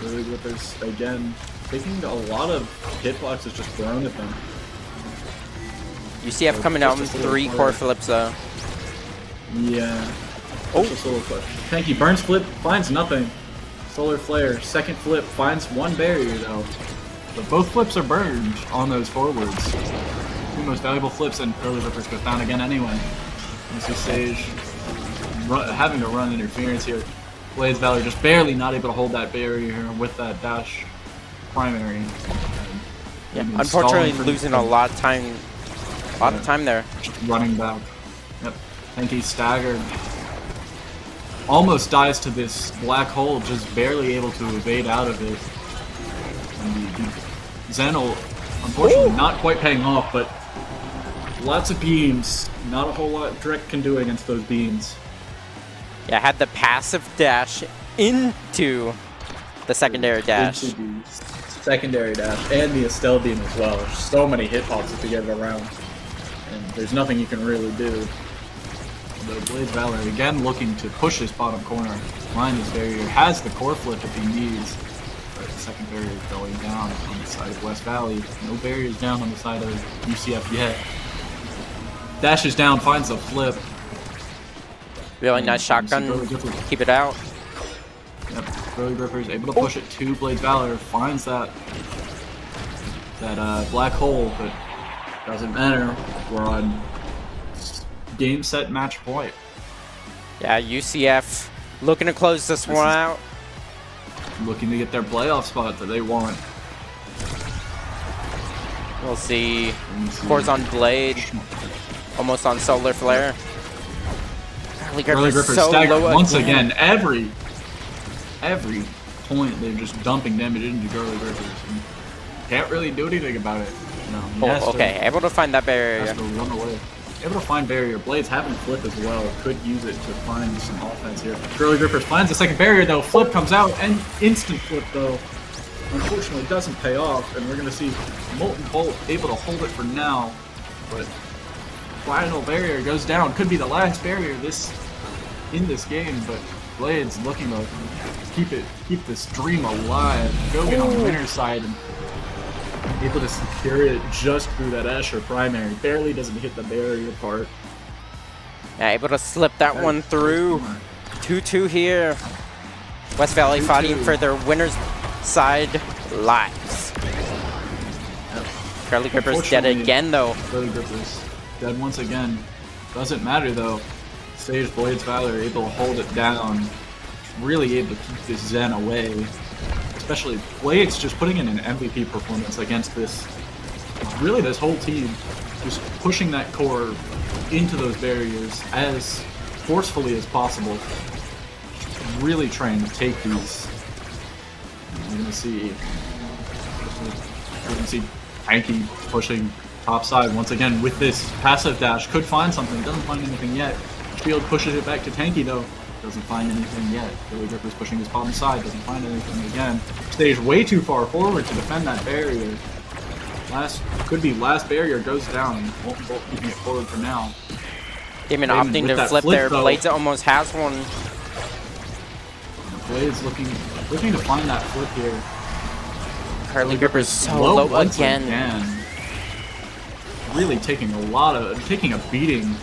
Really Whippers again taking a lot of hitboxes just thrown at them. UCF coming out with 3 core flips though. Yeah. Oh, solar flip. Tanky burns flip, finds nothing. Solar flare, second flip, finds 1 barrier though. But both flips are burned on those forwards. 2 most valuable flips, and Early Rippers goes down again anyway. You see Sage having to run interference here. Blades Valor just barely not able to hold that barrier here with that dash primary. Yeah, unfortunately losing a lot of time. There. Just running back. Yep. Tanky staggered. Almost dies to this black hole, just barely able to evade out of it. And the Zen'll, unfortunately, not quite paying off, but lots of beams. Not a whole lot Drek can do against those beams. Yeah, had the passive dash into the secondary dash. Into the secondary dash and the Estelle beam as well. There's so many hitboxes to get it around, and there's nothing you can really do. The Blades Valor again looking to push this bottom corner. Line this barrier, has the core flip if he needs. But the second barrier is going down on the side of West Valley. No barriers down on the side of UCF yet. Dashes down, finds the flip. Really nice shotgun. Keep it out. Yep, Burly Grippers able to push it to Blades Valor. Finds that black hole, but doesn't matter. We're on game, set, match point. Yeah, UCF looking to close this one out. Looking to get their playoff spot that they want. We'll see. Core's on Blade. Almost on Solar Flare. Early Grippers so staggered once again. Every point they're just dumping damage into Girly Grippers. And can't really do anything about it. No, okay, able to find that barrier. Has to run away. Able to find barrier. Blades having flip as well. Could use it to find some offense here. Girly Grippers finds the second barrier though. Flip comes out and instant flip though. Unfortunately doesn't pay off, and we're gonna see Molten Bolt able to hold it for now. But final barrier goes down. Could be the last barrier in this game, but Blades looking to keep this dream alive. Go get on the winner's side and able to secure it just through that Asher primary. Barely doesn't hit the barrier part. Yeah, able to slip that one through. 2-2 here. West Valley fighting for their winner's side lives. Curly Grippers dead again though. Curly Grippers dead once again. Doesn't matter though. Sage Blades Valor able to hold it down. Really able to keep this Zen away. Especially Blades just putting in an MVP performance against this. Really this whole team. Just pushing that core into those barriers as forcefully as possible. Really trying to take these. We're gonna see Tanky pushing top side once again with this passive dash. Could find something, doesn't find anything yet. Shield pushes it back to Tanky though. Doesn't find anything yet. Billy Gripper's pushing his bottom side, doesn't find anything again. Stays way too far forward to defend that barrier. Could be last barrier goes down. Molten Bolt keeping it forward for now. Damon opting to flip there. Though, Blades almost has one. Blades looking to find that flip here. Curly Gripper's so low again. Really taking a beating.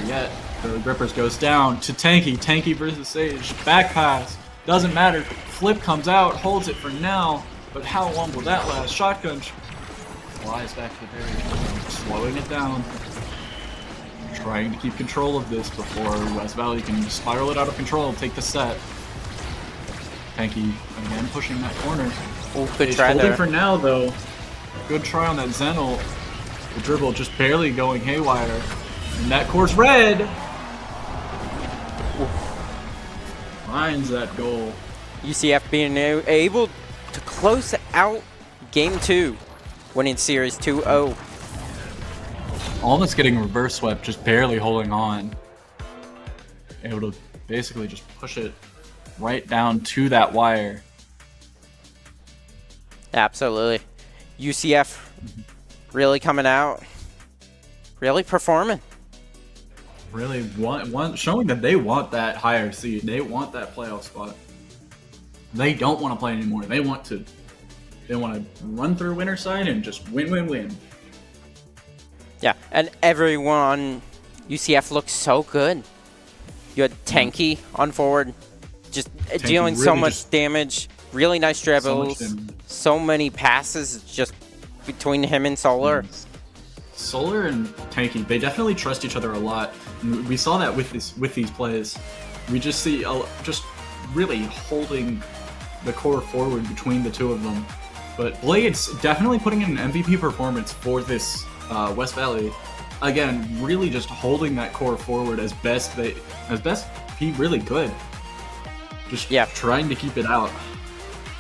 Yet the Grippers goes down to Tanky. Tanky versus Sage. Back pass. Doesn't matter. Flip comes out. Holds it for now. But how long will that last? Shotgun flies back to the barrier. Slowing it down. Trying to keep control of this before West Valley can spiral it out of control and take the set. Tanky again pushing that corner. Oh, good He's try holding there. for now though. Good try on that Zenel. The dribble just barely going haywire. And that course red finds that goal. UCF being able to close out game 2, winning series 2-0. Almost getting reverse swept, just barely holding on. Able to basically just push it right down to that wire. Absolutely. UCF really coming out, really performing. Really showing that they want that higher seed. They want that playoff spot. They don't want to play anymore. They want to run through winner side and just win. Yeah, and everyone on UCF looks so good. You had Tanky on forward, just dealing so really much damage. Really nice dribbles. damage. So many passes just between him and Solar. Solar and Tanky, they definitely trust each other a lot. And we saw that with these plays. We just see just really holding the core forward between the two of them. But Blades definitely putting in an MVP performance for this West Valley. Again, really just holding that core forward as best he really could. Just trying to keep it out.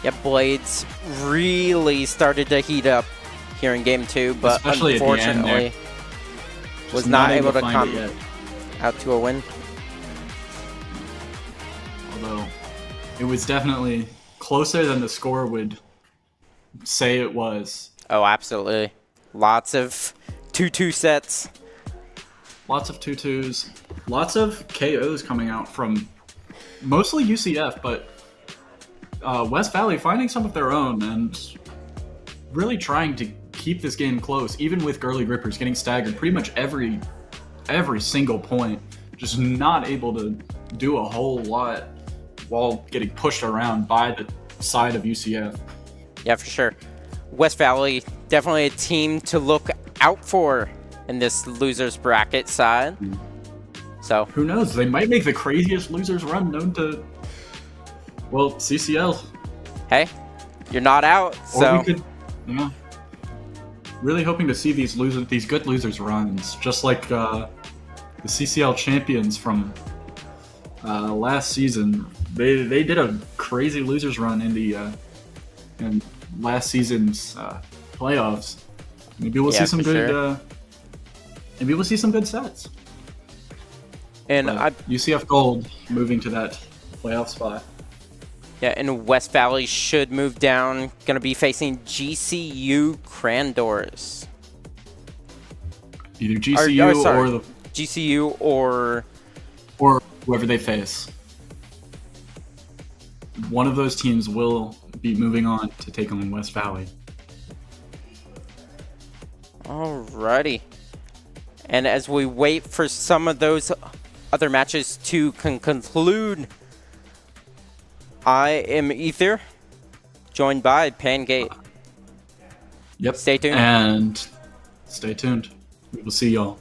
Yep, Blades really started to heat up here in game 2, but Especially unfortunately was not able to come it out to a win. Although it was definitely closer than the score would say it was. Oh, absolutely. Lots of 2-2 sets. Lots of 2-2s. Lots of KOs coming out from mostly UCF, but West Valley finding some of their own and really trying to keep this game close, even with Girly Grippers getting staggered pretty much every single point. Just not able to do a whole lot while getting pushed around by the side of UCF. Yeah, for sure. West Valley, definitely a team to look out for in this losers bracket side. So who knows? They might make the craziest losers run known to, well, CCL. Hey, you're not out, so Or we could, yeah. Really hoping to see these good losers runs, just like the CCL champions from last season. They did a crazy losers run in the in last season's playoffs. Maybe we'll see some good. Sure. Maybe we'll see some good sets. And UCF Gold moving to that playoff spot. Yeah, and West Valley should move down. Going to be facing GCU Crandors. Either GCU or the GCU or whoever they face. One of those teams will be moving on to take on West Valley. Alrighty. And as we wait for some of those other matches to conclude, I am Ether, joined by Pangate. Yep. Stay tuned. And stay tuned. We will see y'all.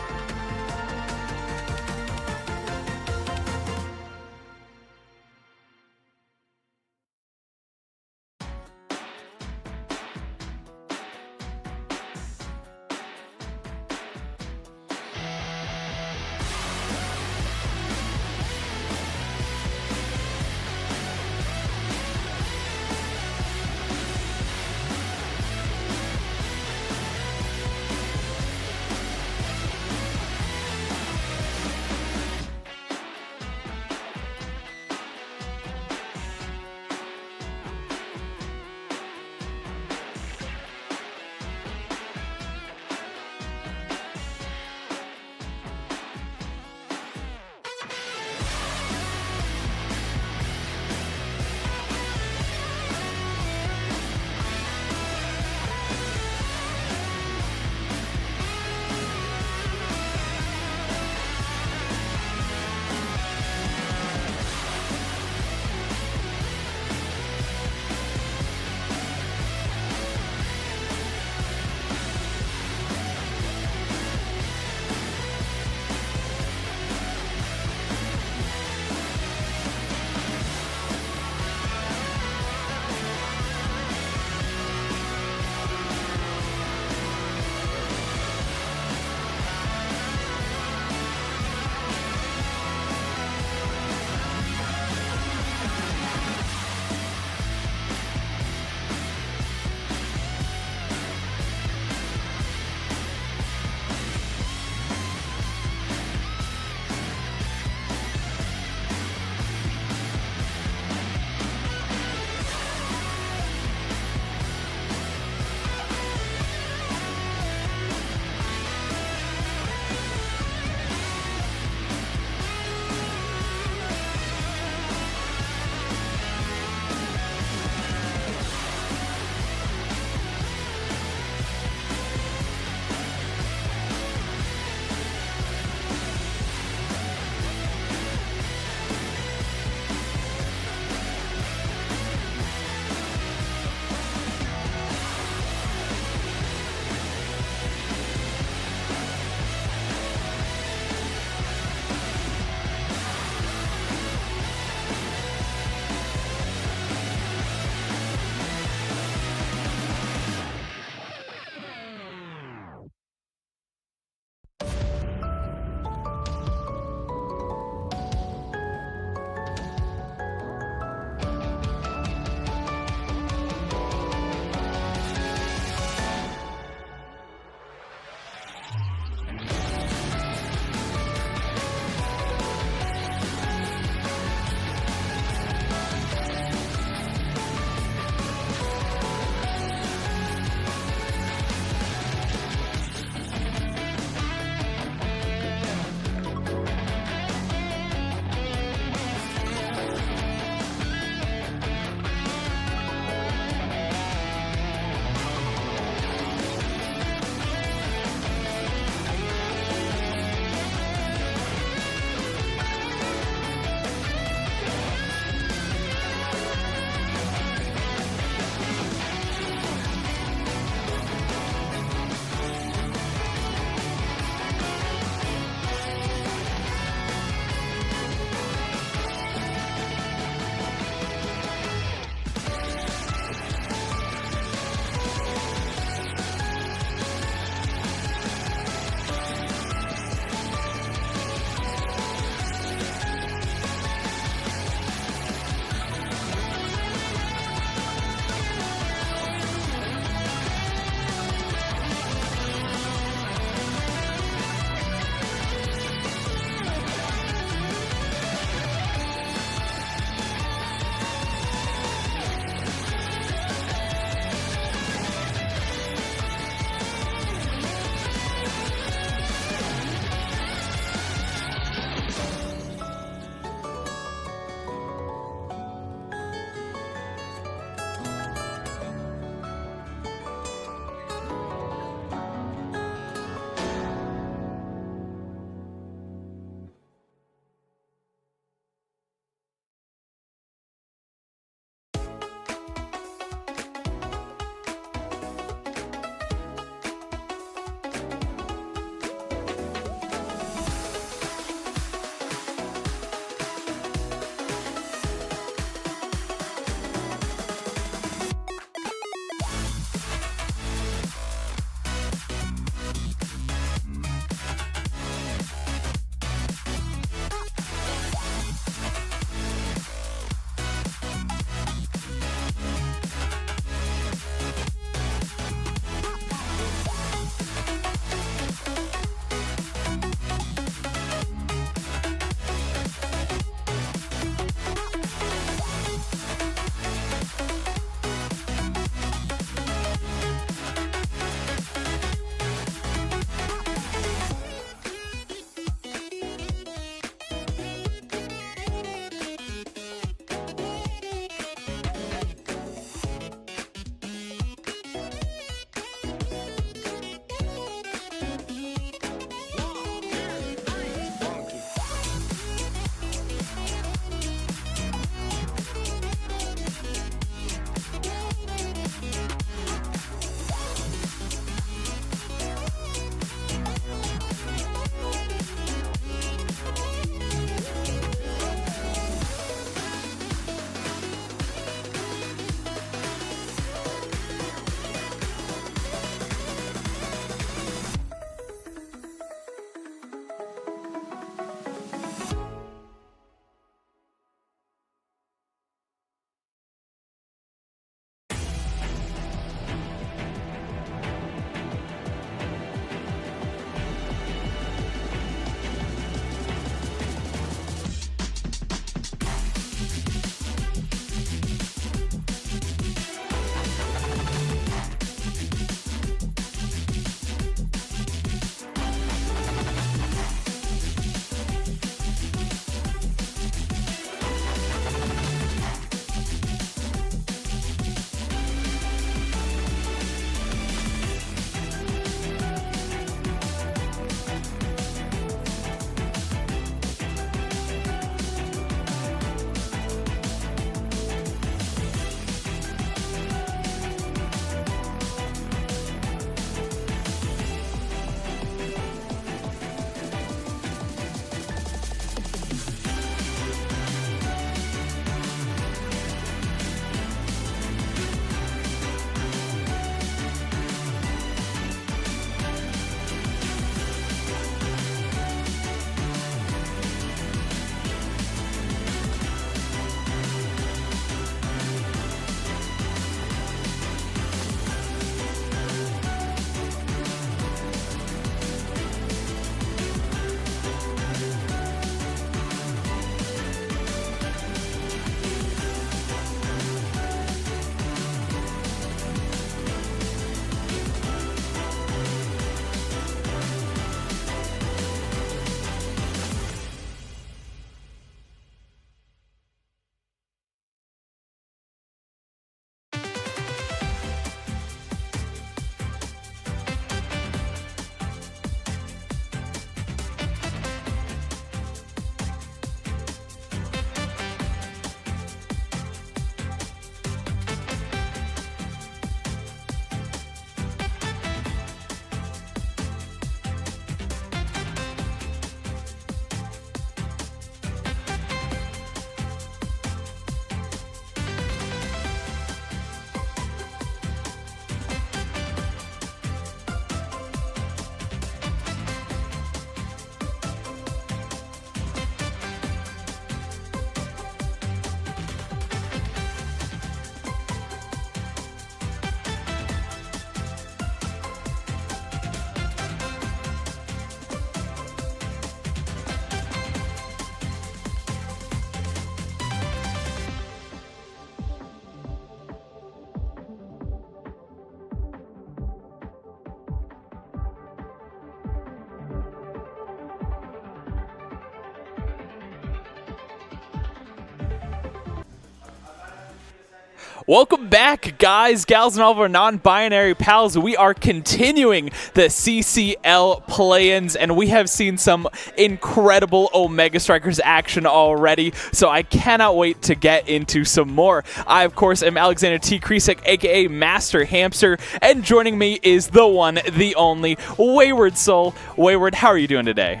Welcome back, guys, gals, and all of our non-binary pals. We are continuing the CCL play-ins, and we have seen some incredible Omega Strikers action already, so I cannot wait to get into some more. I, of course, am Alexander T. Kresik, aka Master Hamster, and joining me is the one, the only, Wayward Soul. Wayward, how are you doing today?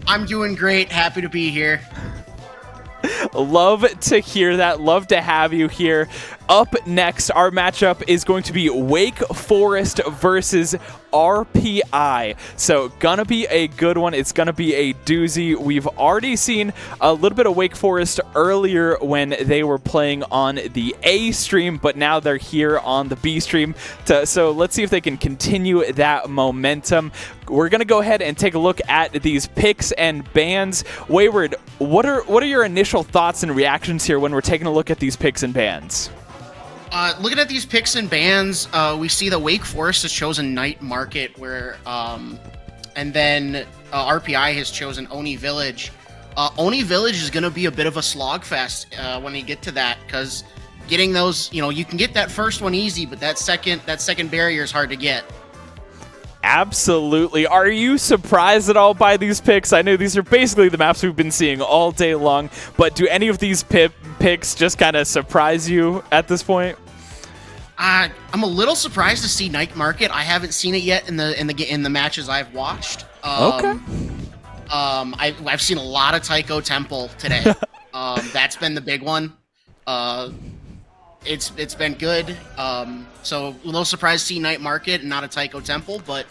I'm doing great. Happy to be here. Love to hear that. Love to have you here. Up next, our matchup is going to be Wake Forest versus RPI. So gonna be a good one. It's gonna be a doozy. We've already seen a little bit of Wake Forest earlier when they were playing on the A stream, but now they're here on the B stream. So let's see if they can continue that momentum. We're gonna go ahead and take a look at these picks and bans. Wayward, what are your initial thoughts and reactions here when we're taking a look at these picks and bans? Looking at these picks and bans, we see that Wake Forest has chosen Night Market, where, and then RPI has chosen Oni Village. Oni Village is going to be a bit of a slogfest when you get to that, because getting those, you can get that first one easy, but that second barrier is hard to get. Absolutely. Are you surprised at all by these picks? I know these are basically the maps we've been seeing all day long, but do any of these picks just kind of surprise you at this point? I'm a little surprised to see Night Market. I haven't seen it yet in the matches I've watched. Okay. I've seen a lot of Taiko Temple today. That's been the big one. It's been good. So a little surprised to see Night Market and not a Taiko Temple, but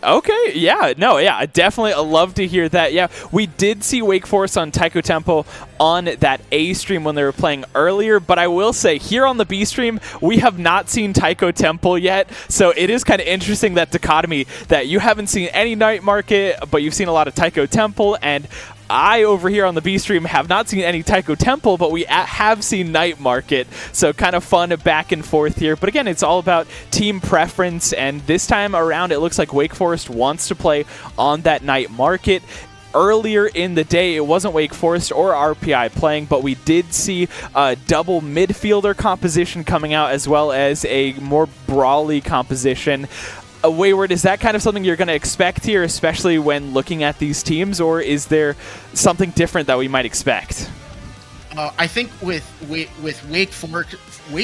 okay, yeah, no, yeah, I definitely love to hear that. Yeah, we did see Wake Forest on Taiko Temple on that A stream when they were playing earlier, but I will say here on the B stream, we have not seen Taiko Temple yet, so it is kind of interesting, that dichotomy that you haven't seen any Night Market, but you've seen a lot of Taiko Temple, and I, over here on the B stream, have not seen any Taiko Temple, but we have seen Night Market, so kind of fun back and forth here. But again, it's all about team preference, and this time around, it looks like Wake Forest wants to play on that Night Market. Earlier in the day, it wasn't Wake Forest or RPI playing, but we did see a double midfielder composition coming out, as well as a more brawly composition. Wayward, is that kind of something you're going to expect here, especially when looking at these teams, or is there something different that we might expect? I think with Wake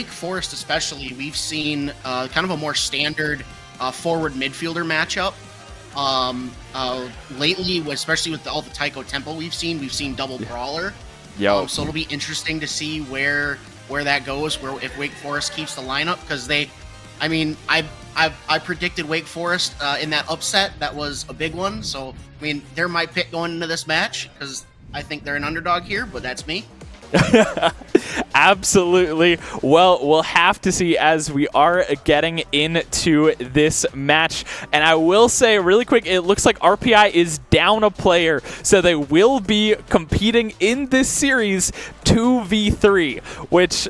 Forest especially, we've seen kind of a more standard forward midfielder matchup. Lately, especially with all the Taiko Temple we've seen double brawler. So it'll be interesting to see where that goes, if Wake Forest keeps the lineup, because I predicted Wake Forest in that upset. That was a big one. So, they're my pick going into this match, because I think they're an underdog here, but that's me. Absolutely. Well, we'll have to see as we are getting into this match. And I will say really quick, it looks like RPI is down a player, so they will be competing in this series 2v3, which,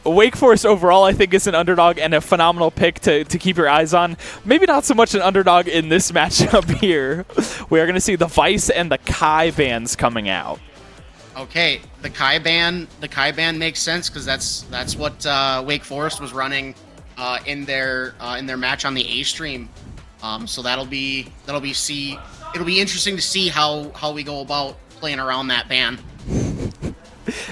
Wake Forest overall I think is an underdog and a phenomenal pick to keep your eyes on. Maybe not so much an underdog in this matchup here. We are going to see the Vice and the Kai bans coming out. Okay, the Kai ban makes sense, because that's what Wake Forest was running in their match on the A stream. So it'll be interesting to see how we go about playing around that ban.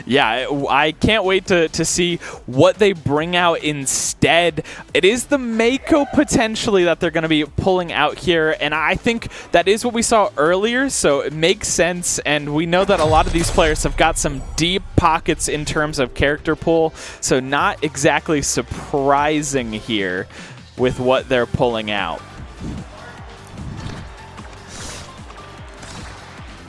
Yeah, I can't wait to see what they bring out instead. It is the Mako potentially that they're going to be pulling out here, and I think that is what we saw earlier, so it makes sense, and we know that a lot of these players have got some deep pockets in terms of character pool, so not exactly surprising here with what they're pulling out.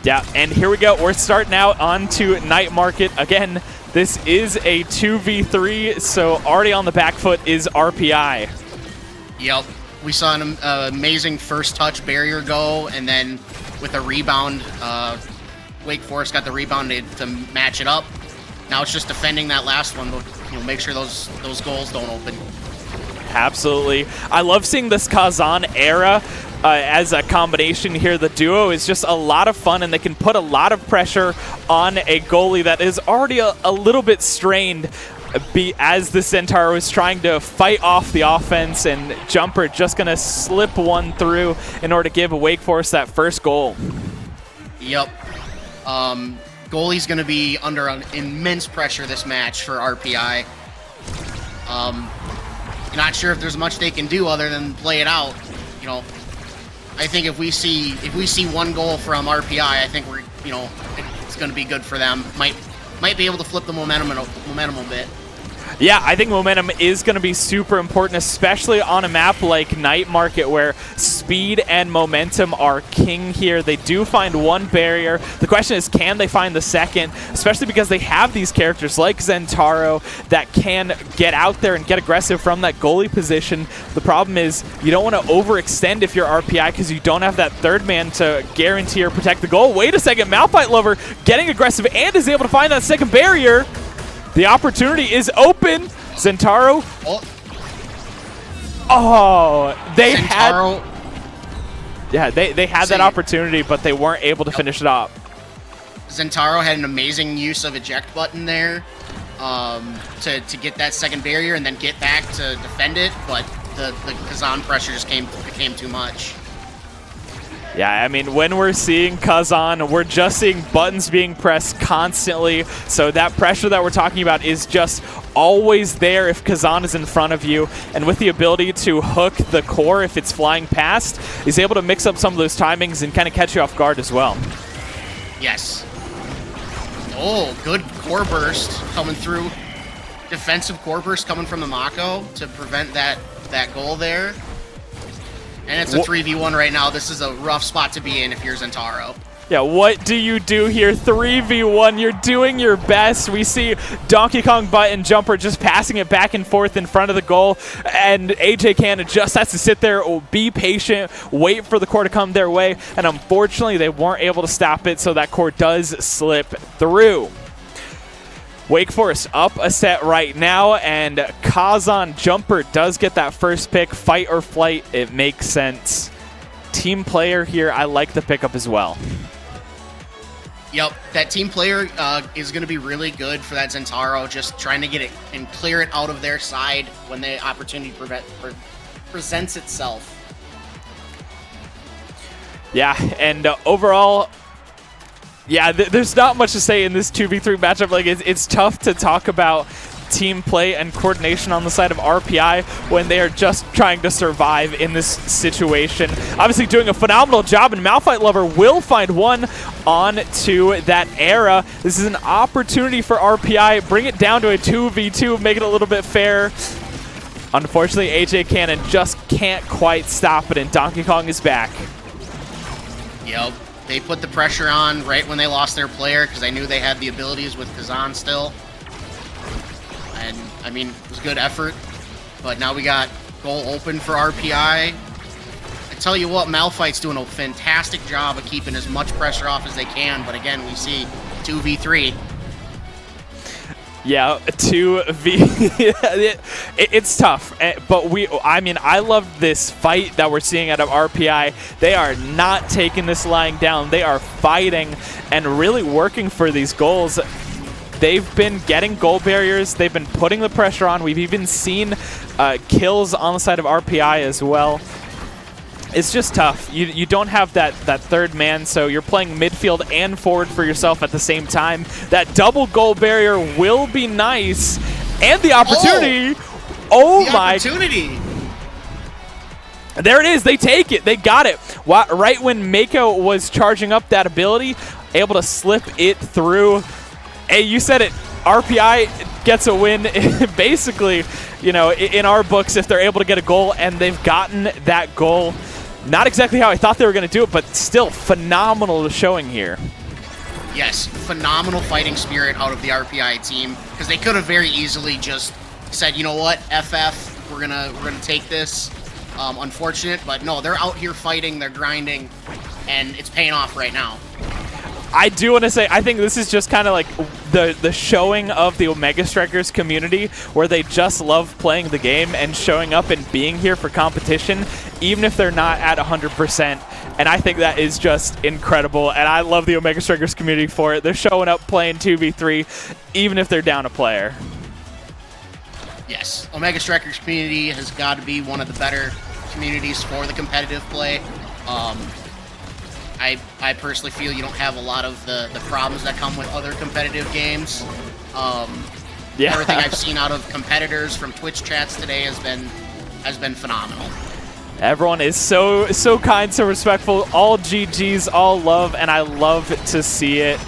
Yeah, and here we go. We're starting out onto Night Market. Again, this is a 2v3, so already on the back foot is RPI. Yep. We saw an amazing first touch barrier go, and then with a rebound, Wake Forest got the rebound to match it up. Now it's just defending that last one, make sure those goals don't open. Absolutely. I love seeing this Kazan era as a combination here. The duo is just a lot of fun, and they can put a lot of pressure on a goalie that is already a little bit strained. as the Centauro is trying to fight off the offense, and Jumper just going to slip one through in order to give Wake Forest that first goal. Yep. Goalie's going to be under immense pressure this match for RPI. Not sure if there's much they can do other than play it out. You know, I think if we see one goal from RPI, I think we're, you know, it's going to be good for them. Might be able to flip the momentum a bit. Yeah, I think momentum is going to be super important, especially on a map like Night Market where speed and momentum are king here. They do find one barrier. The question is, can they find the second? Especially because they have these characters like Zentaro that can get out there and get aggressive from that goalie position. The problem is you don't want to overextend if you're RPI because you don't have that third man to guarantee or protect the goal. Wait a second, Malphite Lover getting aggressive and is able to find that second barrier. The opportunity is open. Zentaro. Oh, they Zentaro. Yeah, they had that opportunity, but they weren't able to finish it off. Zentaro had an amazing use of eject button there to get that second barrier and then get back to defend it, but the Kazan pressure just became too much. Yeah, I mean, when we're seeing Kazan, we're just seeing buttons being pressed constantly. So that pressure that we're talking about is just always there if Kazan is in front of you. And with the ability to hook the core if it's flying past, he's able to mix up some of those timings and kind of catch you off guard as well. Yes. Oh, good core burst coming through. Defensive core burst coming from the Mako to prevent that goal there. And it's a 3v1 right now. This is a rough spot to be in if you're Zentaro. Yeah, what do you do here? 3v1, you're doing your best. We see Donkey Kong Butt and Jumper just passing it back and forth in front of the goal, and AJ Cannon just has to sit there, be patient, wait for the core to come their way, and unfortunately they weren't able to stop it, so that core does slip through. Wake Forest up a set right now, and Kazan Jumper does get that first pick. Fight or flight, it makes sense. Team player here, I like the pickup as well. Yep, that team player is going to be really good for that Zentaro, just trying to get it and clear it out of their side when the opportunity presents itself. Yeah, and overall, yeah, there's not much to say in this 2v3 matchup. Like, it's tough to talk about team play and coordination on the side of RPI when they are just trying to survive in this situation. Obviously doing a phenomenal job, and Malphite Lover will find one on to that era. This is an opportunity for RPI. Bring it down to a 2v2, make it a little bit fair. Unfortunately, AJ Cannon just can't quite stop it, and Donkey Kong is back. Yep. They put the pressure on right when they lost their player because they knew they had the abilities with Kazan still. And, I mean, it was good effort. But now we got goal open for RPI. I tell you what, Malphite's doing a fantastic job of keeping as much pressure off as they can. But again, we see 2v3. Yeah, 2v. It's tough, but I love this fight that we're seeing out of RPI. They are not taking this lying down. They are fighting and really working for these goals. They've been getting goal barriers. They've been putting the pressure on. We've even seen kills on the side of RPI as well. It's just tough. You don't have that third man, so you're playing midfield and forward for yourself at the same time. That double goal barrier will be nice. And the opportunity. Oh my. Opportunity. There it is. They take it. They got it. Right when Mako was charging up that ability, able to slip it through. Hey, you said it. RPI gets a win. Basically, you know, in our books, if they're able to get a goal, and they've gotten that goal. Not exactly how I thought they were going to do it, but still phenomenal showing here. Yes, phenomenal fighting spirit out of the RPI team, because they could have very easily just said, you know what, FF, we're gonna take this. Unfortunate, but no, they're out here fighting, they're grinding, and it's paying off right now. I do want to say, I think this is just kind of like the showing of the Omega Strikers community, where they just love playing the game and showing up and being here for competition, even if they're not at 100%. And I think that is just incredible, and I love the Omega Strikers community for it. They're showing up playing 2v3, even if they're down a player. Yes, Omega Strikers community has got to be one of the better communities for the competitive play. I personally feel you don't have a lot of the problems that come with other competitive games. Everything I've seen out of competitors from Twitch chats today has been phenomenal. Everyone is so kind, so respectful. All GGs, all love, and I love to see it.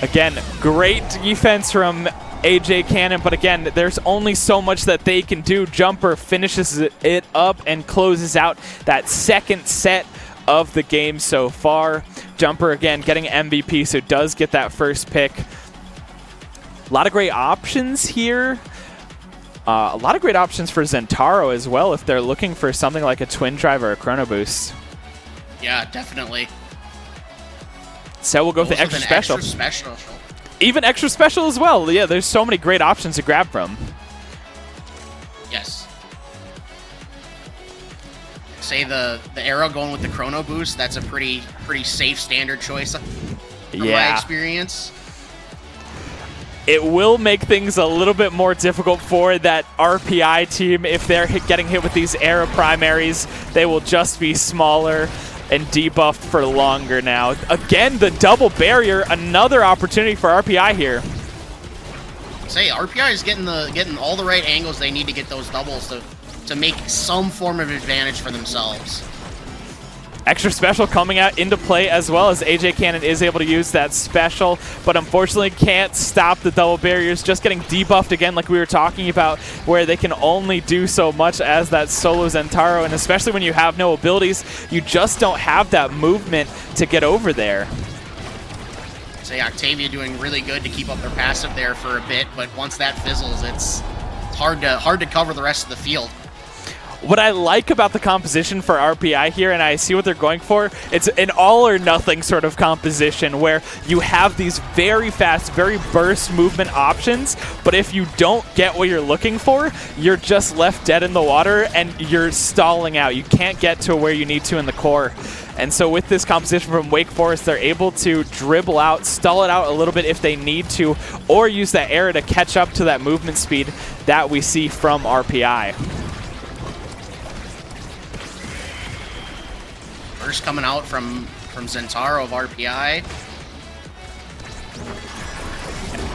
Again, great defense from AJ Cannon, but again, there's only so much that they can do. Jumper finishes it up and closes out that second set of the game so far. Jumper, again, getting MVP, so does get that first pick. A lot of great options here. A lot of great options for Zentaro as well if they're looking for something like a Twin Drive or a Chrono Boost. Yeah, definitely. So we'll go with the extra special. Even extra special as well. Yeah, there's so many great options to grab from. Yes. Say the arrow going with the Chrono Boost, that's a pretty safe standard choice from my experience. It will make things a little bit more difficult for that RPI team. If they're getting hit with these arrow primaries, they will just be smaller and debuffed for longer now. Again, the double barrier, another opportunity for RPI here. Say RPI is getting all the right angles they need to get those doubles to make some form of advantage for themselves. Extra special coming out into play as well, as AJ Cannon is able to use that special, but unfortunately can't stop the double barriers. Just getting debuffed again like we were talking about, where they can only do so much as that solo Zentaro, and especially when you have no abilities, you just don't have that movement to get over there. Say Octavia doing really good to keep up their passive there for a bit, but once that fizzles, it's hard to cover the rest of the field. What I like about the composition for RPI here, and I see what they're going for, it's an all or nothing sort of composition where you have these very fast, very burst movement options, but if you don't get what you're looking for, you're just left dead in the water and you're stalling out. You can't get to where you need to in the core. And so with this composition from Wake Forest, they're able to dribble out, stall it out a little bit if they need to, or use that arrow to catch up to that movement speed that we see from RPI. First coming out from Zentaro of RPI.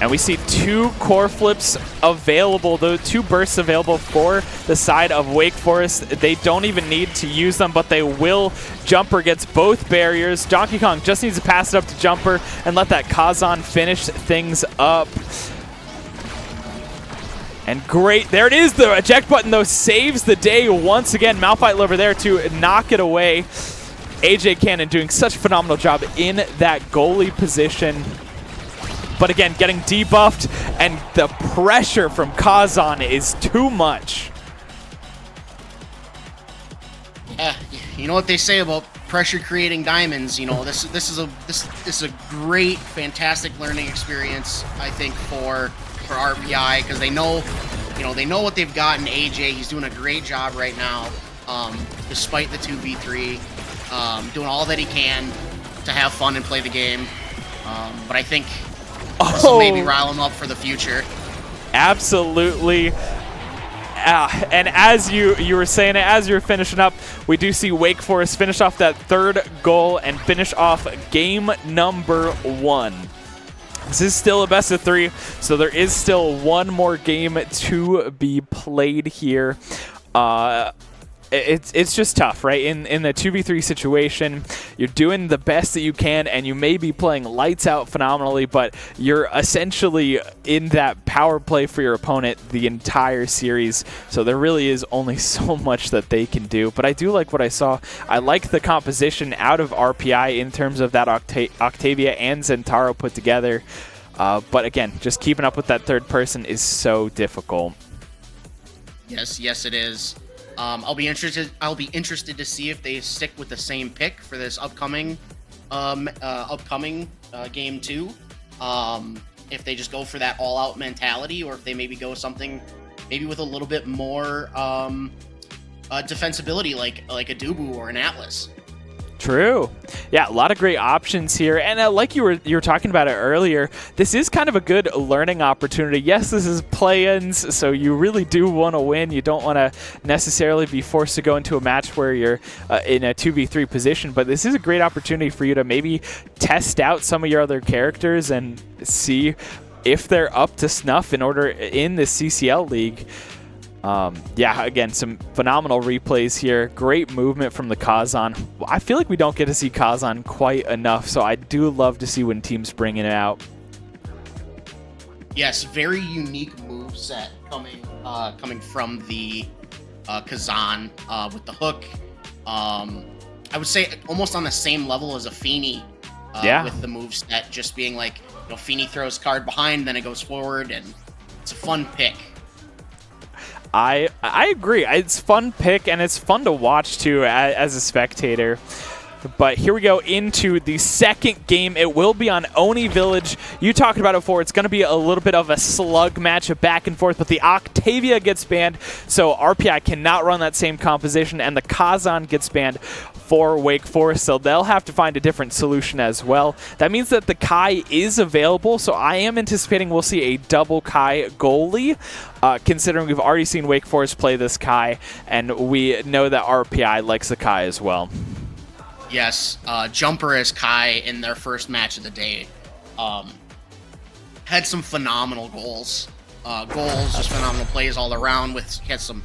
And we see two core flips available, those two bursts available for the side of Wake Forest. They don't even need to use them, but they will. Jumper gets both barriers. Donkey Kong just needs to pass it up to Jumper and let that Kazan finish things up. And great, there it is, the eject button though saves the day once again. Malphite over there to knock it away. AJ Cannon doing such a phenomenal job in that goalie position. But again, getting debuffed, and the pressure from Kazan is too much. You know what they say about pressure creating diamonds. You know, this is a great, fantastic learning experience, I think, for RPI, because they know what they've got in AJ. He's doing a great job right now, despite the 2v3. Doing all that he can to have fun and play the game. But I think this will maybe rile him up for the future. Absolutely. And as you were saying it, as you're finishing up, we do see Wake Forest finish off that third goal and finish off game number 1. This is still a best of 3, so there is still one more game to be played here. It's just tough, right? In the 2v3 situation, you're doing the best that you can, and you may be playing lights out phenomenally, but you're essentially in that power play for your opponent the entire series. So there really is only so much that they can do. But I do like what I saw. I like the composition out of RPI in terms of that Octavia and Zentaro put together. But again, just keeping up with that third person is so difficult. Yes, it is. I'll be interested to see if they stick with the same pick for this upcoming game 2. If they just go for that all-out mentality, or if they maybe go something maybe with a little bit more defensibility, like a Dubu or an Atlas. True. Yeah, a lot of great options here. And like you were talking about it earlier, this is kind of a good learning opportunity. Yes, this is play-ins, so you really do want to win. You don't want to necessarily be forced to go into a match where you're in a 2v3 position, but this is a great opportunity for you to maybe test out some of your other characters and see if they're up to snuff in this CCL league. Yeah, again, some phenomenal replays here. Great movement from the Kazan. I feel like we don't get to see Kazan quite enough, so I do love to see when teams bring it out. Yes, very unique moveset coming from the Kazan with the hook. I would say almost on the same level as a Feeny with the moveset, just being like, Feeny throws card behind, then it goes forward, and it's a fun pick. I agree. It's fun pick, and it's fun to watch, too, as a spectator. But here we go into the second game. It will be on Oni Village. You talked about it before. It's going to be a little bit of a slug match, a back and forth, but the Octavia gets banned, so RPI cannot run that same composition, and the Kazan gets banned for Wake Forest, so they'll have to find a different solution as well. That means that the Kai is available, so I am anticipating we'll see a double Kai goalie, considering we've already seen Wake Forest play this Kai, and we know that RPI likes the Kai as well. Yes, Jumper as Kai in their first match of the day had some phenomenal goals. Just phenomenal plays all around. Had some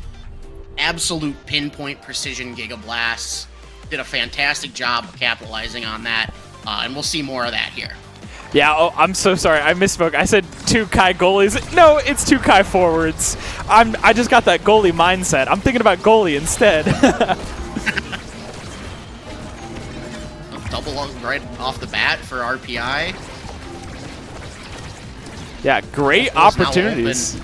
absolute pinpoint precision Giga Blasts. Did a fantastic job of capitalizing on that, and we'll see more of that here. Yeah, oh, I'm so sorry. I misspoke. I said 2 Kai goalies. No, it's 2 Kai forwards. I just got that goalie mindset. I'm thinking about goalie instead. Double right off the bat for RPI. Yeah, great opportunities.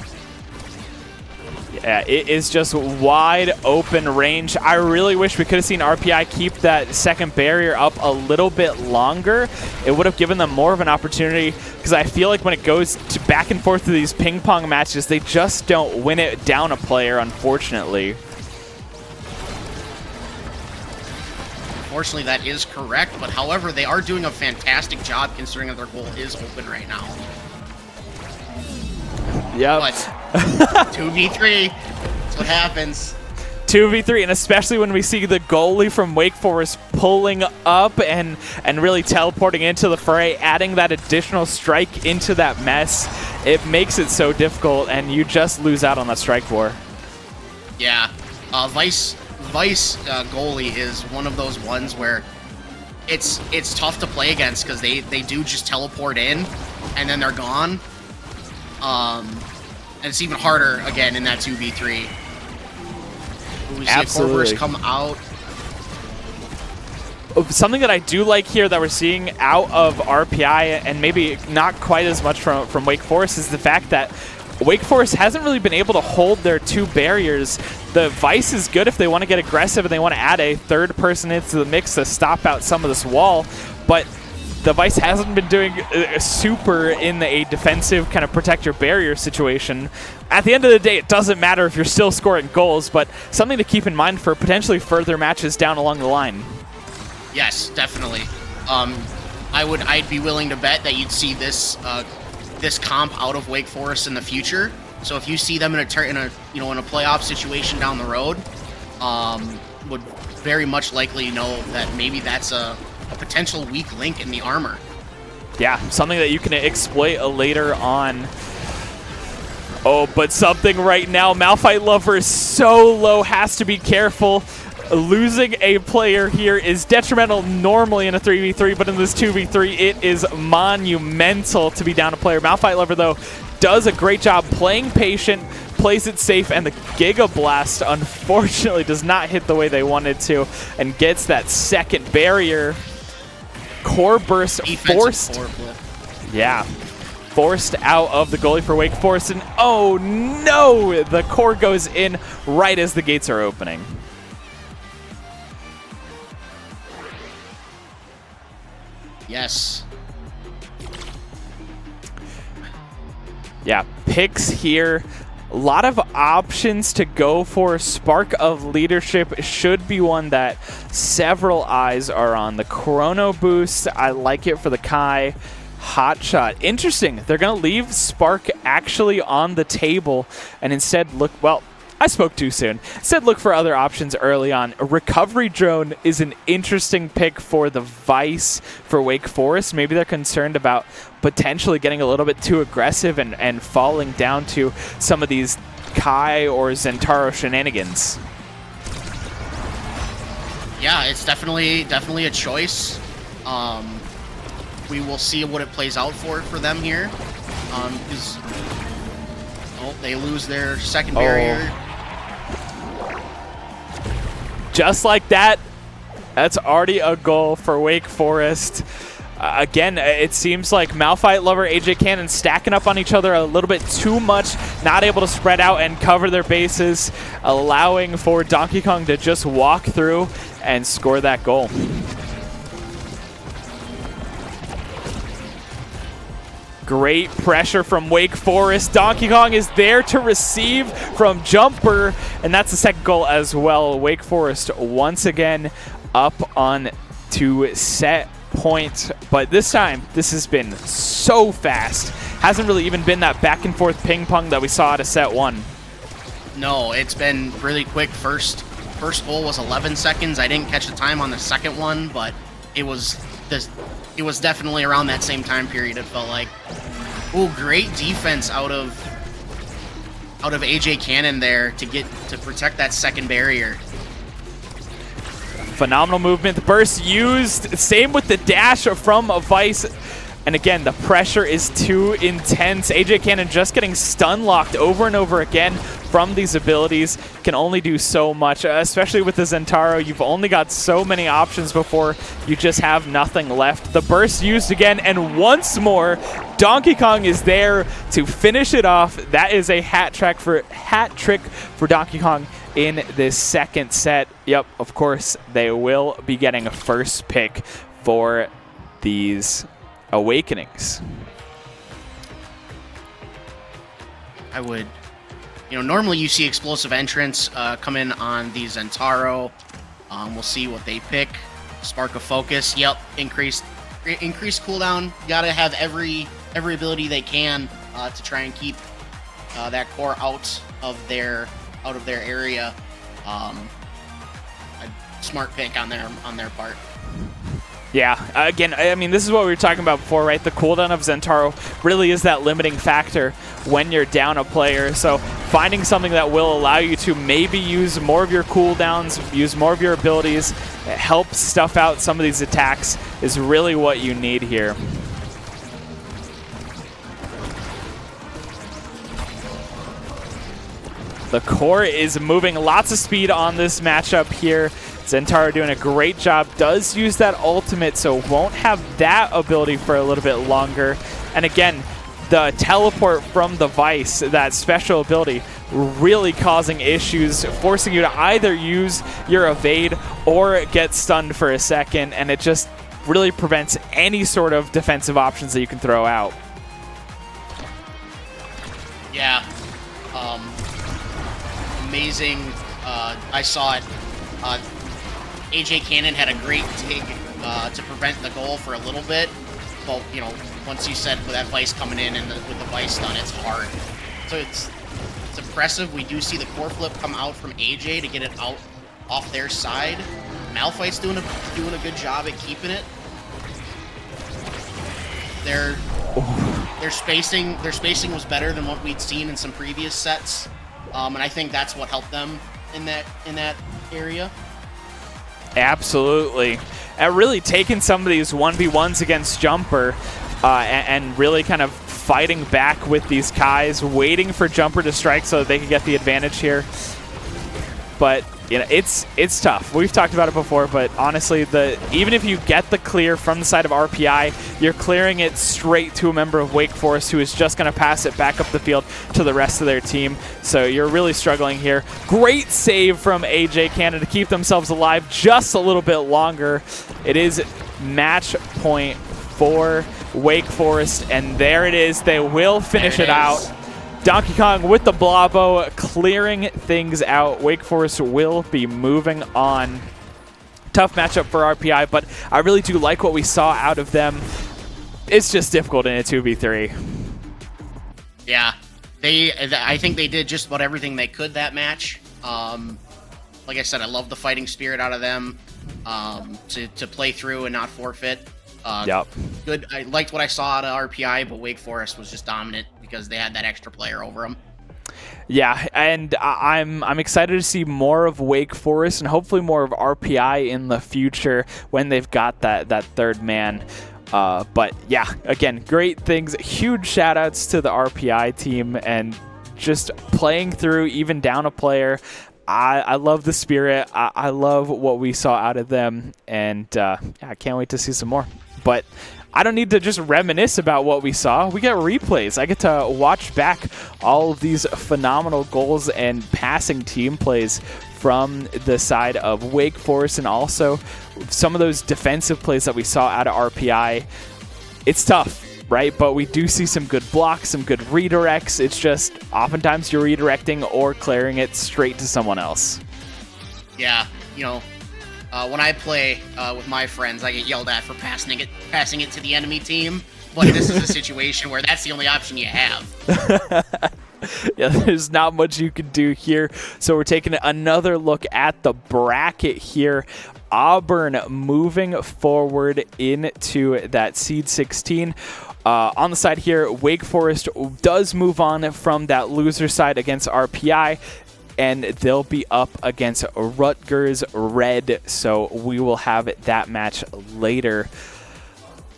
Yeah, it is just wide open range. I really wish we could have seen RPI keep that second barrier up a little bit longer. It would have given them more of an opportunity, because I feel like when it goes to back and forth to these ping pong matches, they just don't win it down a player, unfortunately. Unfortunately, that is correct, but however, they are doing a fantastic job considering that their goal is open right now. Yep. But 2v3, that's what happens. 2v3, and especially when we see the goalie from Wake Forest pulling up and really teleporting into the fray, adding that additional strike into that mess, it makes it so difficult, and you just lose out on that strike war. Yeah, Vice goalie is one of those ones where it's tough to play against, because they do just teleport in and then they're gone. And it's even harder again in that 2v3. We see Corvus come out. Something that I do like here that we're seeing out of RPI, and maybe not quite as much from Wake Forest, is the fact that Wake Forest hasn't really been able to hold their 2 barriers. The Vice is good if they want to get aggressive and they want to add a third person into the mix to stop out some of this wall, but the Vice hasn't been doing super in a defensive kind of protect your barrier situation. At the end of the day, it doesn't matter if you're still scoring goals, but something to keep in mind for potentially further matches down along the line. Yes, definitely. I'd be willing to bet that you'd see this comp out of Wake Forest in the future. So if you see them in a playoff situation down the road, would very much likely know that maybe that's a potential weak link in the armor. Yeah, something that you can exploit later on. Oh, but something right now, Malphite Lover is so low, has to be careful. Losing a player here is detrimental normally in a 3v3, but in this 2v3, it is monumental to be down a player. Malphite Lover, though, does a great job playing patient, plays it safe, and the Giga Blast, unfortunately, does not hit the way they wanted to, and gets that second barrier. Core Burst forced. Yeah. Forced out of the goalie for Wake Forest, and oh no! The core goes in right as the gates are opening. Yes. Yeah, picks here A lot of options to go for. Spark of Leadership should be one that several eyes are on. The Chrono Boost, I like it for the Kai. Hot Shot. Interesting. They're going to leave Spark actually on the table and instead look, well, I spoke too soon. Instead, look for other options early on. A Recovery Drone is an interesting pick for the Vice for Wake Forest. Maybe they're concerned about potentially getting a little bit too aggressive and falling down to some of these Kai or Zentaro shenanigans. Yeah, it's definitely a choice. We will see what it plays out for them here. They lose their second barrier. Just like that, that's already a goal for Wake Forest. Again, it seems like Malphite Lover, AJ Cannon stacking up on each other a little bit too much, not able to spread out and cover their bases, allowing for Donkey Kong to just walk through and score that goal. Great pressure from Wake Forest. Donkey Kong is there to receive from Jumper, and that's the second goal as well. Wake Forest once again up on to set point, but this time this has been so fast. Hasn't really even been that back and forth ping pong that we saw at a set one. No, it's been really quick. First goal was 11 seconds. I didn't catch the time on the second one, but it was definitely around that same time period, it felt like. Ooh, great defense out of AJ Cannon there to protect that second barrier. Phenomenal movement. The burst used. Same with the dash from Vice. And again, the pressure is too intense. AJ Cannon just getting stun locked over and over again from these abilities. Can only do so much, especially with the Zentaro. You've only got so many options before you just have nothing left. The burst used again, and once more, Donkey Kong is there to finish it off. That is a hat trick for Donkey Kong in this second set. Yep, of course, they will be getting a first pick for these Awakenings. I would, normally you see explosive entrants come in on the Zentaro. We'll see what they pick. Spark of Focus. Yep, increased cooldown. Gotta have every ability they can to try and keep that core out of their area. A smart pick on their part. Yeah, again, I mean, this is what we were talking about before, right? The cooldown of Zentaro really is that limiting factor when you're down a player. So finding something that will allow you to maybe use more of your cooldowns, use more of your abilities, help stuff out some of these attacks is really what you need here. The core is moving, lots of speed on this matchup here. Zentaro doing a great job, does use that ultimate, so won't have that ability for a little bit longer. And again, the teleport from the Vice, that special ability, really causing issues, forcing you to either use your evade or get stunned for a second, and it just really prevents any sort of defensive options that you can throw out. Yeah. Amazing. I saw it. AJ Cannon had a great dig to prevent the goal for a little bit. But, once you said with that Vice coming in and with the Vice stun, it's hard. So it's impressive. We do see the core flip come out from AJ to get it out off their side. Malphite's doing a good job at keeping it. Their spacing was better than what we'd seen in some previous sets. And I think that's what helped them in that area. Absolutely. And really taking some of these 1v1s against Jumper and really kind of fighting back with these Kais, waiting for Jumper to strike so that they can get the advantage here. But it's tough. We've talked about it before, but honestly, even if you get the clear from the side of RPI, you're clearing it straight to a member of Wake Forest who is just going to pass it back up the field to the rest of their team. So you're really struggling here. Great save from AJ Canada to keep themselves alive just a little bit longer. It is match point for Wake Forest, and there it is. They will finish it out. Donkey Kong with the Blobbo, clearing things out. Wake Forest will be moving on. Tough matchup for RPI, but I really do like what we saw out of them. It's just difficult in a 2v3. Yeah, I think they did just about everything they could that match. Like I said, I love the fighting spirit out of them. To play through and not forfeit. Yep. Good. I liked what I saw out of RPI, but Wake Forest was just dominant because they had that extra player over them. Yeah, and I'm excited to see more of Wake Forest and hopefully more of RPI in the future when they've got that third man. But yeah, again, great things. Huge shout outs to the RPI team and just playing through even down a player. I love the spirit. I love what we saw out of them, and yeah, I can't wait to see some more. But I don't need to just reminisce about what we saw. We get replays. I get to watch back all of these phenomenal goals and passing team plays from the side of Wake Forest, and also some of those defensive plays that we saw out of RPI. It's tough, right? But we do see some good blocks, some good redirects. It's just oftentimes you're redirecting or clearing it straight to someone else. Yeah, you know, when I play with my friends, I get yelled at for passing it to the enemy team. But this is a situation where that's the only option you have. Yeah, there's not much you can do here. So we're taking another look at the bracket here. Auburn moving forward into that seed 16. On the side here, Wake Forest does move on from that loser side against RPI, and they'll be up against Rutgers Red. So we will have that match later.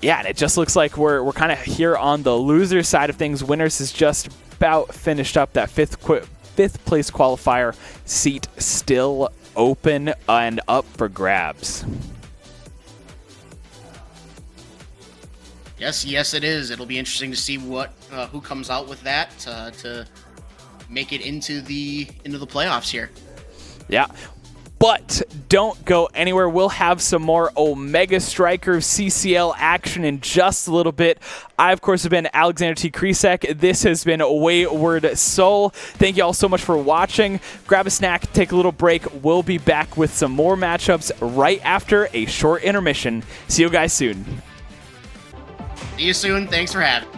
Yeah, and it just looks like we're kind of here on the loser side of things. Winners is just about finished up. That fifth place qualifier seat still open and up for grabs. Yes, it is. It'll be interesting to see who comes out with that to make it into the playoffs here. Yeah. But don't go anywhere. We'll have some more Omega Strikers CCL action in just a little bit. I, of course, have been Alexander T. Kresek. This has been Wayward Soul. Thank you all so much for watching. Grab a snack, take a little break. We'll be back with some more matchups right after a short intermission. See you guys soon. See you soon. Thanks for having me.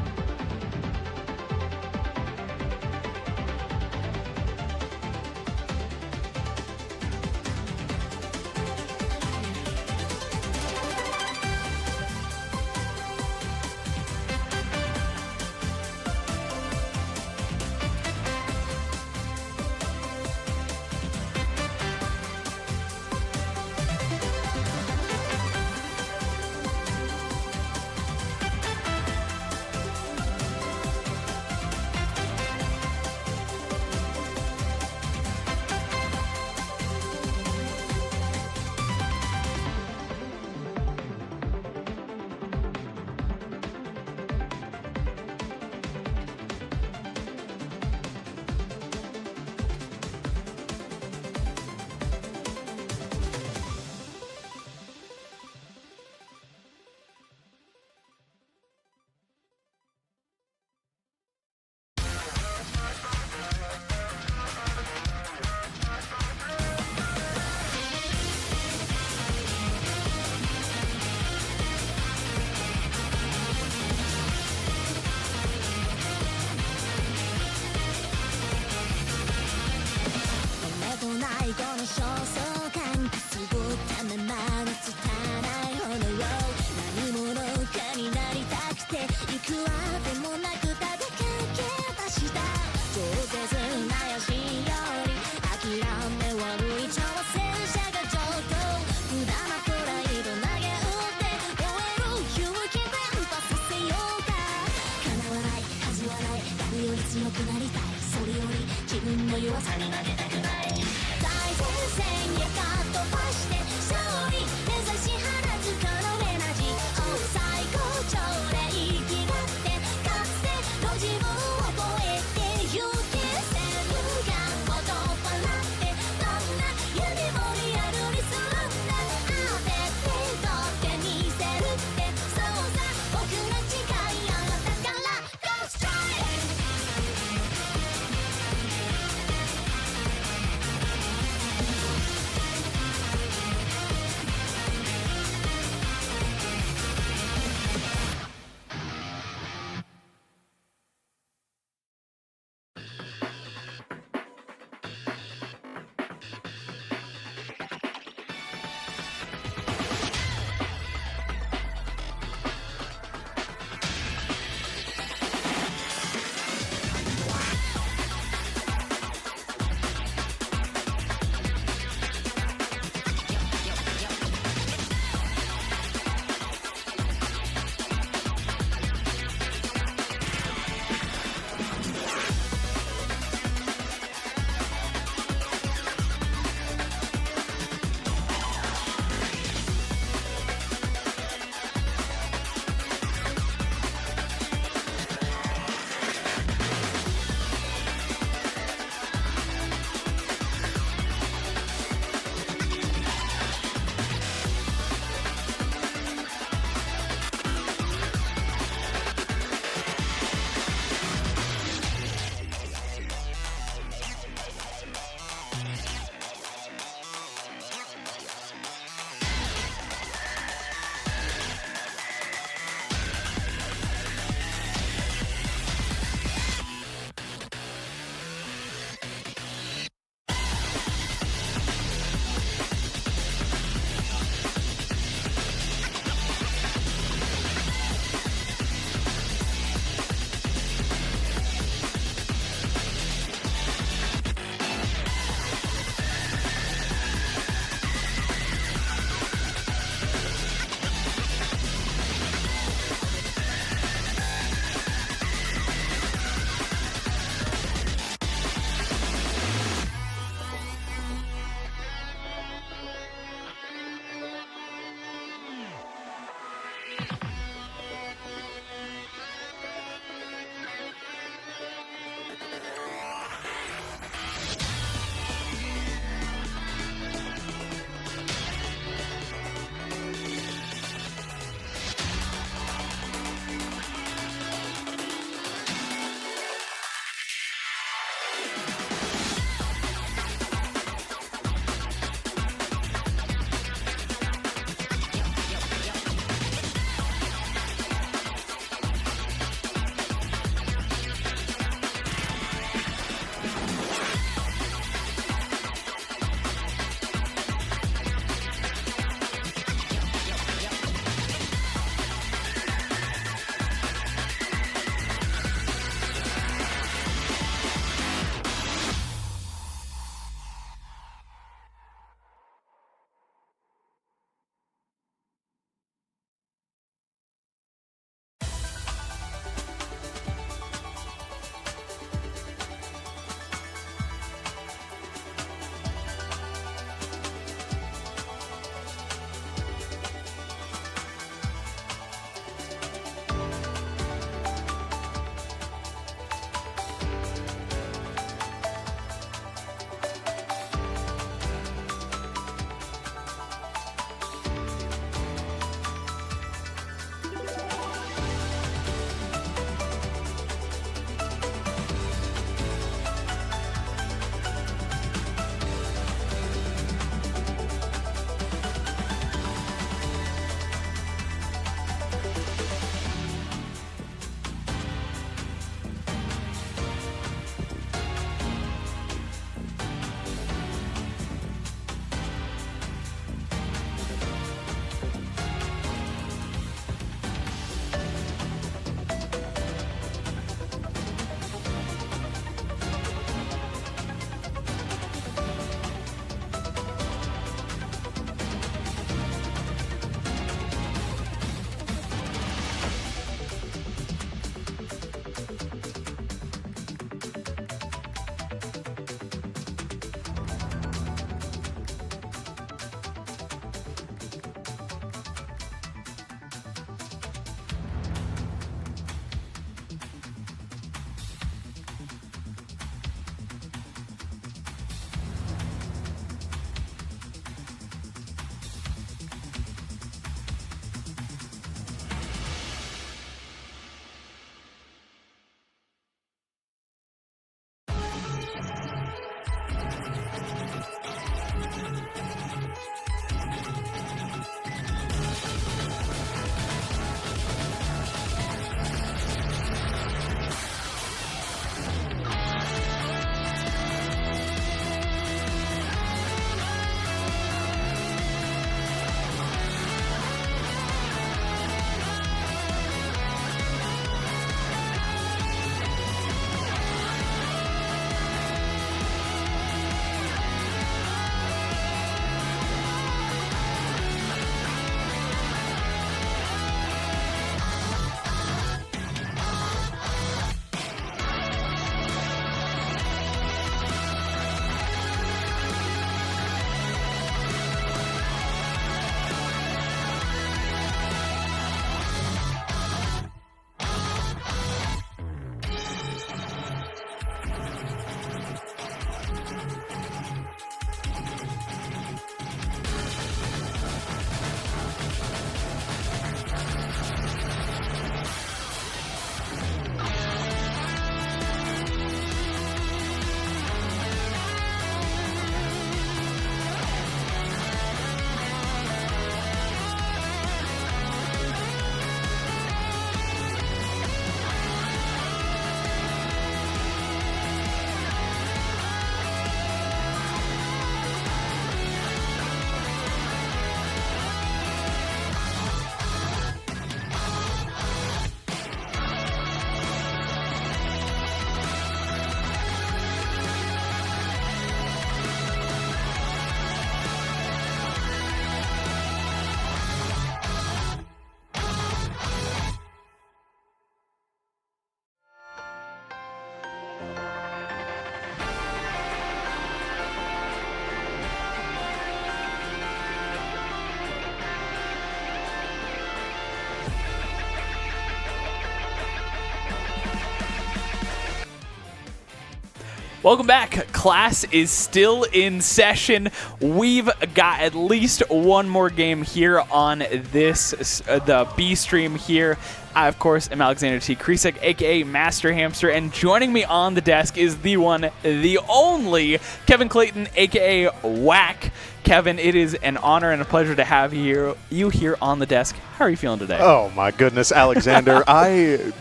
Welcome back. Class is still in session. We've got at least one more game here on this, the B stream here. I, of course, am Alexander T. Kresek, a.k.a. Master Hamster, and joining me on the desk is the one, the only, Kevin Clayton, a.k.a. Whack. Kevin, it is an honor and a pleasure to have you here on the desk. How are you feeling today? Oh, my goodness, Alexander.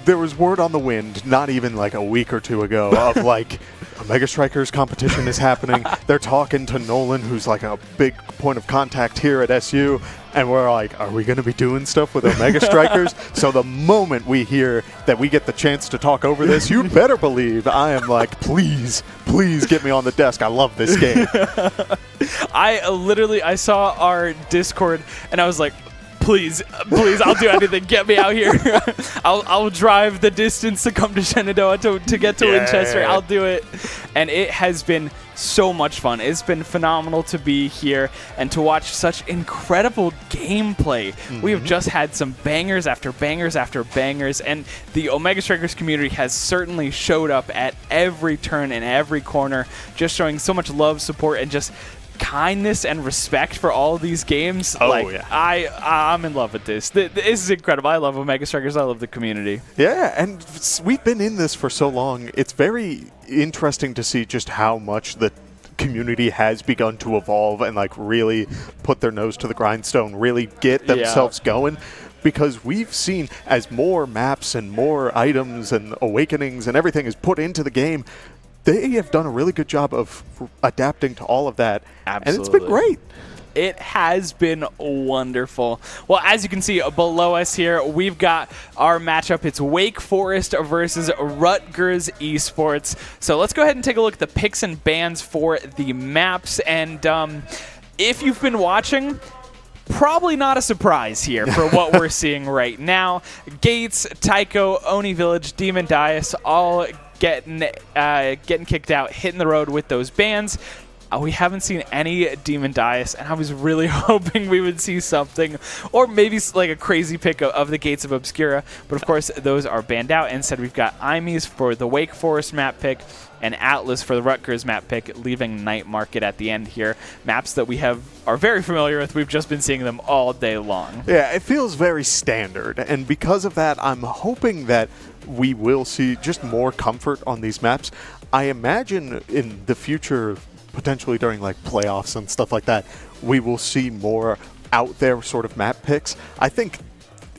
There was word on the wind not even like a week or two ago of like, Omega Strikers competition is happening. They're talking to Nolan, who's like a big point of contact here at SU. And we're like, are we going to be doing stuff with Omega Strikers? So the moment we hear that we get the chance to talk over this, you better believe I am like, please get me on the desk. I love this game. I saw our Discord and I was like, please, I'll do anything. Get me out here. I'll drive the distance to come to Shenandoah to get to Winchester. I'll do it. And it has been so much fun. It's been phenomenal to be here and to watch such incredible gameplay. We have just had some bangers after bangers after bangers, and the Omega Strikers community has certainly showed up at every turn and every corner, just showing so much love, support, and just kindness and respect for all of these games. I'm in love with this. This is incredible. I love Omega Strikers. I love the community. Yeah, and we've been in this for so long. It's very interesting to see just how much the community has begun to evolve and like really put their nose to the grindstone, really get themselves going. Because we've seen as more maps and more items and awakenings and everything is put into the game, they have done a really good job of adapting to all of that. Absolutely. And it's been great. It has been wonderful. Well, as you can see below us here, we've got our matchup. It's Wake Forest versus Rutgers Esports. So let's go ahead and take a look at the picks and bans for the maps. And if you've been watching, probably not a surprise here for what we're seeing right now. Gates, Tycho, Oni Village, Demon Dias, all getting kicked out, hitting the road with those bans. We haven't seen any Demon Dias, and I was really hoping we would see something, or maybe like a crazy pick of the Gates of Obscura, but of course those are banned out. Instead, we've got Imes for the Wake Forest map pick and Atlas for the Rutgers map pick, leaving Night Market at the end here. Maps that we are very familiar with. We've just been seeing them all day long. Yeah, it feels very standard, and because of that, I'm hoping that we will see just more comfort on these maps. I imagine in the future, potentially during like playoffs and stuff like that, we will see more out there sort of map picks. I think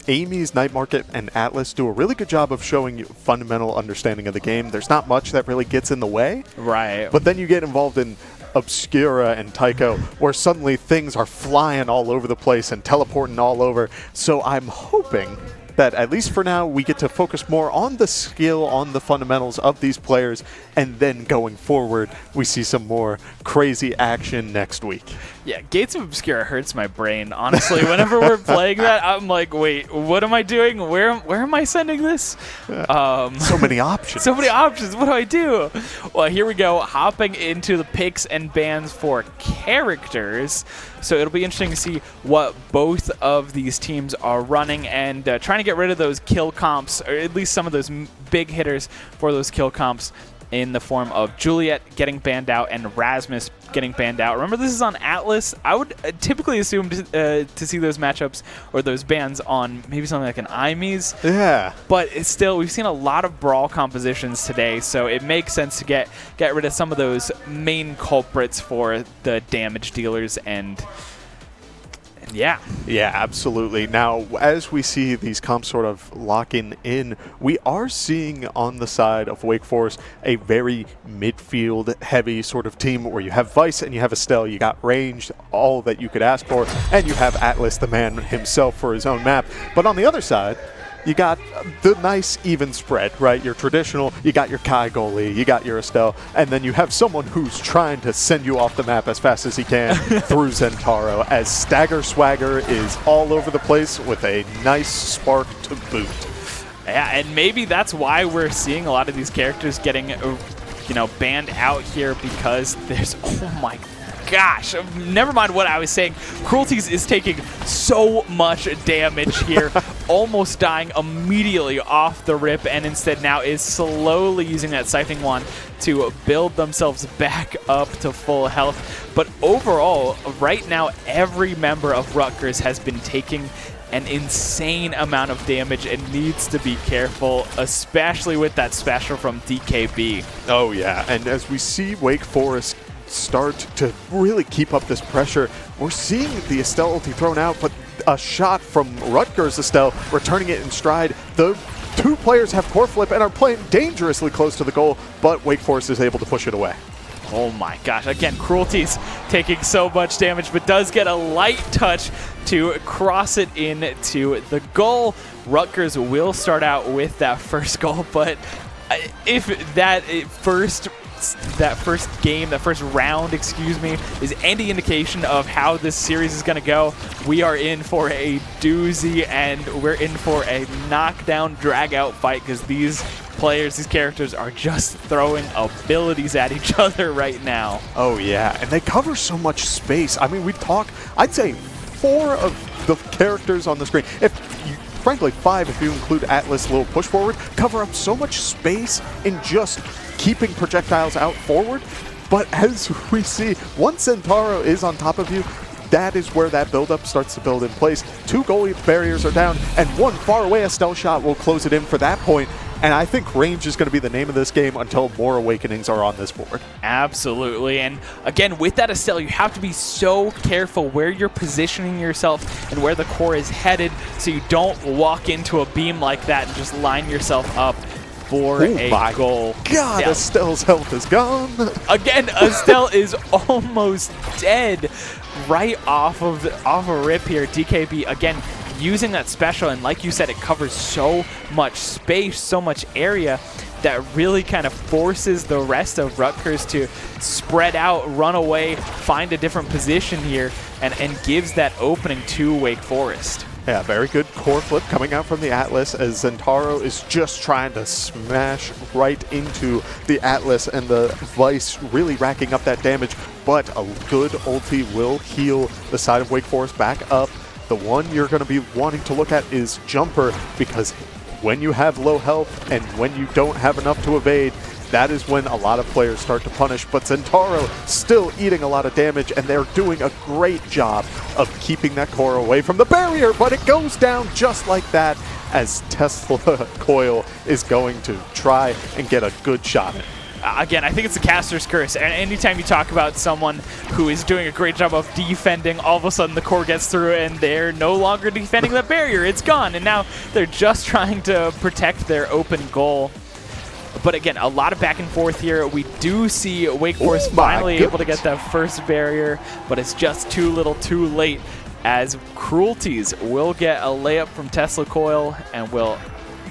Amy's, Night Market, and Atlas do a really good job of showing you fundamental understanding of the game. There's not much that really gets in the way. Right. But then you get involved in Obscura and Tycho, where suddenly things are flying all over the place and teleporting all over. So I'm hoping that at least for now we get to focus more on the skill, on the fundamentals of these players, and then going forward we see some more crazy action next week. Yeah, Gates of Obscura hurts my brain, honestly. Whenever we're playing that, I'm like, wait, what am I doing? Where am I sending this? So many options. So many options. What do I do? Well, here we go, hopping into the picks and bans for characters. So it'll be interesting to see what both of these teams are running and trying to get rid of those kill comps, or at least some of those big hitters for those kill comps, in the form of Juliet getting banned out and Rasmus getting banned out. Remember, this is on Atlas. I would typically assume to see those matchups or those bans on maybe something like an Imes. Yeah. But it's still, we've seen a lot of brawl compositions today, so it makes sense to get rid of some of those main culprits for the damage dealers and yeah. Yeah, absolutely. Now, as we see these comps sort of locking in, we are seeing on the side of Wake Forest a very midfield-heavy sort of team where you have Vice and you have Estelle. You got range, all that you could ask for, and you have Atlas, the man himself, for his own map. But on the other side, you got the nice even spread, right? Your traditional, you got your Kai goalie, you got your Estelle, and then you have someone who's trying to send you off the map as fast as he can through Zentaro, as Stagger Swagger is all over the place with a nice spark to boot. Yeah, and maybe that's why we're seeing a lot of these characters getting, banned out here, because there's, oh my gosh, never mind what I was saying. Cruelties is taking so much damage here, almost dying immediately off the rip, and instead now is slowly using that Siphoning Wand to build themselves back up to full health. But overall, right now, every member of Rutgers has been taking an insane amount of damage and needs to be careful, especially with that special from DKB. Oh yeah, and as we see Wake Forest start to really keep up this pressure, we're seeing the Estelle ulti thrown out, but a shot from Rutgers Estelle returning it in stride. The two players have core flip and are playing dangerously close to the goal, but Wake Forest is able to push it away. Oh my gosh, again, Cruelties taking so much damage, but does get a light touch to cross it into the goal. Rutgers will start out with that first goal, but if that first round, is any indication of how this series is going to go, we are in for a doozy, and we're in for a knockdown, drag-out fight, because these players, these characters are just throwing abilities at each other right now. Oh yeah, and they cover so much space. I mean, I'd say 4 of the characters on the screen, frankly 5 if you include Atlas' little push forward, cover up so much space in just keeping projectiles out forward. But as we see, once Centauro is on top of you, that is where that buildup starts to build in place. 2 goalie barriers are down, and 1 far away Estelle shot will close it in for that point. And I think range is going to be the name of this game until more Awakenings are on this board. Absolutely. And again, with that Estelle, you have to be so careful where you're positioning yourself and where the core is headed, so you don't walk into a beam like that and just line yourself up for a goal. God, Yeah. Estelle's health is gone. Again, Estelle is almost dead right off a rip here. DKB, again, using that special, and like you said, it covers so much space, so much area, that really kind of forces the rest of Rutgers to spread out, run away, find a different position here, and gives that opening to Wake Forest. Yeah, very good core flip coming out from the Atlas, as Zentaro is just trying to smash right into the Atlas, and the Vice really racking up that damage, but a good ulti will heal the side of Wake Forest back up. The one you're going to be wanting to look at is Jumper, because when you have low health and when you don't have enough to evade, that is when a lot of players start to punish. But Zentaro still eating a lot of damage, and they're doing a great job of keeping that core away from the barrier, but it goes down just like that, as Tesla Coil is going to try and get a good shot in. Again, I think it's the caster's curse. And anytime you talk about someone who is doing a great job of defending, all of a sudden the core gets through and they're no longer defending the barrier. It's gone. And now they're just trying to protect their open goal. But again, a lot of back and forth here. We do see Wake Forest finally able to get that first barrier, but it's just too little too late, as Cruelties will get a layup from Tesla Coil and will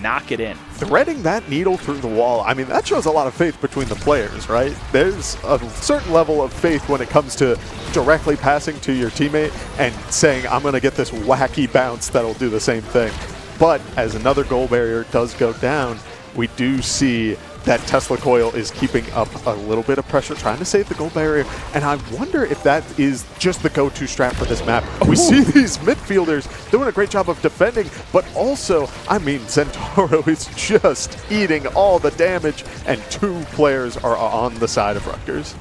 knock it in. Threading that needle through the wall, I mean, that shows a lot of faith between the players, right? There's a certain level of faith when it comes to directly passing to your teammate and saying, I'm going to get this wacky bounce that'll do the same thing. But as another goal barrier does go down, we do see that Tesla Coil is keeping up a little bit of pressure, trying to save the goal barrier, and I wonder if that is just the go-to strat for this map. We see these midfielders doing a great job of defending, but also, I mean, Centauro is just eating all the damage, and 2 players are on the side of Rutgers.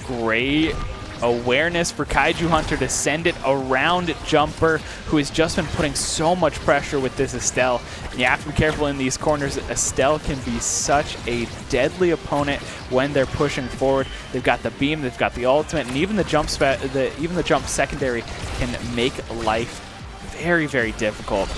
Great awareness for Kaiju Hunter to send it around Jumper, who has just been putting so much pressure with this Estelle. And you have to be careful in these corners. Estelle can be such a deadly opponent when they're pushing forward. They've got the beam, they've got the ultimate, and even the jump secondary can make life very, very difficult.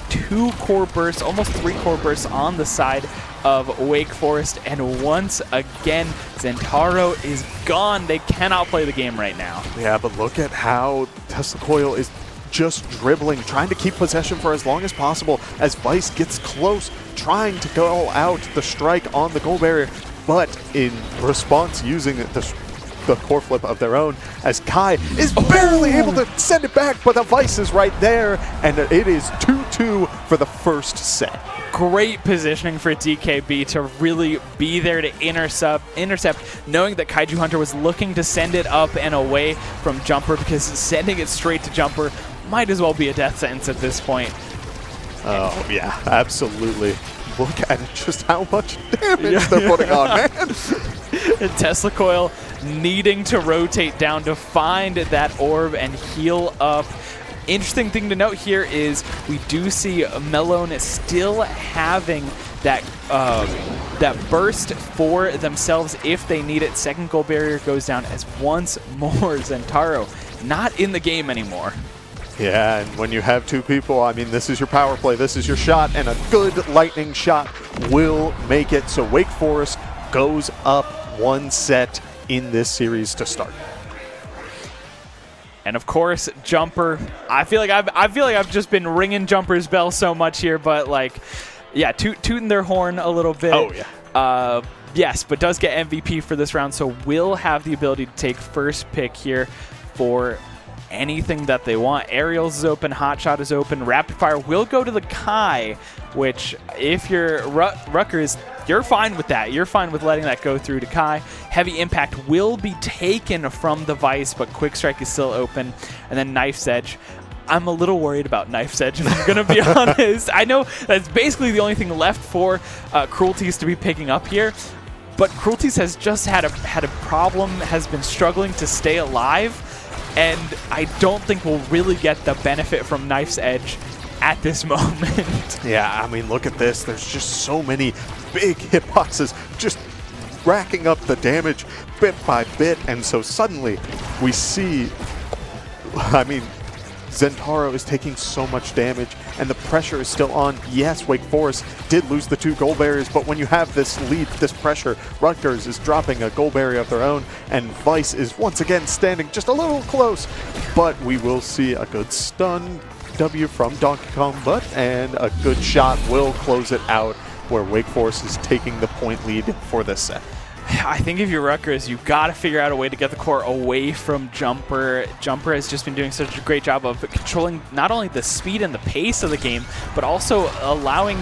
2 core bursts, almost 3 core bursts on the side of Wake Forest, and once again, Zentaro is gone. They cannot play the game right now. Yeah, but look at how Tesla Coil is just dribbling, trying to keep possession for as long as possible, as Vice gets close, trying to go out the strike on the goal barrier, but in response using the core flip of their own, as Kai is barely able to send it back, but the Vice is right there, and it is 2-2 for the first set. Great positioning for DKB to really be there to intercept, knowing that Kaiju Hunter was looking to send it up and away from Jumper, because sending it straight to Jumper might as well be a death sentence at this point. Oh, yeah, absolutely. Look at just how much damage they're putting on, man. And Tesla Coil needing to rotate down to find that orb and heal up. Interesting thing to note here is we do see Melon still having that that burst for themselves if they need it. Second goal barrier goes down as once more Zentaro not in the game anymore. Yeah, and when you have two people, I mean, this is your power play, this is your shot, and a good lightning shot will make it. So Wake Forest goes up 1 set in this series to start. And of course, Jumper. I feel like I've just been ringing Jumper's bell so much here, but like, yeah, tooting their horn a little bit. Oh yeah. Yes, but does get MVP for this round, so will have the ability to take first pick here for anything that they want. Aerials is open, Hotshot is open, Rapid Fire will go to the Kai, which if you're Rutgers, you're fine with that. You're fine with letting that go through to Kai. Heavy Impact will be taken from the Vice, but Quick Strike is still open. And then Knife's Edge. I'm a little worried about Knife's Edge, if I'm going to be honest. I know that's basically the only thing left for Cruelties to be picking up here, but Cruelties has just had a problem, has been struggling to stay alive, and I don't think we'll really get the benefit from Knife's Edge at this moment. Yeah, I mean, look at this. There's just so many big hitboxes just racking up the damage bit by bit, and so suddenly we see, I mean, Zentaro is taking so much damage, and the pressure is still on. Yes, Wake Forest did lose the 2 goal barriers, but when you have this lead, this pressure, Rutgers is dropping a goal barrier of their own, and Vice is once again standing just a little close. But we will see a good stun W from Donkey Kong Butt, and a good shot will close it out, where Wake Forest is taking the point lead for this set. I think if you're Rutgers, you've got to figure out a way to get the core away from Jumper. Jumper has just been doing such a great job of controlling not only the speed and the pace of the game, but also allowing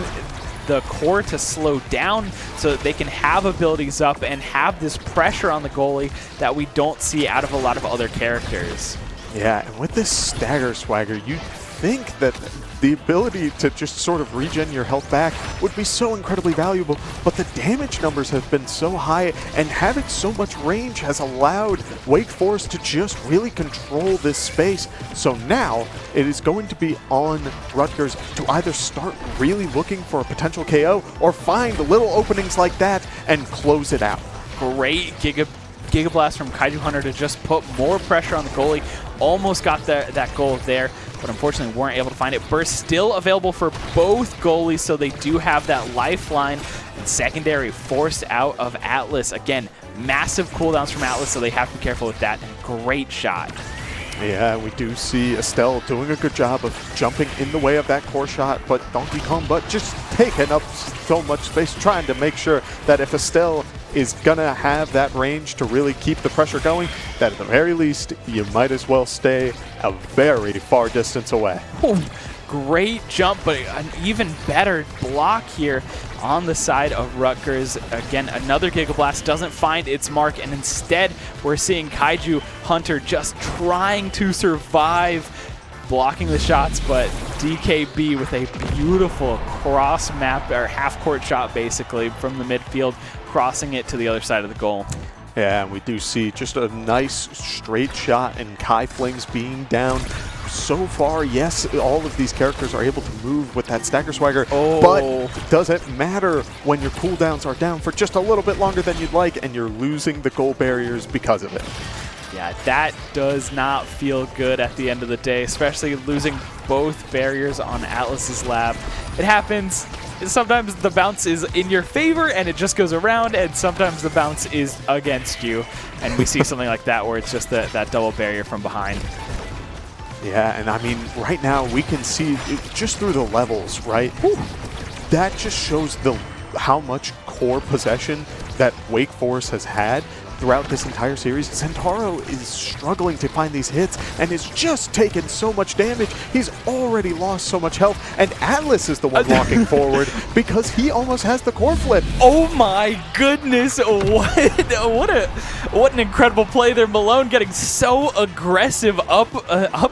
the core to slow down so that they can have abilities up and have this pressure on the goalie that we don't see out of a lot of other characters. Yeah, and with this stagger swagger, you'd think that the ability to just sort of regen your health back would be so incredibly valuable, but the damage numbers have been so high, and having so much range has allowed Wake Forest to just really control this space. So now it is going to be on Rutgers to either start really looking for a potential KO or find little openings like that and close it out. Great Giga Blast from Kaiju Hunter to just put more pressure on the goalie. Almost got that goal there, but unfortunately weren't able to find it. Burst still available for both goalies, so they do have that lifeline. And secondary forced out of Atlas. Again, massive cooldowns from Atlas, so they have to be careful with that. And great shot. Yeah, we do see Estelle doing a good job of jumping in the way of that core shot, but Donkey Kong Butt just taking up so much space, trying to make sure that if Estelle is gonna have that range to really keep the pressure going, that at the very least, you might as well stay a very far distance away. Ooh, great jump, but an even better block here on the side of Rutgers. Again, another Giga Blast doesn't find its mark, and instead we're seeing Kaiju Hunter just trying to survive, blocking the shots, but DKB with a beautiful cross map, or half-court shot basically, from the midfield, crossing it to the other side of the goal. Yeah, and we do see just a nice straight shot, and Kai Flings being down. So far, yes, all of these characters are able to move with that stagger swagger, but does it matter when your cooldowns are down for just a little bit longer than you'd like, and you're losing the goal barriers because of it? Yeah, that does not feel good at the end of the day, especially losing both barriers on Atlas's lab. It happens. Sometimes the bounce is in your favor and it just goes around, and sometimes the bounce is against you. And we see something like that where it's just that double barrier from behind. Yeah, and I mean, right now we can see just through the levels, right? Whew, that just shows how much core possession that Wake Forest has had. throughout this entire series, Zentaro is struggling to find these hits and is just taking so much damage. He's already lost so much health, and Atlas is the one walking forward because he almost has the core flip. Oh my goodness, what an incredible play there. Malone getting so aggressive up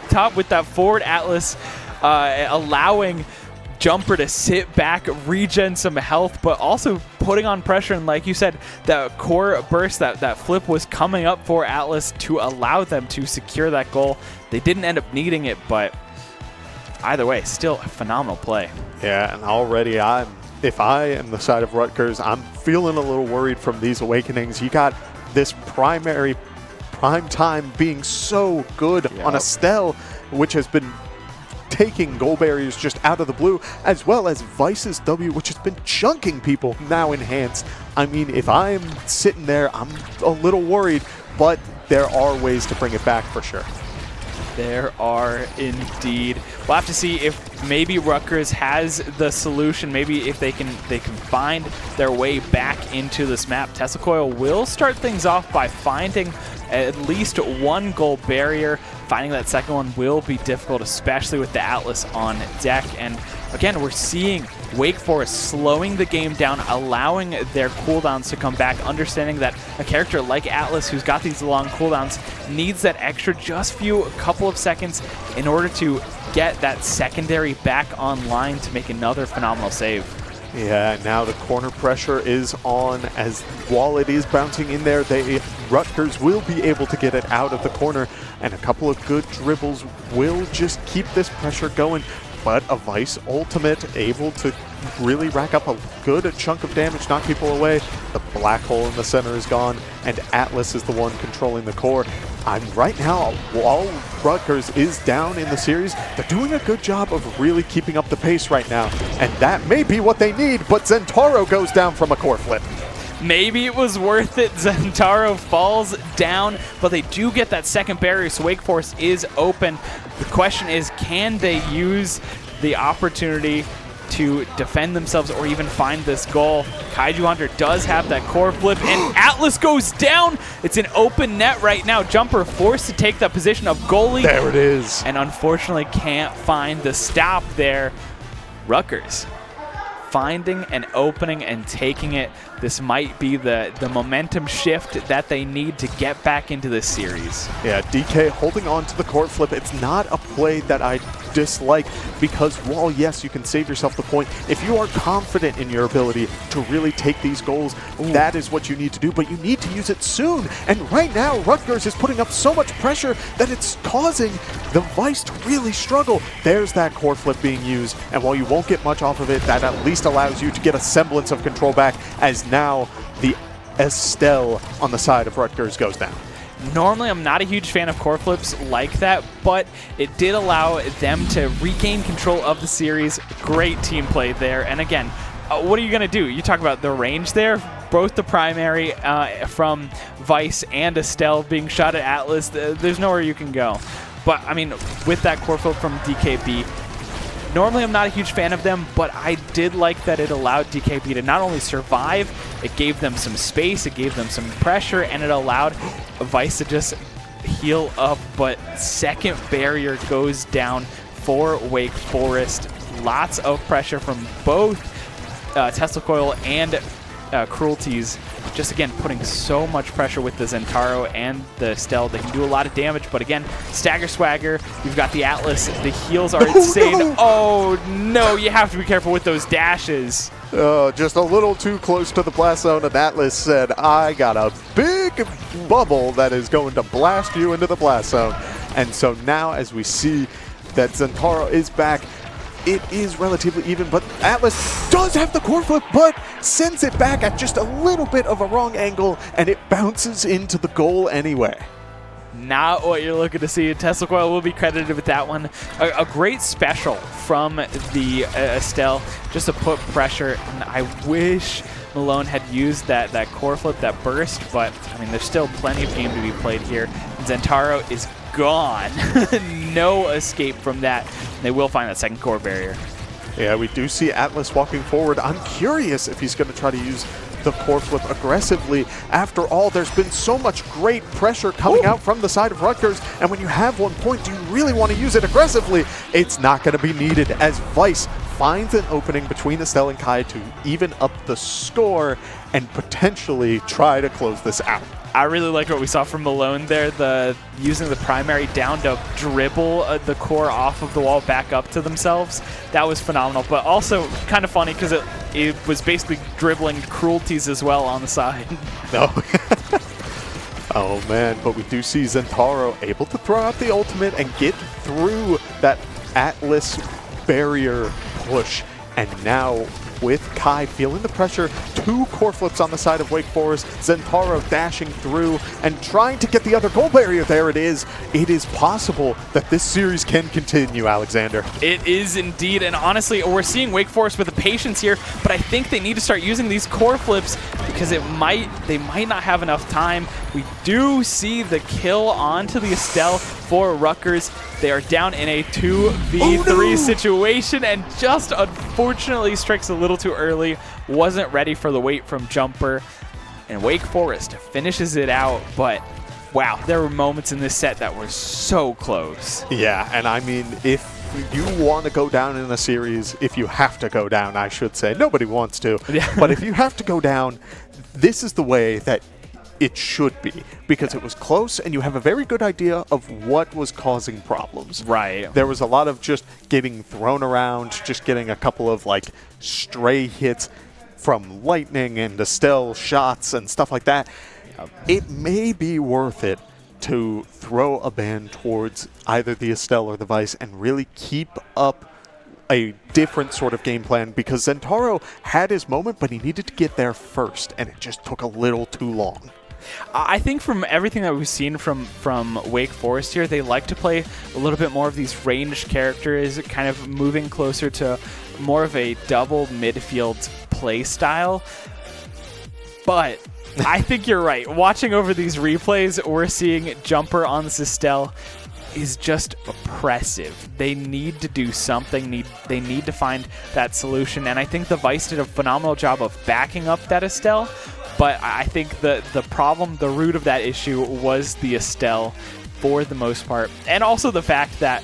top with that forward Atlas, allowing Jumper to sit back, regen some health, but also putting on pressure. And like you said, that core burst, that flip was coming up for Atlas to allow them to secure that goal. They didn't end up needing it, but either way, still a phenomenal play. Yeah, and already if I am the side of Rutgers, I'm feeling a little worried from these awakenings. You got this prime time being so good on Estelle, which has been taking goal barriers just out of the blue, as well as Vice's W, which has been chunking people, now enhanced. I mean, if I'm sitting there, I'm a little worried, but there are ways to bring it back for sure. There are indeed. We'll have to see if maybe Rutgers has the solution. Maybe if they can find their way back into this map. Tesla Coil will start things off by finding at least one goal barrier. Finding that second one will be difficult, especially with the Atlas on deck. And again, we're seeing Wake Forest slowing the game down, allowing their cooldowns to come back, understanding that a character like Atlas, who's got these long cooldowns, needs that extra couple of seconds in order to get that secondary back online to make another phenomenal save. Yeah, now the corner pressure is on, as while it is bouncing in there, Rutgers will be able to get it out of the corner, and a couple of good dribbles will just keep this pressure going. But a Vice ultimate able to really rack up a good chunk of damage, knock people away. The black hole in the center is gone, and Atlas is the one controlling the core. Right now, while Rutgers is down in the series, they're doing a good job of really keeping up the pace right now, and that may be what they need, but Zentaro goes down from a core flip. Maybe it was worth it. Zentaro falls down, but they do get that second barrier, so Wake Forest is open. The question is, can they use the opportunity to defend themselves or even find this goal? Kaiju Hunter does have that core flip, and Atlas goes down. It's an open net right now. Jumper forced to take that position of goalie. There it is. And unfortunately can't find the stop there. Rutgers finding an opening and taking it. This might be the momentum shift that they need to get back into this series. Yeah, DK holding on to the court flip. It's not a play that I dislike, because while yes, you can save yourself the point, if you are confident in your ability to really take these goals, that is what you need to do, but you need to use it soon. And right now, Rutgers is putting up so much pressure that it's causing the Vice to really struggle. There's that core flip being used, and while you won't get much off of it, that at least allows you to get a semblance of control back, as now the Estelle on the side of Rutgers goes down. Normally, I'm not a huge fan of core flips like that, but it did allow them to regain control of the series. Great team play there. And again, what are you going to do? You talk about the range there. Both the primary from Vice and Estelle being shot at Atlas, there's nowhere you can go. But, I mean, with that core flip from DKB, normally I'm not a huge fan of them, but I did like that it allowed DKB to not only survive, it gave them some space, it gave them some pressure, and it allowed Vice to just heal up. But second barrier goes down for Wake Forest. Lots of pressure from both Tesla Coil and Cruelties. Just again, putting so much pressure with the Zentaro and the Estelle. They can do a lot of damage, but again, Stagger Swagger, you've got the Atlas. The heals are insane. No. Oh no, you have to be careful with those dashes. Just a little too close to the blast zone, and Atlas said, I got a big bubble that is going to blast you into the blast zone. And so now, as we see that Zentaro is back, it is relatively even, but Atlas does have the core flip, but sends it back at just a little bit of a wrong angle, and it bounces into the goal anyway. Not what you're looking to see. Tesla Coil will be credited with that one. A great special from the Estelle, just to put pressure. And I wish Malone had used that core flip, that burst, but I mean, there's still plenty of game to be played here. Zentaro is gone. No escape from that. They will find that second core barrier. Yeah, we do see Atlas walking forward. I'm curious if he's going to try to use the core flip aggressively. After all, there's been so much great pressure coming out from the side of Rutgers, and when you have 1 point, do you really want to use it aggressively? It's not going to be needed, as Vice finds an opening between Estelle and Kai to even up the score and potentially try to close this out. I really like what we saw from Malone there, using the primary down to dribble the core off of the wall back up to themselves. That was phenomenal, but also kind of funny because it was basically dribbling cruelties as well on the side. No. Oh man, but we do see Zentaro able to throw out the ultimate and get through that Atlas barrier push. And now with Kai feeling the pressure, 2 core flips on the side of Wake Forest, Zentaro dashing through and trying to get the other goal barrier. There it is. It is possible that this series can continue, Alexander. It is indeed, and honestly, we're seeing Wake Forest with the patience here, but I think they need to start using these core flips because they might not have enough time. We do see the kill onto the Estelle for Rutgers. They are down in a 2v3 situation, and just unfortunately strikes a little too early. Wasn't ready for the wait from Jumper, and Wake Forest finishes it out. But wow, there were moments in this set that were so close. Yeah, and I mean, if you want to go down in a series, if you have to go down, I should say. Nobody wants to. Yeah. But if you have to go down, this is the way that it should be, because it was close and you have a very good idea of what was causing problems. Right. There was a lot of just getting thrown around, just getting a couple of like stray hits from Lightning and Estelle shots and stuff like that. It may be worth it to throw a ban towards either the Estelle or the Vice and really keep up a different sort of game plan, because Zentaro had his moment, but he needed to get there first, and it just took a little too long. I think from everything that we've seen from Wake Forest here, they like to play a little bit more of these ranged characters, kind of moving closer to more of a double midfield play style. But I think you're right. Watching over these replays, we're seeing Jumper on this Estelle is just oppressive. They need to do something. They need to find that solution. And I think the Vice did a phenomenal job of backing up that Estelle. But I think the problem, the root of that issue was the Estelle for the most part. And also the fact that,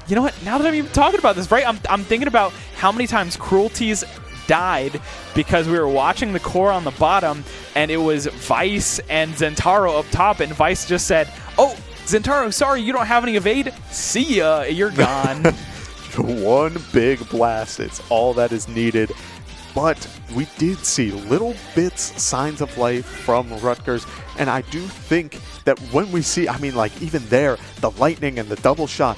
you know what, now that I'm even talking about this, right, I'm thinking about how many times Cruelties died because we were watching the core on the bottom and it was Vice and Zentaro up top, and Vice just said, "Oh, Zentaro, sorry, you don't have any evade. See ya, you're gone." One big blast, it's all that is needed. But we did see little bits, signs of life from Rutgers, and I do think that when we see, I mean, like even there, the Lightning and the double shot,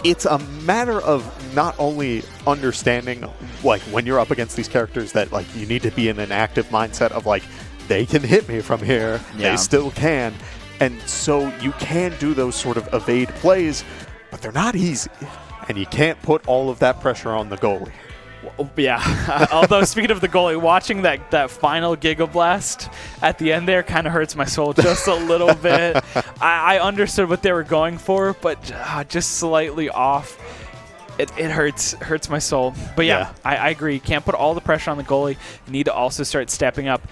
it's a matter of not only understanding, like when you're up against these characters, that like you need to be in an active mindset of like, they can hit me from here, they still can. And so you can do those sort of evade plays, but they're not easy. And you can't put all of that pressure on the goalie. Yeah, although speaking of the goalie, watching that final Giga Blast at the end there kind of hurts my soul just a little bit. I understood what they were going for, but just slightly off. It hurts my soul. But yeah, I agree. Can't put all the pressure on the goalie. You need to also start stepping up.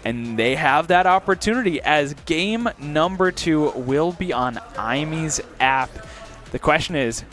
And they have that opportunity as game number 2 will be on IME's app. The question is,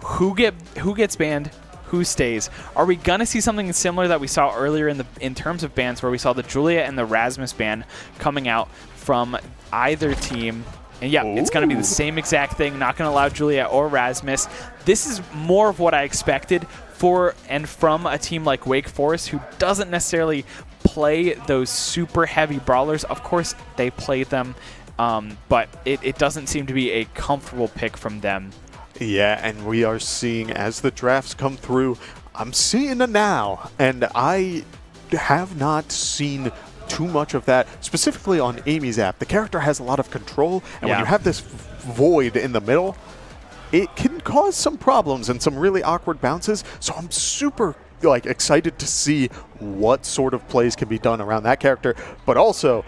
who gets banned? Who stays? Are we gonna see something similar that we saw earlier in terms of bans, where we saw the Julia and the Rasmus ban coming out from either team? And yeah, it's gonna be the same exact thing. Not gonna allow Julia or Rasmus. This is more of what I expected for and from a team like Wake Forest, who doesn't necessarily play those super heavy brawlers. Of course, they play them, but it doesn't seem to be a comfortable pick from them. Yeah, and we are seeing, as the drafts come through, I'm seeing a now, and I have not seen too much of that, specifically on Amy's app. The character has a lot of control, and when you have this void in the middle, it can cause some problems and some really awkward bounces, so I'm super excited to see what sort of plays can be done around that character. But also,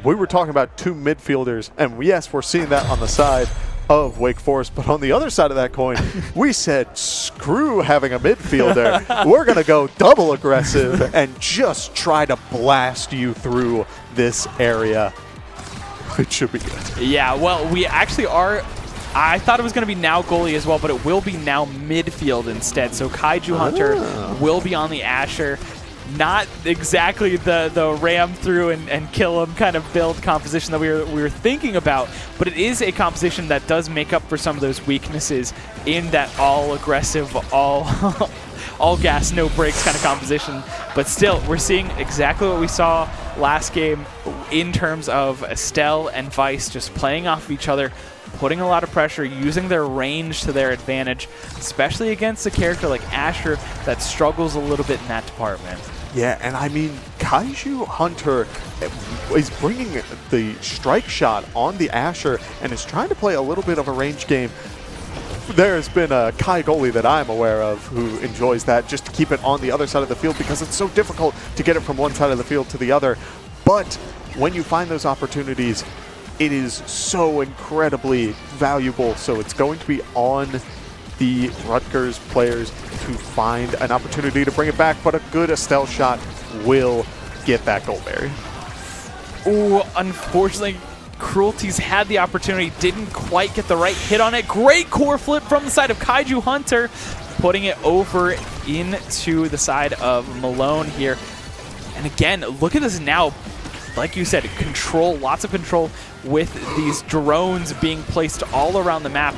we were talking about 2 midfielders, and yes, we're seeing that on the side, of Wake Forest. But on the other side of that coin, we said, screw having a midfielder. We're going to go double aggressive and just try to blast you through this area. It should be good. Yeah, well, we actually are. I thought it was going to be now goalie as well, but it will be now midfield instead. So Kaiju Hunter will be on the Asher. Not exactly the ram through and kill him kind of build composition that we were thinking about, but it is a composition that does make up for some of those weaknesses in that all aggressive, all gas, no brakes kind of composition. But still, we're seeing exactly what we saw last game in terms of Estelle and Vice just playing off of each other, putting a lot of pressure, using their range to their advantage, especially against a character like Asher that struggles a little bit in that department. Yeah, and I mean, Kaiju Hunter is bringing the strike shot on the Asher and is trying to play a little bit of a range game. There's been a Kai goalie that I'm aware of who enjoys that, just to keep it on the other side of the field because it's so difficult to get it from one side of the field to the other. But when you find those opportunities, it is so incredibly valuable. So it's going to be on the Rutgers players to find an opportunity to bring it back, but a good Estelle shot will get that goal barrier. Ooh, unfortunately, Cruelties had the opportunity, didn't quite get the right hit on it. Great core flip from the side of Kaiju Hunter, putting it over into the side of Malone here. And again, look at this now. Like you said, control, lots of control with these drones being placed all around the map.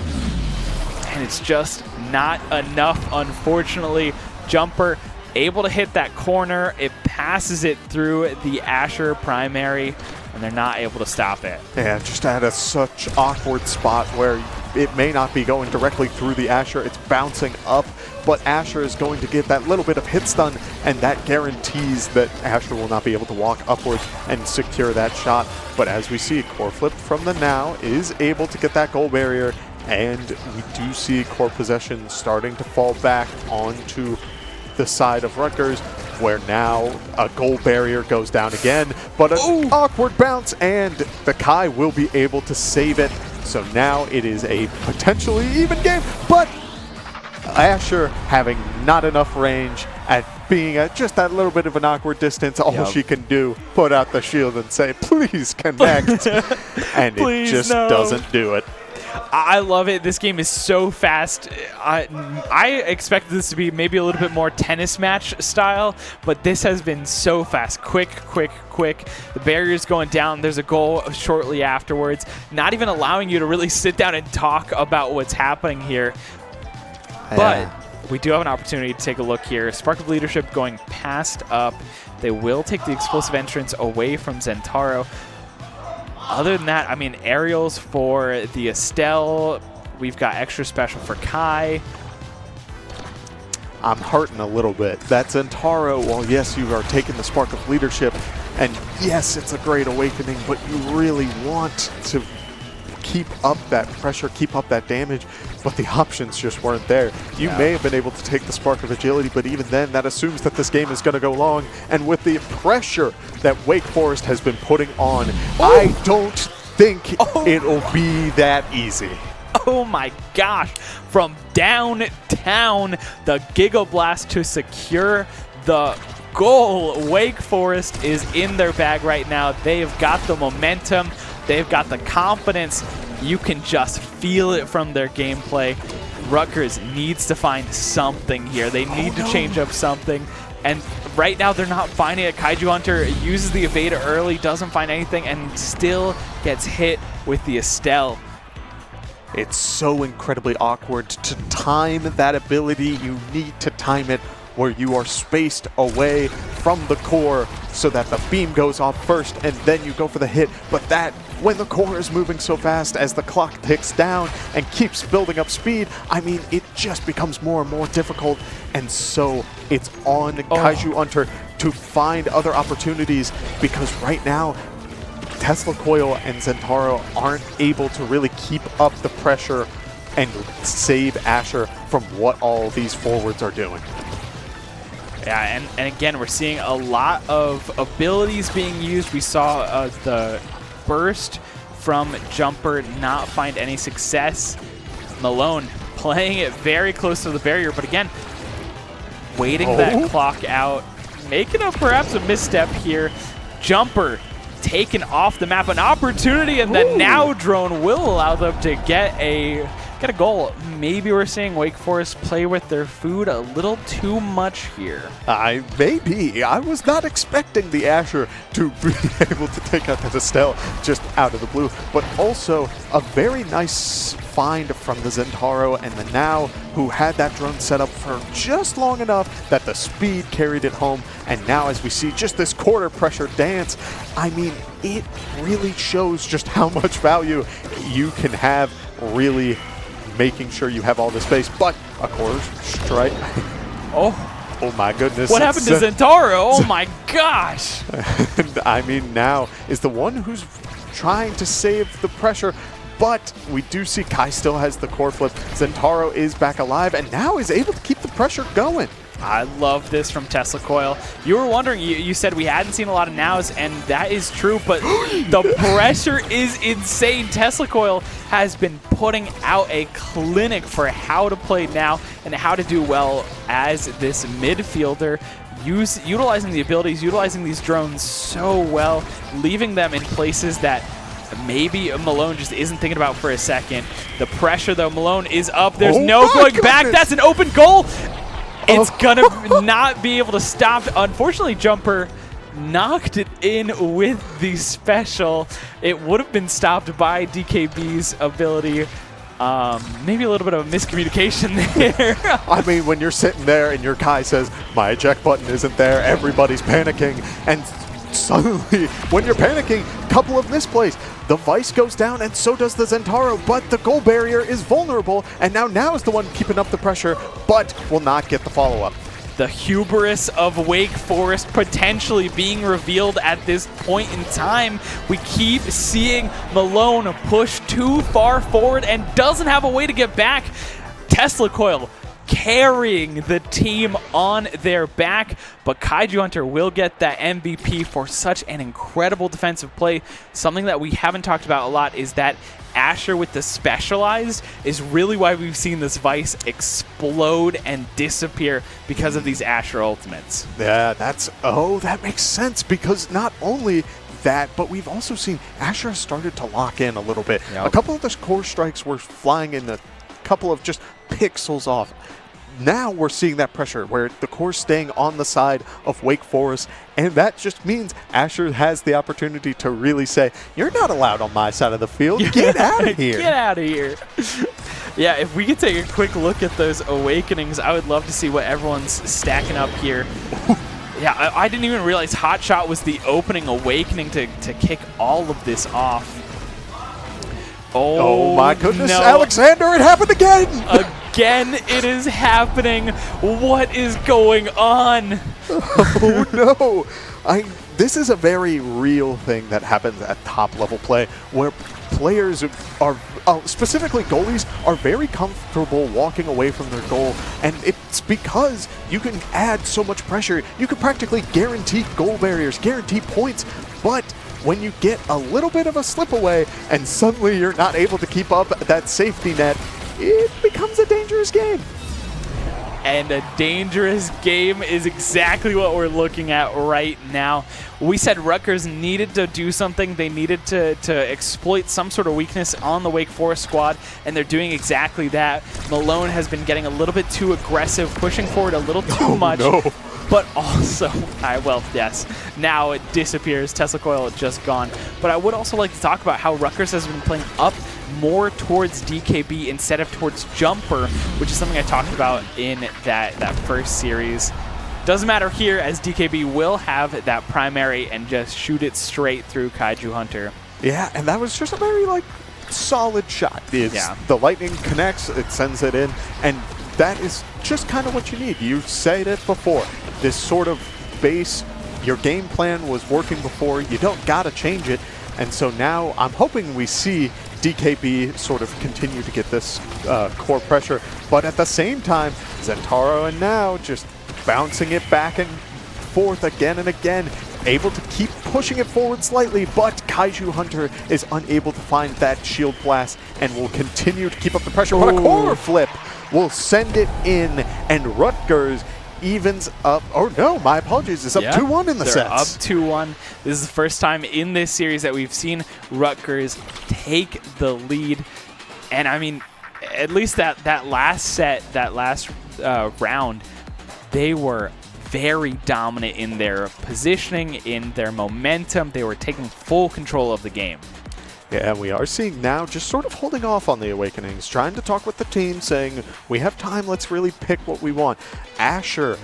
And it's just not enough, unfortunately. Jumper able to hit that corner. It passes it through the Asher primary, and they're not able to stop it. Yeah, just at such awkward spot where it may not be going directly through the Asher. It's bouncing up, but Asher is going to get that little bit of hit stun, and that guarantees that Asher will not be able to walk upwards and secure that shot. But as we see, core flip from the Now is able to get that goal barrier, and we do see core possession starting to fall back onto the side of Rutgers, where now a goal barrier goes down again, but an awkward bounce, and the Kai will be able to save it. So now it is a potentially even game, but Asher having not enough range at being at just that little bit of an awkward distance, all she can do, put out the shield and say, please connect, and please, it just doesn't do it. I love it. This game is so fast. I expected this to be maybe a little bit more tennis match style, but this has been so fast. Quick, quick, quick. The barrier's going down. There's a goal shortly afterwards. Not even allowing you to really sit down and talk about what's happening here. But we do have an opportunity to take a look here. Spark of Leadership going past up. They will take the explosive entrance away from Zentaro. Other than that, I mean, aerials for the Estelle. We've got extra special for Kai. I'm hurting a little bit. That Zentaro, well, yes, you are taking the Spark of Leadership, and yes, it's a great awakening, but you really want to keep up that pressure, keep up that damage, but the options just weren't there. You may have been able to take the Spark of Agility, but even then, that assumes that this game is going to go long, and with the pressure that Wake Forest has been putting on, I don't think it'll be that easy. Oh my gosh, from downtown, the Giga Blast to secure the goal. Wake Forest is in their bag right now. They've got the momentum. They've got the confidence. You can just feel it from their gameplay. Rutgers needs to find something here. They need to change up something. And right now, they're not finding it. Kaiju Hunter uses the evade early, doesn't find anything, and still gets hit with the Estelle. It's so incredibly awkward to time that ability. You need to time it where you are spaced away from the core so that the beam goes off first and then you go for the hit. But that, when the core is moving so fast as the clock ticks down and keeps building up speed, I mean, it just becomes more and more difficult. And so it's on Kaiju Hunter to find other opportunities, because right now, Tesla Coil and Zentaro aren't able to really keep up the pressure and save Asher from what all these forwards are doing. Yeah, and again, we're seeing a lot of abilities being used. We saw the burst from Jumper, not find any success. Malone playing it very close to the barrier, but again, waiting that clock out, making up perhaps a misstep here. Jumper taken off the map, an opportunity, and then now Drone will allow them to get a goal. Maybe we're seeing Wake Forest play with their food a little too much here. Maybe. I was not expecting the Asher to be able to take out the Estelle just out of the blue, but also a very nice find from the Zentaro and the Now, who had that drone set up for just long enough that the speed carried it home. And now as we see just this quarter pressure dance, I mean, it really shows just how much value you can have really making sure you have all the space, but a quarter strike. Oh my goodness. What happened to Zentaro? Oh my gosh. And I mean, Now is the one who's trying to save the pressure, but we do see Kai still has the core flip. Zentaro is back alive and Now is able to keep the pressure going. I love this from Tesla Coil. You were wondering, you said we hadn't seen a lot of Nows, and that is true, but the pressure is insane. Tesla Coil has been putting out a clinic for how to play Now and how to do well as this midfielder, utilizing the abilities, utilizing these drones so well, leaving them in places that maybe Malone just isn't thinking about for a second. The pressure, though, Malone is up. There's no going back. That's an open goal. It's gonna not be able to stop. Unfortunately, Jumper knocked it in with the special. It would have been stopped by DKB's ability. Maybe a little bit of a miscommunication there. I mean, when you're sitting there and your Kai says, my eject button isn't there, everybody's panicking, and suddenly, when you're panicking, couple of misplays. The Vice goes down, and so does the Zentaro, but the goal barrier is vulnerable, and now is the one keeping up the pressure, but will not get the follow-up. The hubris of Wake Forest potentially being revealed at this point in time. We keep seeing Malone push too far forward and doesn't have a way to get back. Tesla Coil carrying the team on their back, but Kaiju Hunter will get that MVP for such an incredible defensive play. Something that we haven't talked about a lot is that Asher with the specialized is really why we've seen this Vice explode and disappear because of these Asher ultimates. Yeah, that makes sense, because not only that, but we've also seen Asher has started to lock in a little bit. Yep. A couple of the core strikes were flying in a couple of just pixels off. Now we're seeing that pressure where the core's staying on the side of Wake Forest, and that just means Asher has the opportunity to really say, you're not allowed on my side of the field. Get out of here. Get out of here. Yeah, if we could take a quick look at those awakenings, I would love to see what everyone's stacking up here. Yeah, I didn't even realize Hot Shot was the opening awakening to kick all of this off. Oh my goodness, no. Alexander, it happened again! Again, it is happening. What is going on? Oh no! This is a very real thing that happens at top level play, where players are, specifically goalies, are very comfortable walking away from their goal, and it's because you can add so much pressure. You can practically guarantee goal barriers, guarantee points, but when you get a little bit of a slip away and suddenly you're not able to keep up that safety net, it becomes a dangerous game. And a dangerous game is exactly what we're looking at right now. We said Rutgers needed to do something. They needed to exploit some sort of weakness on the Wake Forest squad, and they're doing exactly that. Malone has been getting a little bit too aggressive, pushing forward a little too much. No. But also, well, yes, now it disappears. Tesla Coil just gone. But I would also like to talk about how Rutgers has been playing up more towards DKB instead of towards Jumper, which is something I talked about in that first series. Doesn't matter here, as DKB will have that primary and just shoot it straight through Kaiju Hunter. Yeah, and that was just a very, solid shot. The lightning connects, it sends it in, and that is just kind of what you need. You said it before. This sort of base, your game plan was working before. You don't got to change it. And so now I'm hoping we see DKB sort of continue to get this core pressure. But at the same time, Zentaro and Now just bouncing it back and forth again and again. able to keep pushing it forward slightly, but Kaiju Hunter is unable to find that shield blast and will continue to keep up the pressure. But a core flip will send it in, and Rutgers evens up. Oh no, my apologies. It's up 2-1 in the They're sets. up 2-1. This is the first time in this series that we've seen Rutgers take the lead. And I mean, at least that last set, that last round, they were very dominant in their positioning, in their momentum. They were taking full control of the game. Yeah, we are seeing now just sort of holding off on the Awakenings, trying to talk with the team, saying, we have time, let's really pick what we want. Asher,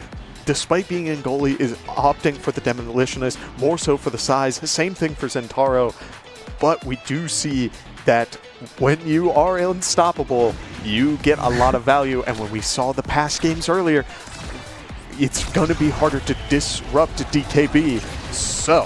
despite being in goalie, is opting for the Demolitionist, more so for the size. Same thing for Zentaro. But we do see that when you are unstoppable, you get a lot of value. And when we saw the past games earlier, it's going to be harder to disrupt DKB. So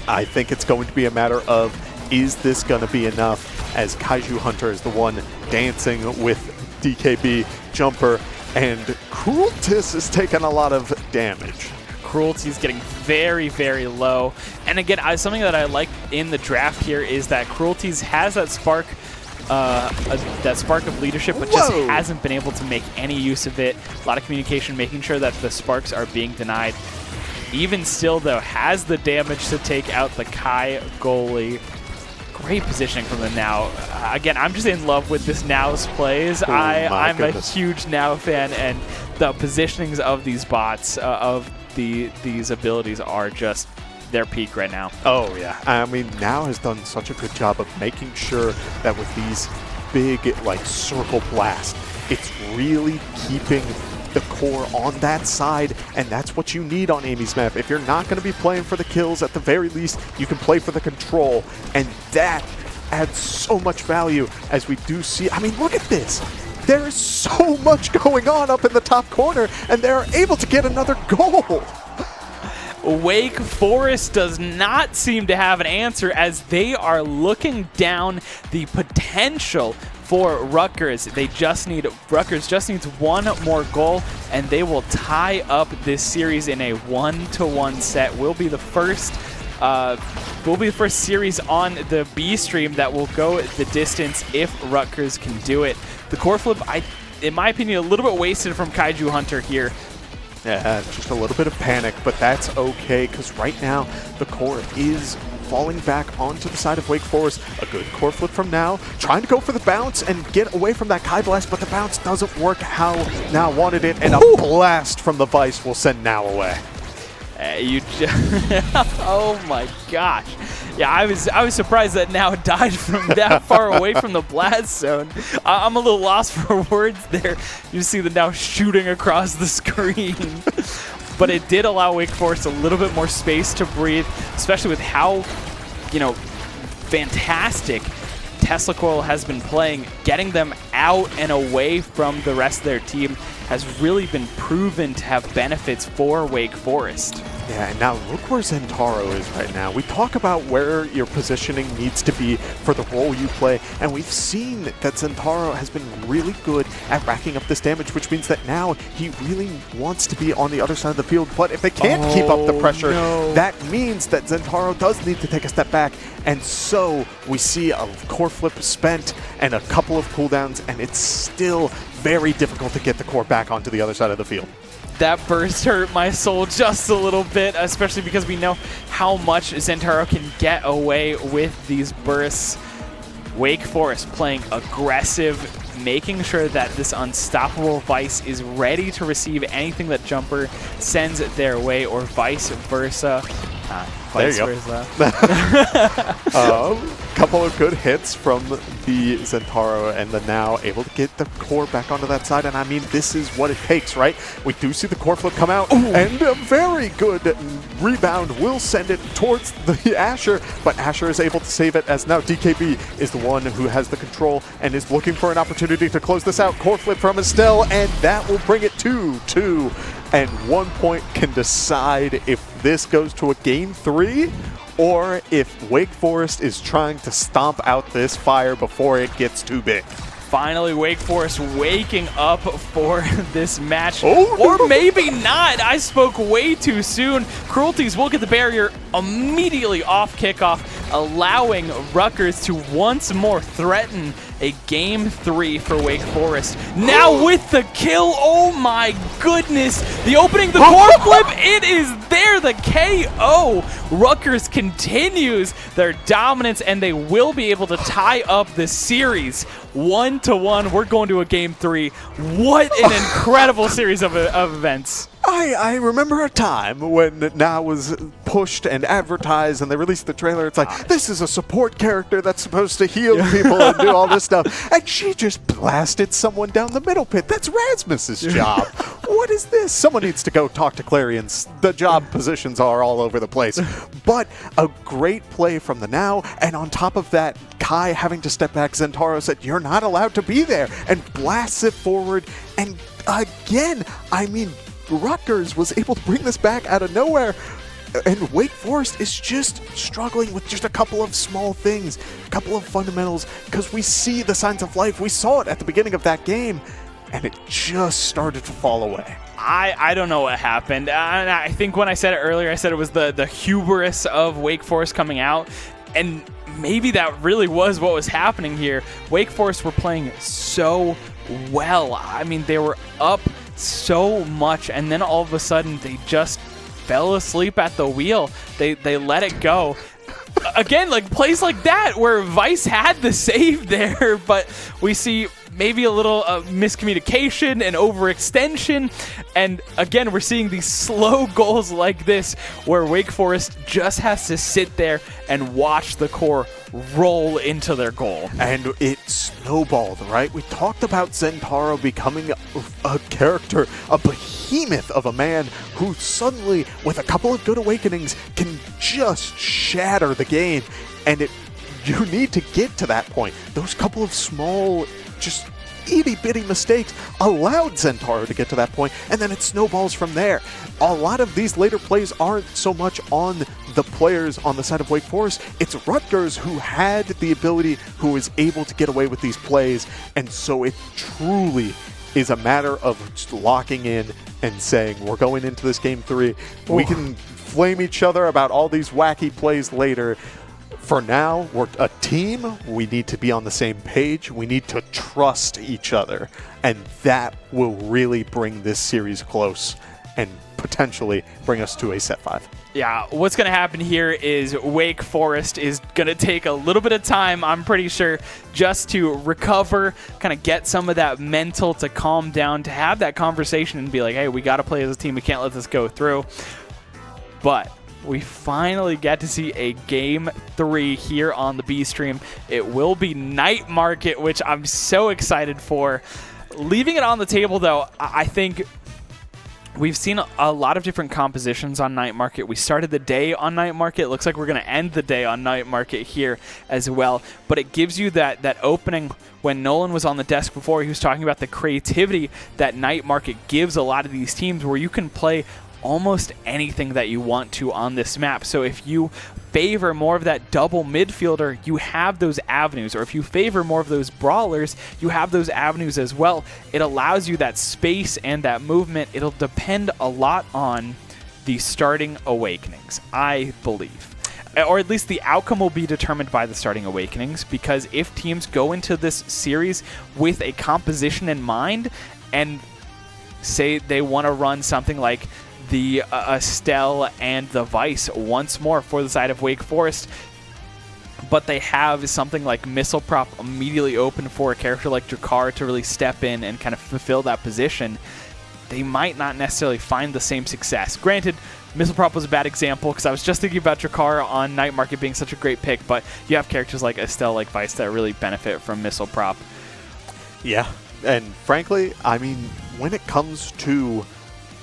I think it's going to be a matter of, is this going to be enough, as Kaiju Hunter is the one dancing with DKB Jumper, and Crueltis is taking a lot of damage. Cruelty's getting very, very low. And again, something that I like in the draft here is that Cruelty's has that spark of leadership, but just hasn't been able to make any use of it. A lot of communication, making sure that the sparks are being denied. Even still, though, has the damage to take out the Kai goalie. Great positioning from the Now. Again, I'm just in love with this Now's plays. I'm a huge Now fan, and the positionings of these bots, of these abilities, are just their peak right now. Oh, yeah. I mean, Now has done such a good job of making sure that with these big, like, circle blast, it's really keeping the core on that side, and that's what you need on Amy's map. If you're not going to be playing for the kills, at the very least, you can play for the control, and that adds so much value, as we do see. I mean, look at this. There is so much going on up in the top corner, and they're able to get another goal. Wake Forest does not seem to have an answer, as they are looking down the potential for Rutgers. Rutgers just needs one more goal, and they will tie up this series in a 1-1 set. Will be the first series on the B stream that will go the distance if Rutgers can do it. The core flip, in my opinion, a little bit wasted from Kaiju Hunter here. Yeah, just a little bit of panic, but that's okay, because right now the core is falling back onto the side of Wake Forest. A good core flip from Now, trying to go for the bounce and get away from that Kai Blast, but the bounce doesn't work how Now wanted it, and a blast from the Vice will send Now away. Oh my gosh. Yeah, I was surprised that Now died from that far away from the blast zone. I'm a little lost for words there. You see the Now shooting across the screen. But it did allow Wake Forest a little bit more space to breathe, especially with how, fantastic Tesla Coil has been playing. Getting them out and away from the rest of their team has really been proven to have benefits for Wake Forest. Yeah, and now look where Zentaro is right now. We talk about where your positioning needs to be for the role you play, and we've seen that Zentaro has been really good at racking up this damage, which means that now he really wants to be on the other side of the field. But if they can't keep up the pressure, that means that Zentaro does need to take a step back. And so we see a core flip spent and a couple of cooldowns, and it's still very difficult to get the core back onto the other side of the field. That burst hurt my soul just a little bit, especially because we know how much Zentaro can get away with these bursts. Wake Forest playing aggressive, making sure that this unstoppable Vice is ready to receive anything that Jumper sends their way, or vice versa. Vice versa. Couple of good hits from the Zentaro, and the Now able to get the core back onto that side. And I mean, this is what it takes, right? We do see the core flip come out, and a very good rebound will send it towards the Asher, but Asher is able to save it, as now DKB is the one who has the control and is looking for an opportunity to close this out. Core flip from Estelle, and that will bring it to 2. And 1 point can decide if this goes to a game 3, or if Wake Forest is trying to stomp out this fire before it gets too big. Finally, Wake Forest waking up for this match. Oh, or maybe not. I spoke way too soon. Cruelties will get the barrier immediately off kickoff, allowing Rutgers to once more threaten a Game 3 for Wake Forest. Now with the kill, oh my goodness. The opening, the core flip, it is there, the KO. Rutgers continues their dominance, and they will be able to tie up the series 1-1. We're going to a Game 3. What an incredible series of events. I remember a time when Now was pushed and advertised and they released the trailer. It's like, this is a support character that's supposed to heal people and do all this stuff. And she just blasted someone down the middle pit. That's Rasmus's job. What is this? Someone needs to go talk to Clarions. The job positions are all over the place. But a great play from the Now. And on top of that, Kai having to step back. Zentaro said, you're not allowed to be there, and blasts it forward. And again, I mean, Rutgers was able to bring this back out of nowhere, and Wake Forest is just struggling with just a couple of small things, a couple of fundamentals, because we see the signs of life. We saw it at the beginning of that game, and it just started to fall away. I don't know what happened. I think when I said it earlier, I said it was the hubris of Wake Forest coming out, and maybe that really was what was happening here. Wake Forest were playing so well. I mean, they were up so much, and then all of a sudden they just fell asleep at the wheel. They let it go. Again, like plays like that where Vice had the save there, but we see maybe a little miscommunication and overextension. And again, we're seeing these slow goals like this where Wake Forest just has to sit there and watch the core roll into their goal. And it snowballed, right? We talked about Zentaro becoming a character, a behemoth of a man who suddenly, with a couple of good awakenings, can just shatter the game. And you need to get to that point. Those couple of small, just itty-bitty mistakes allowed Zentaro to get to that point, and then it snowballs from there. A lot of these later plays aren't so much on the players on the side of Wake Forest. It's Rutgers who had the ability, who was able to get away with these plays, and so it truly is a matter of just locking in and saying, we're going into this Game 3. We can flame each other about all these wacky plays later. For now, we're a team. We need to be on the same page. We need to trust each other. And that will really bring this series close and potentially bring us to a set 5. Yeah, what's going to happen here is Wake Forest is going to take a little bit of time, I'm pretty sure, just to recover, kind of get some of that mental to calm down, to have that conversation and be like, hey, we got to play as a team. We can't let this go through. But we finally get to see a Game 3 here on the B stream. It will be Night Market, which I'm so excited for. Leaving it on the table, though, I think we've seen a lot of different compositions on Night Market. We started the day on Night Market. It looks like we're going to end the day on Night Market here as well. But it gives you that opening. When Nolan was on the desk before, he was talking about the creativity that Night Market gives a lot of these teams, where you can play almost anything that you want to on this map. So if you favor more of that double midfielder, you have those avenues. Or if you favor more of those brawlers, you have those avenues as well. It allows you that space and that movement. It'll depend a lot on the starting awakenings, I believe. Or at least the outcome will be determined by the starting awakenings, because if teams go into this series with a composition in mind and say they want to run something like the Estelle and the Vice once more for the side of Wake Forest, but they have something like Missile Prop immediately open for a character like Drakkar to really step in and kind of fulfill that position, they might not necessarily find the same success. Granted, Missile Prop was a bad example because I was just thinking about Drakkar on Night Market being such a great pick, but you have characters like Estelle, like Vice, that really benefit from Missile Prop. Yeah, and frankly, I mean, when it comes to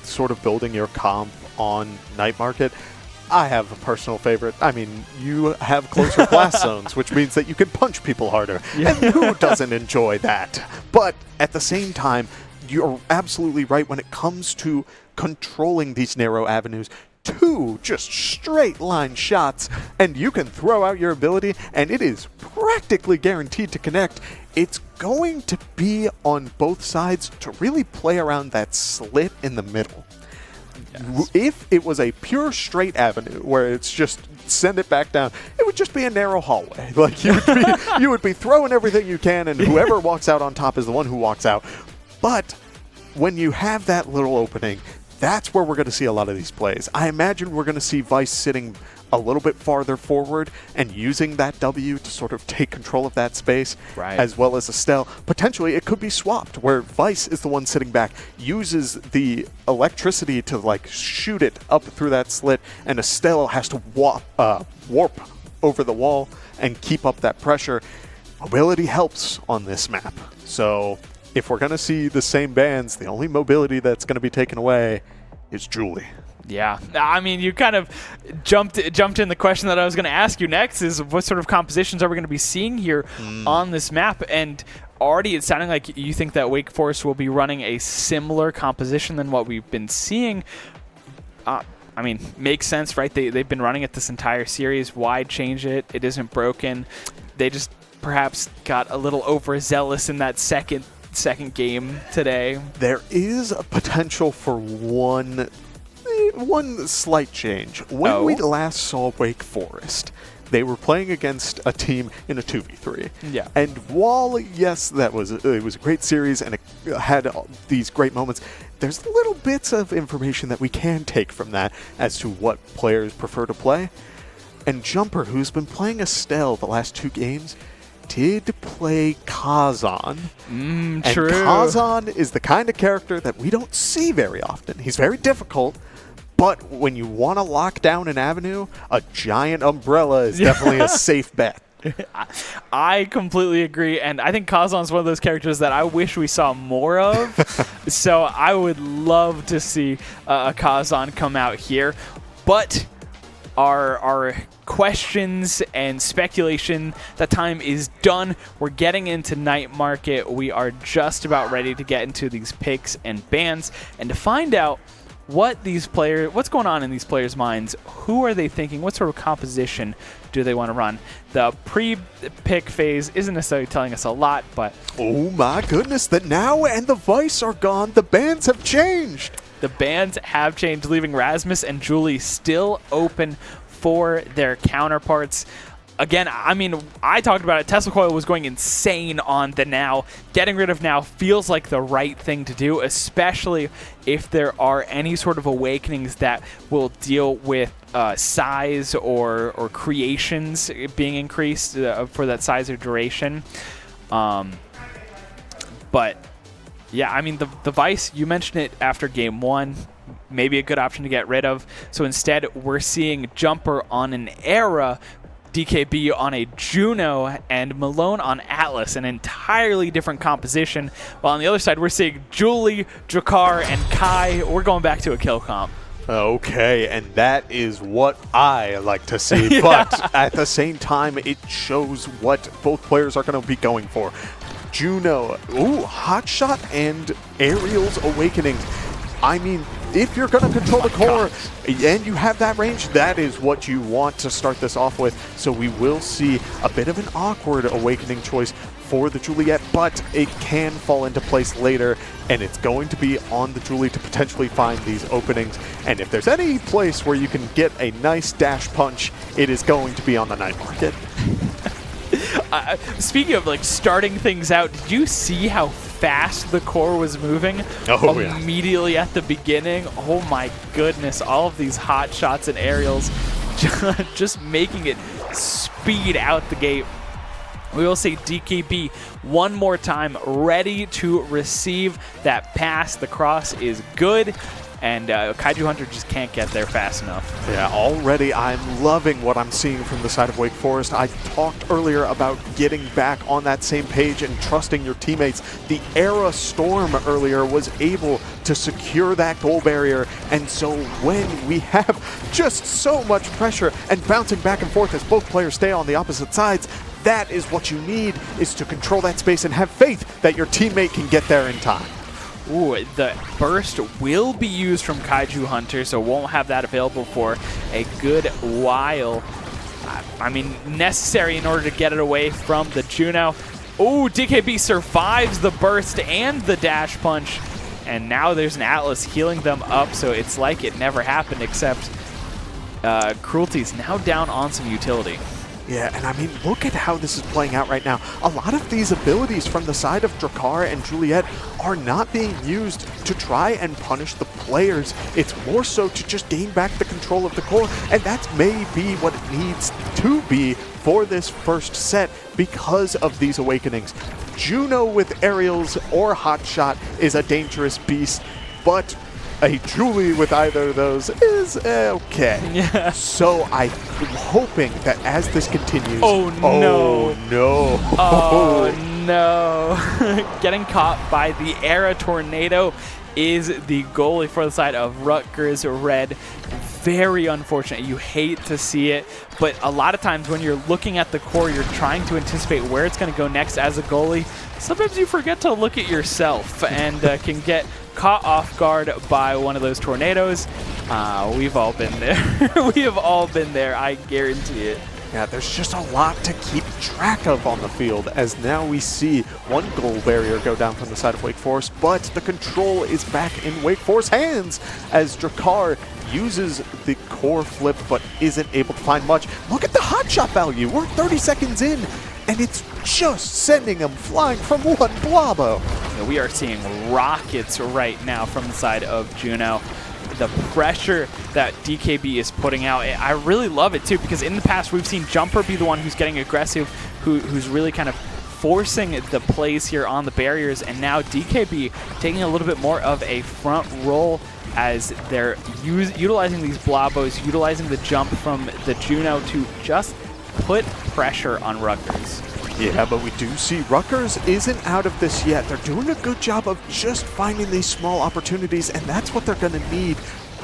sort of building your comp on Night Market, I have a personal favorite. I mean, you have closer blast zones, which means that you can punch people harder. Yeah. And who doesn't enjoy that? But at the same time, you're absolutely right when it comes to controlling these narrow avenues. 2 just straight line shots, and you can throw out your ability, and it is practically guaranteed to connect. It's going to be on both sides to really play around that slit in the middle. Yes. If it was a pure straight avenue where it's just send it back down, it would just be a narrow hallway. Like you would be throwing everything you can, and whoever walks out on top is the one who walks out. But when you have that little opening, that's where we're going to see a lot of these plays. I imagine we're going to see Vice sitting a little bit farther forward and using that W to sort of take control of that space, right, as well as Estelle. Potentially, it could be swapped, where Vice is the one sitting back, uses the electricity to like shoot it up through that slit, and Estelle has to warp over the wall and keep up that pressure. Mobility helps on this map. So if we're going to see the same bands, the only mobility that's going to be taken away is Julie. Yeah, I mean, you kind of jumped in the question that I was going to ask you next, is what sort of compositions are we going to be seeing here on this map? And already it's sounding like you think that Wake Forest will be running a similar composition than what we've been seeing. I mean, makes sense, right? They've been running it this entire series. Why change it? It isn't broken. They just perhaps got a little overzealous in that second game today. There is a potential for one slight change. When we last saw Wake Forest, they were playing against a team in a 2v3. Yeah. And while, yes, it was a great series and it had these great moments, there's little bits of information that we can take from that as to what players prefer to play. And Jumper, who's been playing Estelle the last 2 games, did play Kazan. And True. Kazan is the kind of character that we don't see very often. He's very difficult, but when you want to lock down an avenue, a giant umbrella is definitely a safe bet. I completely agree, and I think Kazan's one of those characters that I wish we saw more of. So I would love to see a Kazan come out here. But our questions and speculation, that time is done. We're getting into night market. We are just about ready to get into these picks and bans, and to find out what's going on in these players' minds. Who are they thinking? What sort of composition do they want to run? The pre-pick phase isn't necessarily telling us a lot, but oh my goodness, the Now and the Vice are gone. The bans have changed. The bans have changed, leaving Rasmus and Julie still open for their counterparts. Again, I mean, I talked about it. Tesla Coil was going insane on the Now. Getting rid of Now feels like the right thing to do, especially if there are any sort of awakenings that will deal with size or creations being increased for that size or duration. But yeah, I mean, the Vice, you mentioned it after game 1, maybe a good option to get rid of. So instead, we're seeing Jumper on an Era, DKB on a Juno, and Malone on Atlas, an entirely different composition. While on the other side, we're seeing Julie, Drakkar, and Kai. We're going back to a kill comp. Okay, and that is what I like to see. Yeah. But at the same time, it shows what both players are going to be going for. Juno, Hotshot and Aerial's Awakenings. I mean, if you're going to control the core and you have that range, that is what you want to start this off with. So we will see a bit of an awkward Awakening choice for the Juliet, but it can fall into place later, and it's going to be on the Julie to potentially find these openings. And if there's any place where you can get a nice dash punch, it is going to be on the night market. Speaking of like starting things out, did you see how fast the core was moving immediately at the beginning? Oh my goodness, all of these hot shots and aerials just making it speed out the gate. We will see DKB one more time, ready to receive that pass. The cross is good, and Kaiju Hunter just can't get there fast enough. Yeah, already I'm loving what I'm seeing from the side of Wake Forest. I talked earlier about getting back on that same page and trusting your teammates. The Era Storm earlier was able to secure that goal barrier, and so when we have just so much pressure and bouncing back and forth as both players stay on the opposite sides, that is what you need, is to control that space and have faith that your teammate can get there in time. Ooh, the burst will be used from Kaiju Hunter, so won't have that available for a good while. I mean, necessary in order to get it away from the Juno. Oh, DKB survives the burst and the dash punch. And now there's an Atlas healing them up, so it's like it never happened, except Cruelty's now down on some utility. Yeah, and I mean, look at how this is playing out right now. A lot of these abilities from the side of Drakkar and Juliet are not being used to try and punish the players. It's more so to just gain back the control of the core, and that's maybe what it needs to be for this first set because of these awakenings. Juno with aerials or hotshot is a dangerous beast, but a Julie with either of those is okay. Yeah. So I'm hoping that as this continues... Oh, no. Oh, no. Oh, no. Getting caught by the Era Tornado is the goalie for the side of Rutgers Red. Very unfortunate. You hate to see it, but a lot of times when you're looking at the core, you're trying to anticipate where it's going to go next as a goalie. Sometimes you forget to look at yourself and can get caught off guard by one of those tornadoes. We've all been there. We have all been there, I guarantee it. Yeah, there's just a lot to keep track of on the field, as now we see one goal barrier go down from the side of Wake Forest, but the control is back in Wake Forest's hands as Drakkar uses the core flip but isn't able to find much. Look at the hotshot value. We're 30 seconds in, and it's just sending him flying from one Blobbo. Yeah, we are seeing rockets right now from the side of Juno. The pressure that DKB is putting out, I really love it too, because in the past we've seen Jumper be the one who's getting aggressive, who's really kind of forcing the plays here on the barriers, and now DKB taking a little bit more of a front role as they're utilizing these Blobos, utilizing the jump from the Juno to just put pressure on Rutgers. Yeah, but we do see Rutgers isn't out of this yet. They're doing a good job of just finding these small opportunities, and that's what they're going to need.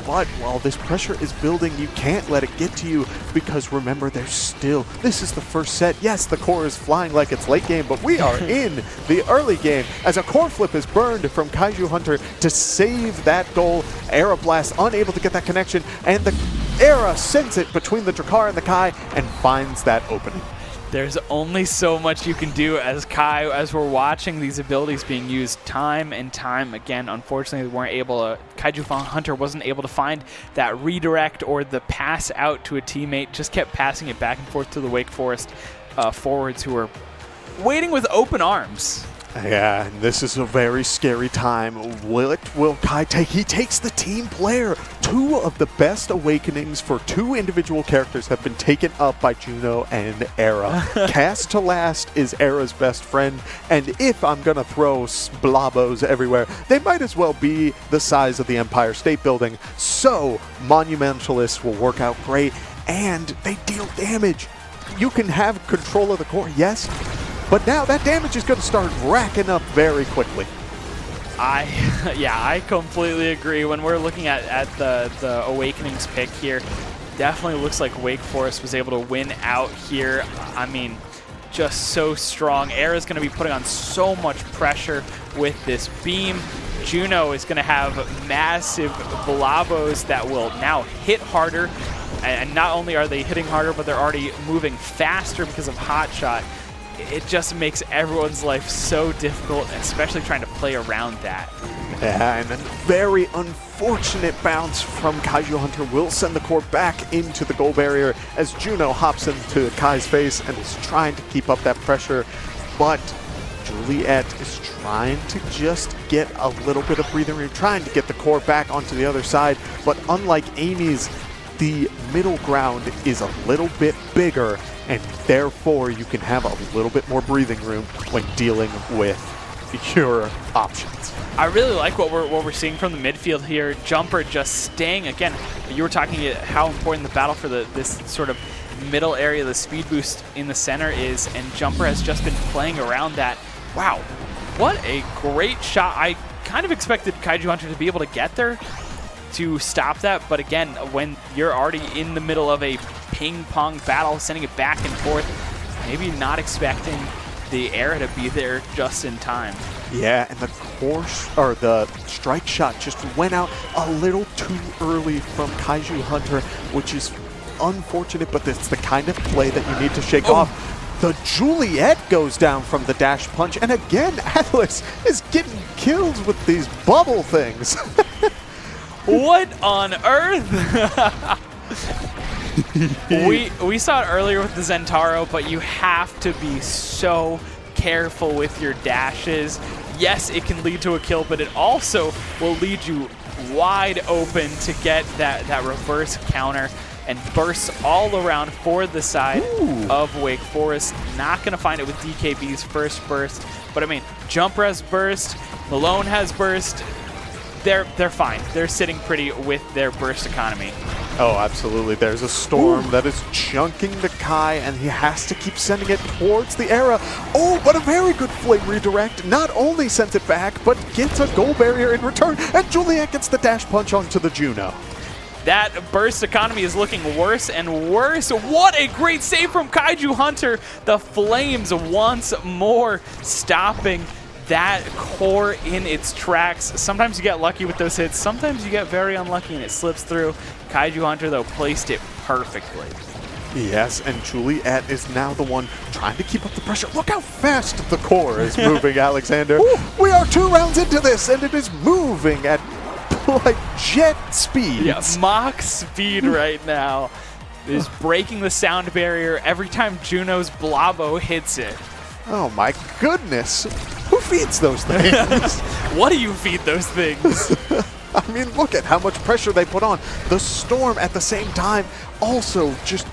But while this pressure is building, you can't let it get to you, because remember, this is the first set. Yes, the core is flying like it's late game, but we are in the early game as a core flip is burned from Kaiju Hunter to save that goal. Aeroblast unable to get that connection, and the Era sends it between the Drakkar and the Kai and finds that opening. There's only so much you can do as Kai, as we're watching these abilities being used time and time again. Unfortunately, we weren't able to, Kaiju Hunter wasn't able to find that redirect or the pass out to a teammate, just kept passing it back and forth to the Wake Forest forwards who were waiting with open arms. Yeah, and this is a very scary time. Will Kai take? He takes the team player. Two of the best awakenings for two individual characters have been taken up by Juno and Era. Cast to last is Era's best friend, and if I'm gonna throw Blobos everywhere, they might as well be the size of the Empire State Building. So Monumentalists will work out great, and they deal damage. You can have control of the core, yes, but now that damage is going to start racking up very quickly. I completely agree. When we're looking at the Awakenings pick here, definitely looks like Wake Forest was able to win out here. I mean, just so strong. Era's going to be putting on so much pressure with this beam. Juno is going to have massive Blobos that will now hit harder. And not only are they hitting harder, but they're already moving faster because of Hotshot. It just makes everyone's life so difficult, especially trying to play around that. Yeah, and a very unfortunate bounce from Kaiju Hunter will send the core back into the goal barrier as Juno hops into Kai's face and is trying to keep up that pressure. But Juliet is trying to just get a little bit of breathing room, trying to get the core back onto the other side. But unlike Amy's, the middle ground is a little bit bigger, and therefore you can have a little bit more breathing room when dealing with your options. I really like what we're seeing from the midfield here. Jumper just staying, again, you were talking about how important the battle for this sort of middle area, the speed boost in the center is, and Jumper has just been playing around that. Wow, what a great shot. I kind of expected Kaiju Hunter to be able to get there to stop that, but again, when you're already in the middle of a ping-pong battle, sending it back and forth, maybe not expecting the Era to be there just in time. Yeah, and the strike shot just went out a little too early from Kaiju Hunter, which is unfortunate, but it's the kind of play that you need to shake off. The Juliet goes down from the dash punch, and again, Atlas is getting kills with these bubble things. What on earth? we saw it earlier with the Zentaro, but you have to be so careful with your dashes. Yes, it can lead to a kill, but it also will lead you wide open to get that reverse counter and bursts all around for the side of Wake Forest. Not going to find it with DKB's first burst, but I mean, Jumper has burst, Malone has burst. They're fine. They're sitting pretty with their burst economy. Oh, absolutely. There's a storm that is chunking the Kai, and he has to keep sending it towards the Era. Oh, but a very good flame redirect. Not only sends it back, but gets a goal barrier in return, and Juliet gets the dash punch onto the Juno. That burst economy is looking worse and worse. What a great save from Kaiju Hunter. The Flames once more stopping that core in its tracks. Sometimes you get lucky with those hits. Sometimes you get very unlucky and it slips through. Kaiju Hunter, though, placed it perfectly. Yes, and Juliet is now the one trying to keep up the pressure. Look how fast the core is moving, Alexander. We are 2 rounds into this, and it is moving at like jet speed. Yeah, Mach speed right now. It is breaking the sound barrier every time Juno's Blabo hits it. Oh my goodness. Who feeds those things? What do you feed those things? I mean, look at how much pressure they put on. The Storm at the same time also just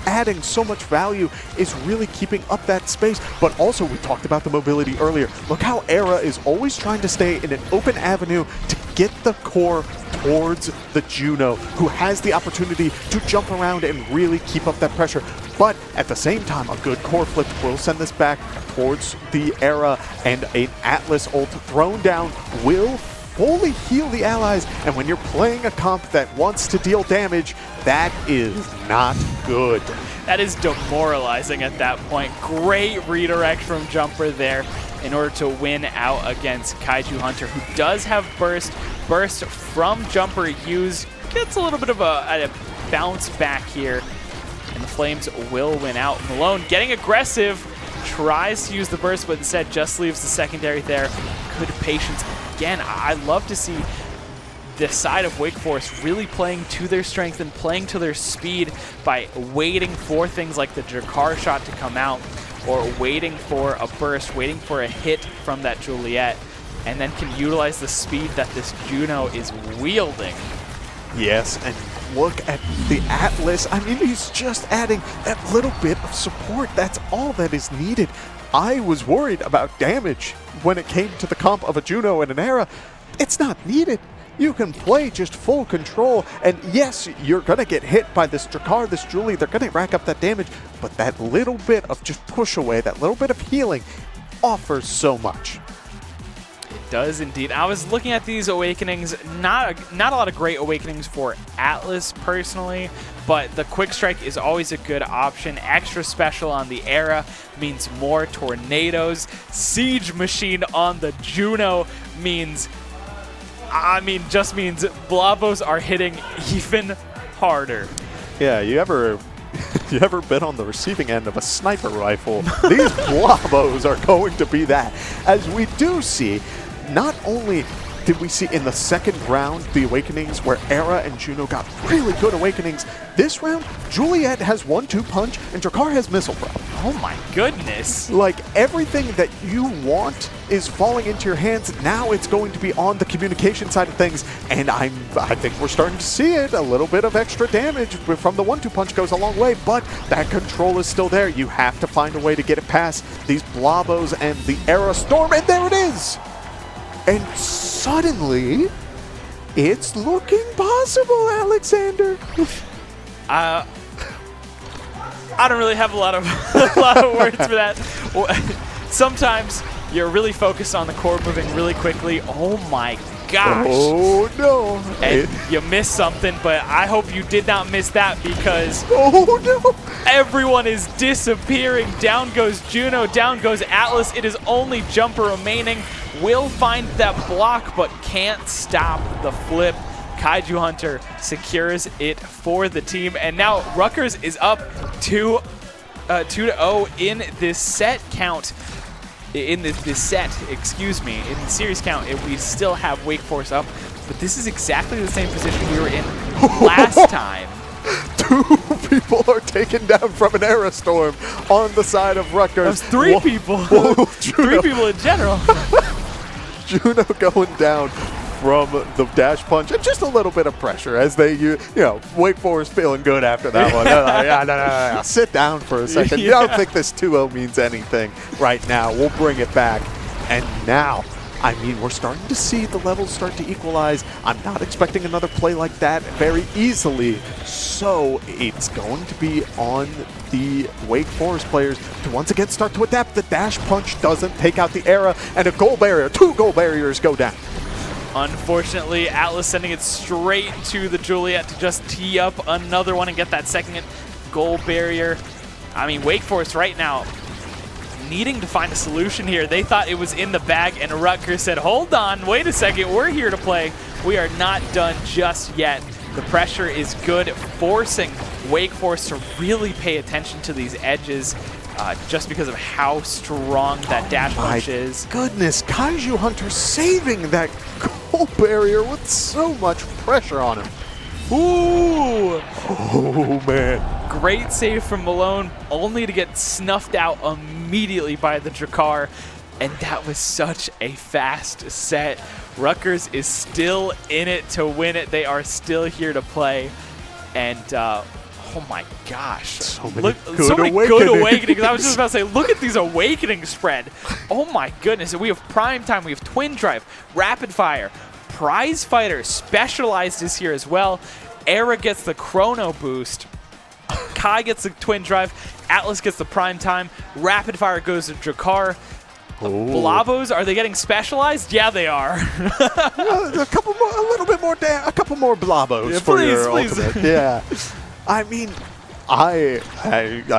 adding so much value is really keeping up that space. But also, we talked about the mobility earlier. Look how Era is always trying to stay in an open avenue to get the core towards the Juno, who has the opportunity to jump around and really keep up that pressure. But at the same time, a good core flip will send this back towards the Era, and an Atlas ult thrown down will fully heal the allies. And when you're playing a comp that wants to deal damage, that is not good. That is demoralizing at that point. Great redirect from Jumper there in order to win out against Kaiju Hunter, who does have burst. Burst from Jumper used, gets a little bit of a bounce back here, and the Flames will win out. Malone getting aggressive, tries to use the burst, but instead just leaves the secondary there. Good patience. Again, I love to see the side of Wake Forest really playing to their strength and playing to their speed by waiting for things like the Jakar shot to come out, or waiting for a burst, waiting for a hit from that Juliet, and then can utilize the speed that this Juno is wielding. Yes, and look at the Atlas. I mean, he's just adding that little bit of support. That's all that is needed. I was worried about damage when it came to the comp of a Juno and an Era. It's not needed. You can play just full control, and yes, you're going to get hit by this Drakkar, this Julie. They're going to rack up that damage, but that little bit of just push away, that little bit of healing offers so much. It does indeed. I was looking at these awakenings, not a lot of great awakenings for Atlas personally, but the quick strike is always a good option. Extra special on the Era means more tornadoes. Siege machine on the Juno just means Blabos are hitting even harder. Yeah, you ever been on the receiving end of a sniper rifle? These Blabos are going to be that. As we do see, not only did we see in the second round the awakenings where Era and Juno got really good awakenings, this round, Juliet has 1-2 punch and Drakkar has missile throw. Oh my goodness. Like, everything that you want is falling into your hands. Now it's going to be on the communication side of things, and I think we're starting to see it. A little bit of extra damage from the 1-2 punch goes a long way, but that control is still there. You have to find a way to get it past these Blabos and the Era Storm, and there it is! And suddenly, it's looking possible, Alexander. I don't really have a lot of words for that. Sometimes you're really focused on the core moving really quickly. Oh my gosh. Oh no. And you missed something, but I hope you did not miss that, because oh no, everyone is disappearing. Down goes Juno, down goes Atlas. It is only Jumper remaining. Will find that block, but can't stop the flip. Kaiju Hunter secures it for the team, and now Rutgers is up 2-0. 2-0 in this set count. In this set, excuse me, in the series count, we still have Wake Forest up, but this is exactly the same position we were in last time. 2 people are taken down from an Era Storm on the side of Rutgers. That's 3 people. 3 people in general. Juno going down from the dash punch and just a little bit of pressure as they, you know, Wake Forest feeling good after that one. No. Sit down for a second. You don't think this 2-0 means anything right now. We'll bring it back. And now, I mean, we're starting to see the levels start to equalize. I'm not expecting another play like that very easily. So it's going to be on the Wake Forest players to once again start to adapt. The dash punch doesn't take out the Era, and a goal barrier, 2 goal barriers go down. Unfortunately, Atlas sending it straight to the Juliet to just tee up another one and get that second goal barrier. I mean, Wake Forest right now needing to find a solution here. They thought it was in the bag, and Rutgers said, hold on, wait a second, we're here to play. We are not done just yet. The pressure is good, forcing Wake Forest to really pay attention to these edges just because of how strong that dash punch is. Goodness, Kaiju Hunter saving that goal barrier with so much pressure on him. Ooh! Oh, man. Great save from Malone, only to get snuffed out immediately by the Drakkar. And that was such a fast set. Rutgers is still in it to win it. They are still here to play. And, oh my gosh. So many good awakenings. I was just about to say, look at these awakening spread. Oh my goodness. We have Prime Time, we have Twin Drive, Rapid Fire, Prize Fighter, Specialized is here as well. Era gets the Chrono Boost. Kai gets the Twin Drive. Atlas gets the Prime Time. Rapid Fire goes to Drakkar. Blavos, are they getting Specialized? Yeah, they are. A couple more, a couple more Blavos for your ultimate. Yeah. I mean, I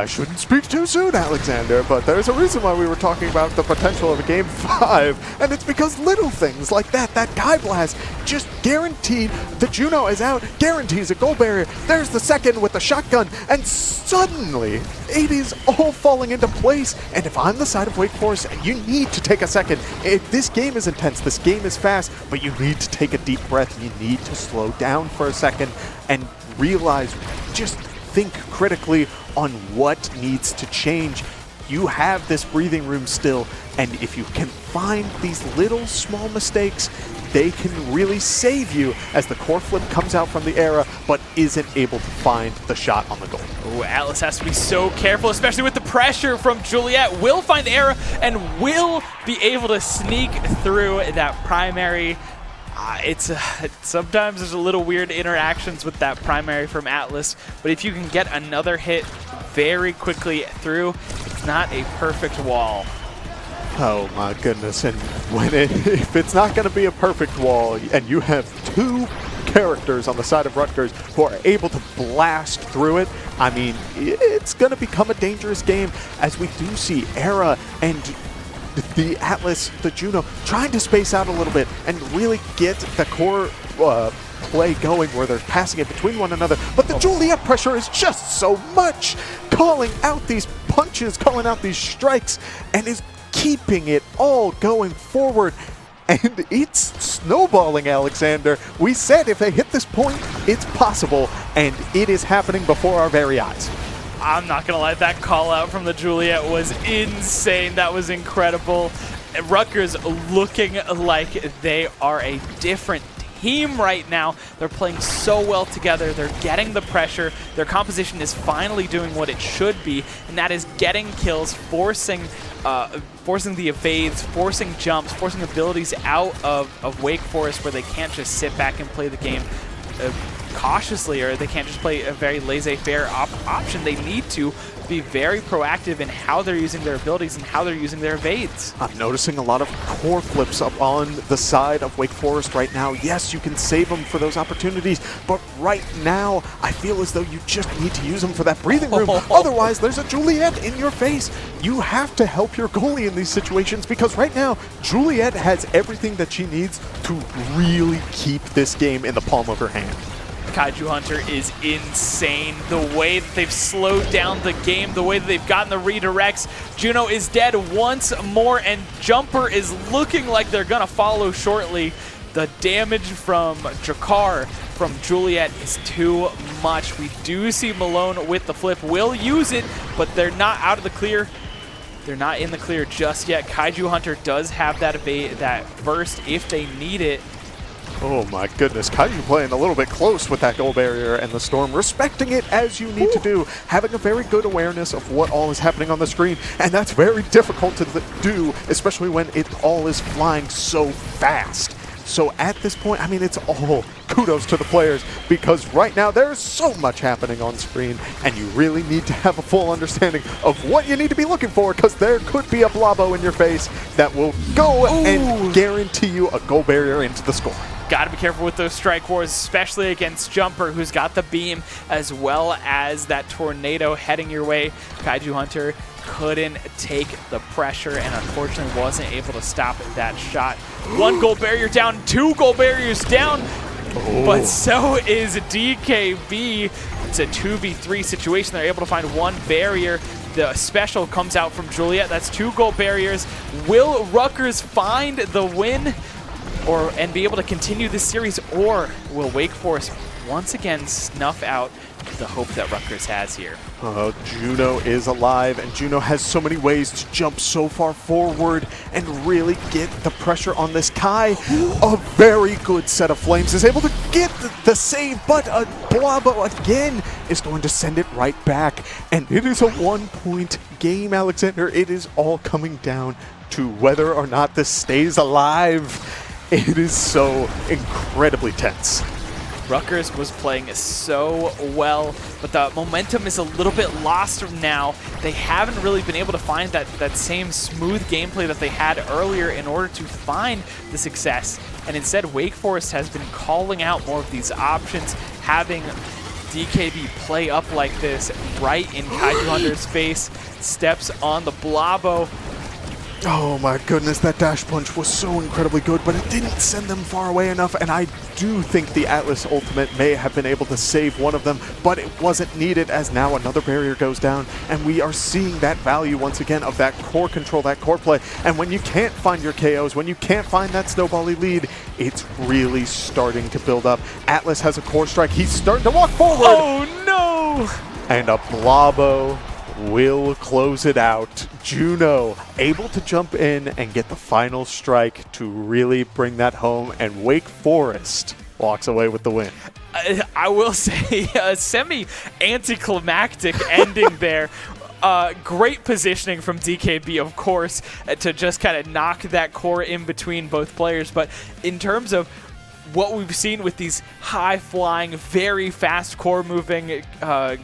shouldn't speak too soon, Alexander, but there's a reason why we were talking about the potential of a Game 5, and it's because little things like that Kai Blast just guaranteed, the Juno is out, guarantees a goal barrier, there's the second with the shotgun, and suddenly, it is all falling into place, and if I'm the side of Wake Forest, you need to take a second. This game is intense, this game is fast, but you need to take a deep breath, you need to slow down for a second, and realize, just think critically on what needs to change. You have this breathing room still, and if you can find these little small mistakes, they can really save you as the core flip comes out from the Era, but isn't able to find the shot on the goal. Ooh, Atlas has to be so careful, especially with the pressure from Juliet. Will find the Era and will be able to sneak through that primary. Sometimes there's a little weird interactions with that primary from Atlas, but if you can get another hit very quickly through, it's not a perfect wall. Oh my goodness, and if it's not going to be a perfect wall, and you have 2 characters on the side of Rutgers who are able to blast through it, I mean, it's going to become a dangerous game, as we do see Era and the Atlas, the Juno, trying to space out a little bit and really get the core play going where they're passing it between one another. But the Juliet pressure is just so much, calling out these punches, calling out these strikes, and is keeping it all going forward. And it's snowballing, Alexander. We said if they hit this point, it's possible, and it is happening before our very eyes. I'm not going to lie, that call out from the Juliet was insane. That was incredible. Rutgers looking like they are a different team right now. They're playing so well together. They're getting the pressure. Their composition is finally doing what it should be, and that is getting kills, forcing the evades, forcing jumps, forcing abilities out of Wake Forest where they can't just sit back and play the game cautiously, or they can't just play a very laissez-faire option. They need to be very proactive in how they're using their abilities and how they're using their evades. I'm noticing a lot of core flips up on the side of Wake Forest right now. Yes, you can save them for those opportunities, but right now, I feel as though you just need to use them for that breathing room. Otherwise, there's a Juliet in your face. You have to help your goalie in these situations, because right now, Juliet has everything that she needs to really keep this game in the palm of her hand. Kaiju Hunter is insane. The way that they've slowed down the game, the way that they've gotten the redirects. Juno is dead once more, and Jumper is looking like they're going to follow shortly. The damage from Jakar, from Juliet is too much. We do see Malone with the flip. Will use it, but they're not out of the clear. They're not in the clear just yet. Kaiju Hunter does have that burst if they need it. Oh my goodness, Kaiju playing a little bit close with that goal barrier and the storm, respecting it as you need to do, having a very good awareness of what all is happening on the screen, and that's very difficult to do, especially when it all is flying so fast. So at this point, I mean, it's all kudos to the players, because right now there's so much happening on screen, and you really need to have a full understanding of what you need to be looking for, because there could be a Blabo in your face that will go and guarantee you a goal barrier into the score. Gotta be careful with those strike wars, especially against Jumper, who's got the beam, as well as that tornado heading your way. Kaiju Hunter couldn't take the pressure and unfortunately wasn't able to stop that shot. 1 goal barrier down, 2 goal barriers down, but so is DKB. It's a 2v3 situation. They're able to find 1 barrier. The special comes out from Juliet. That's 2 goal barriers. Will Rutgers find the win and be able to continue this series, or will Wake Forest once again snuff out the hope that Rutgers has here? Juno is alive, and Juno has so many ways to jump so far forward and really get the pressure on this Kai. A very good set of flames is able to get the save, but a Blabo again is going to send it right back. And it is a 1-point game, Alexander. It is all coming down to whether or not this stays alive. It is so incredibly tense. Rutgers was playing so well, but the momentum is a little bit lost now. They haven't really been able to find that same smooth gameplay that they had earlier in order to find the success. And instead, Wake Forest has been calling out more of these options, having DKB play up like this right in Kaiju Hunter's face, steps on the Blabo. Oh my goodness, that dash punch was so incredibly good, but it didn't send them far away enough, and I do think the Atlas ultimate may have been able to save one of them, but it wasn't needed, as now another barrier goes down, and we are seeing that value once again of that core control, that core play, and when you can't find your KOs, when you can't find that snowbally lead, it's really starting to build up. Atlas has a core strike, he's starting to walk forward! Oh no! And a Blabo will close it out. Juno able to jump in and get the final strike to really bring that home, and Wake Forest walks away with the win. I will say a semi-anticlimactic ending there. Great positioning from DKB, of course, to just kind of knock that core in between both players, but in terms of what we've seen with these high-flying, very fast core-moving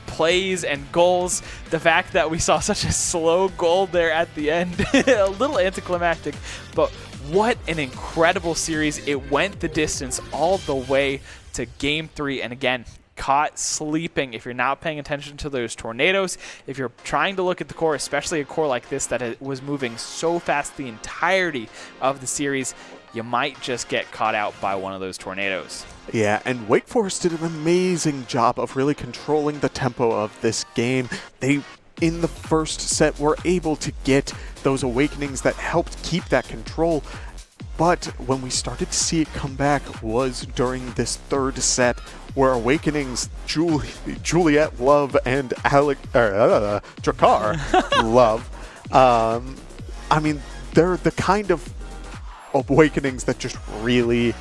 plays and goals, the fact that we saw such a slow goal there at the end, a little anticlimactic, but what an incredible series. It went the distance all the way to Game 3, and again, caught sleeping if you're not paying attention to those tornadoes. If you're trying to look at the core, especially a core like this that was moving so fast the entirety of the series, you might just get caught out by one of those tornadoes. Yeah, and Wake Forest did an amazing job of really controlling the tempo of this game. They, in the first set, were able to get those awakenings that helped keep that control. But when we started to see it come back was during this third set, where Awakenings, Juliet Love and Drakkar Love, I mean, they're the kind of Awakenings that just really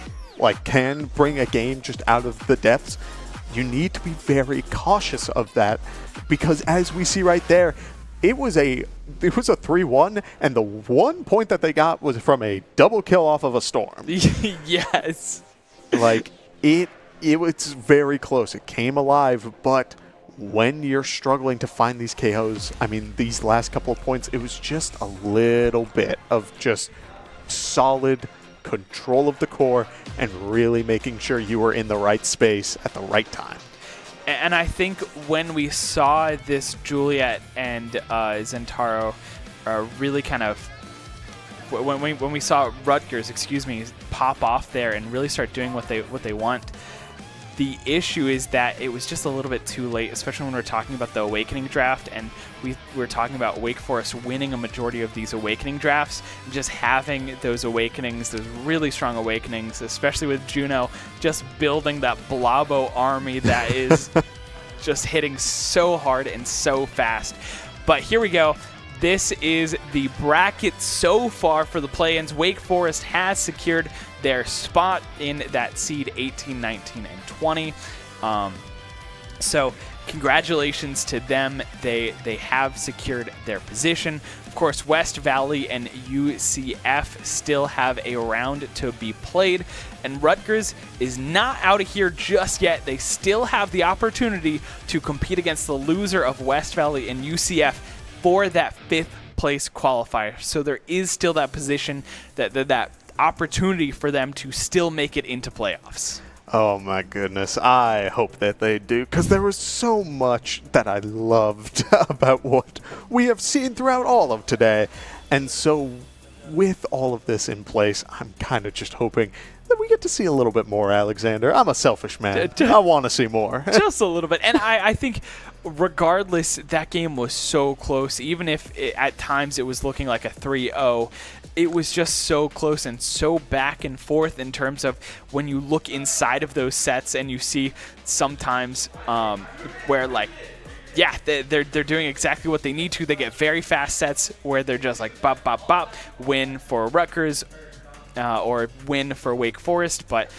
can bring a game just out of the depths. You need to be very cautious of that, because as we see right there, it was a 3-1, and the 1 point that they got was from a double kill off of a storm. Yes. It was very close. It came alive, but when you're struggling to find these KOs, I mean, these last couple of points, it was just a little bit of just solid control of the core and really making sure you were in the right space at the right time. And I think when we saw this Juliet and Zentaro really kind of, when we saw Rutgers, pop off there and really start doing what they want, The issue is that it was just a little bit too late, especially when we're talking about the Awakening draft, and we were talking about Wake Forest winning a majority of these Awakening drafts, and just having those Awakenings, those really strong Awakenings, especially with Juno, just building that Blobo army that is just hitting so hard and so fast. But here we go. This is the bracket so far for the play-ins. Wake Forest has secured their spot in that seed 18, 19, and 20. So congratulations to them. They have secured their position. Of course, West Valley and UCF still have a round to be played, and Rutgers is not out of here just yet. They still have the opportunity to compete against the loser of West Valley and UCF for that 5th place qualifier. So there is still that position, that opportunity for them to still make it into playoffs. Oh my goodness, I hope that they do, because there was so much that I loved about what we have seen throughout all of today. And so with all of this in place, I'm kind of just hoping that we get to see a little bit more, Alexander. I'm a selfish man. I want to see more. Just a little bit. And I think regardless, that game was so close. Even if at times it was looking like a 3-0, it was just so close and so back and forth in terms of when you look inside of those sets and you see sometimes where, like, yeah, they're doing exactly what they need to. They get very fast sets where they're just like bop, bop, bop, win for Rutgers or win for Wake Forest. But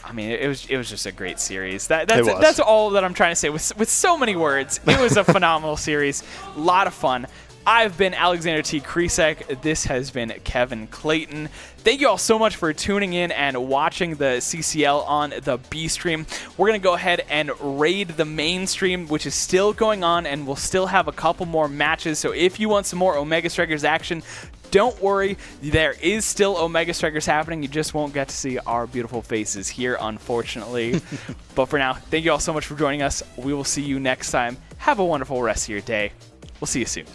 I mean, it was just a great series. That's all that I'm trying to say with so many words. It was a phenomenal series, a lot of fun. I've been Alexander T. Kresek. This has been Kevin Clayton. Thank you all so much for tuning in and watching the CCL on the B stream. We're going to go ahead and raid the main stream, which is still going on, and we'll still have a couple more matches. So if you want some more Omega Strikers action, don't worry, there is still Omega Strikers happening. You just won't get to see our beautiful faces here, unfortunately. But for now, thank you all so much for joining us. We will see you next time. Have a wonderful rest of your day. We'll see you soon.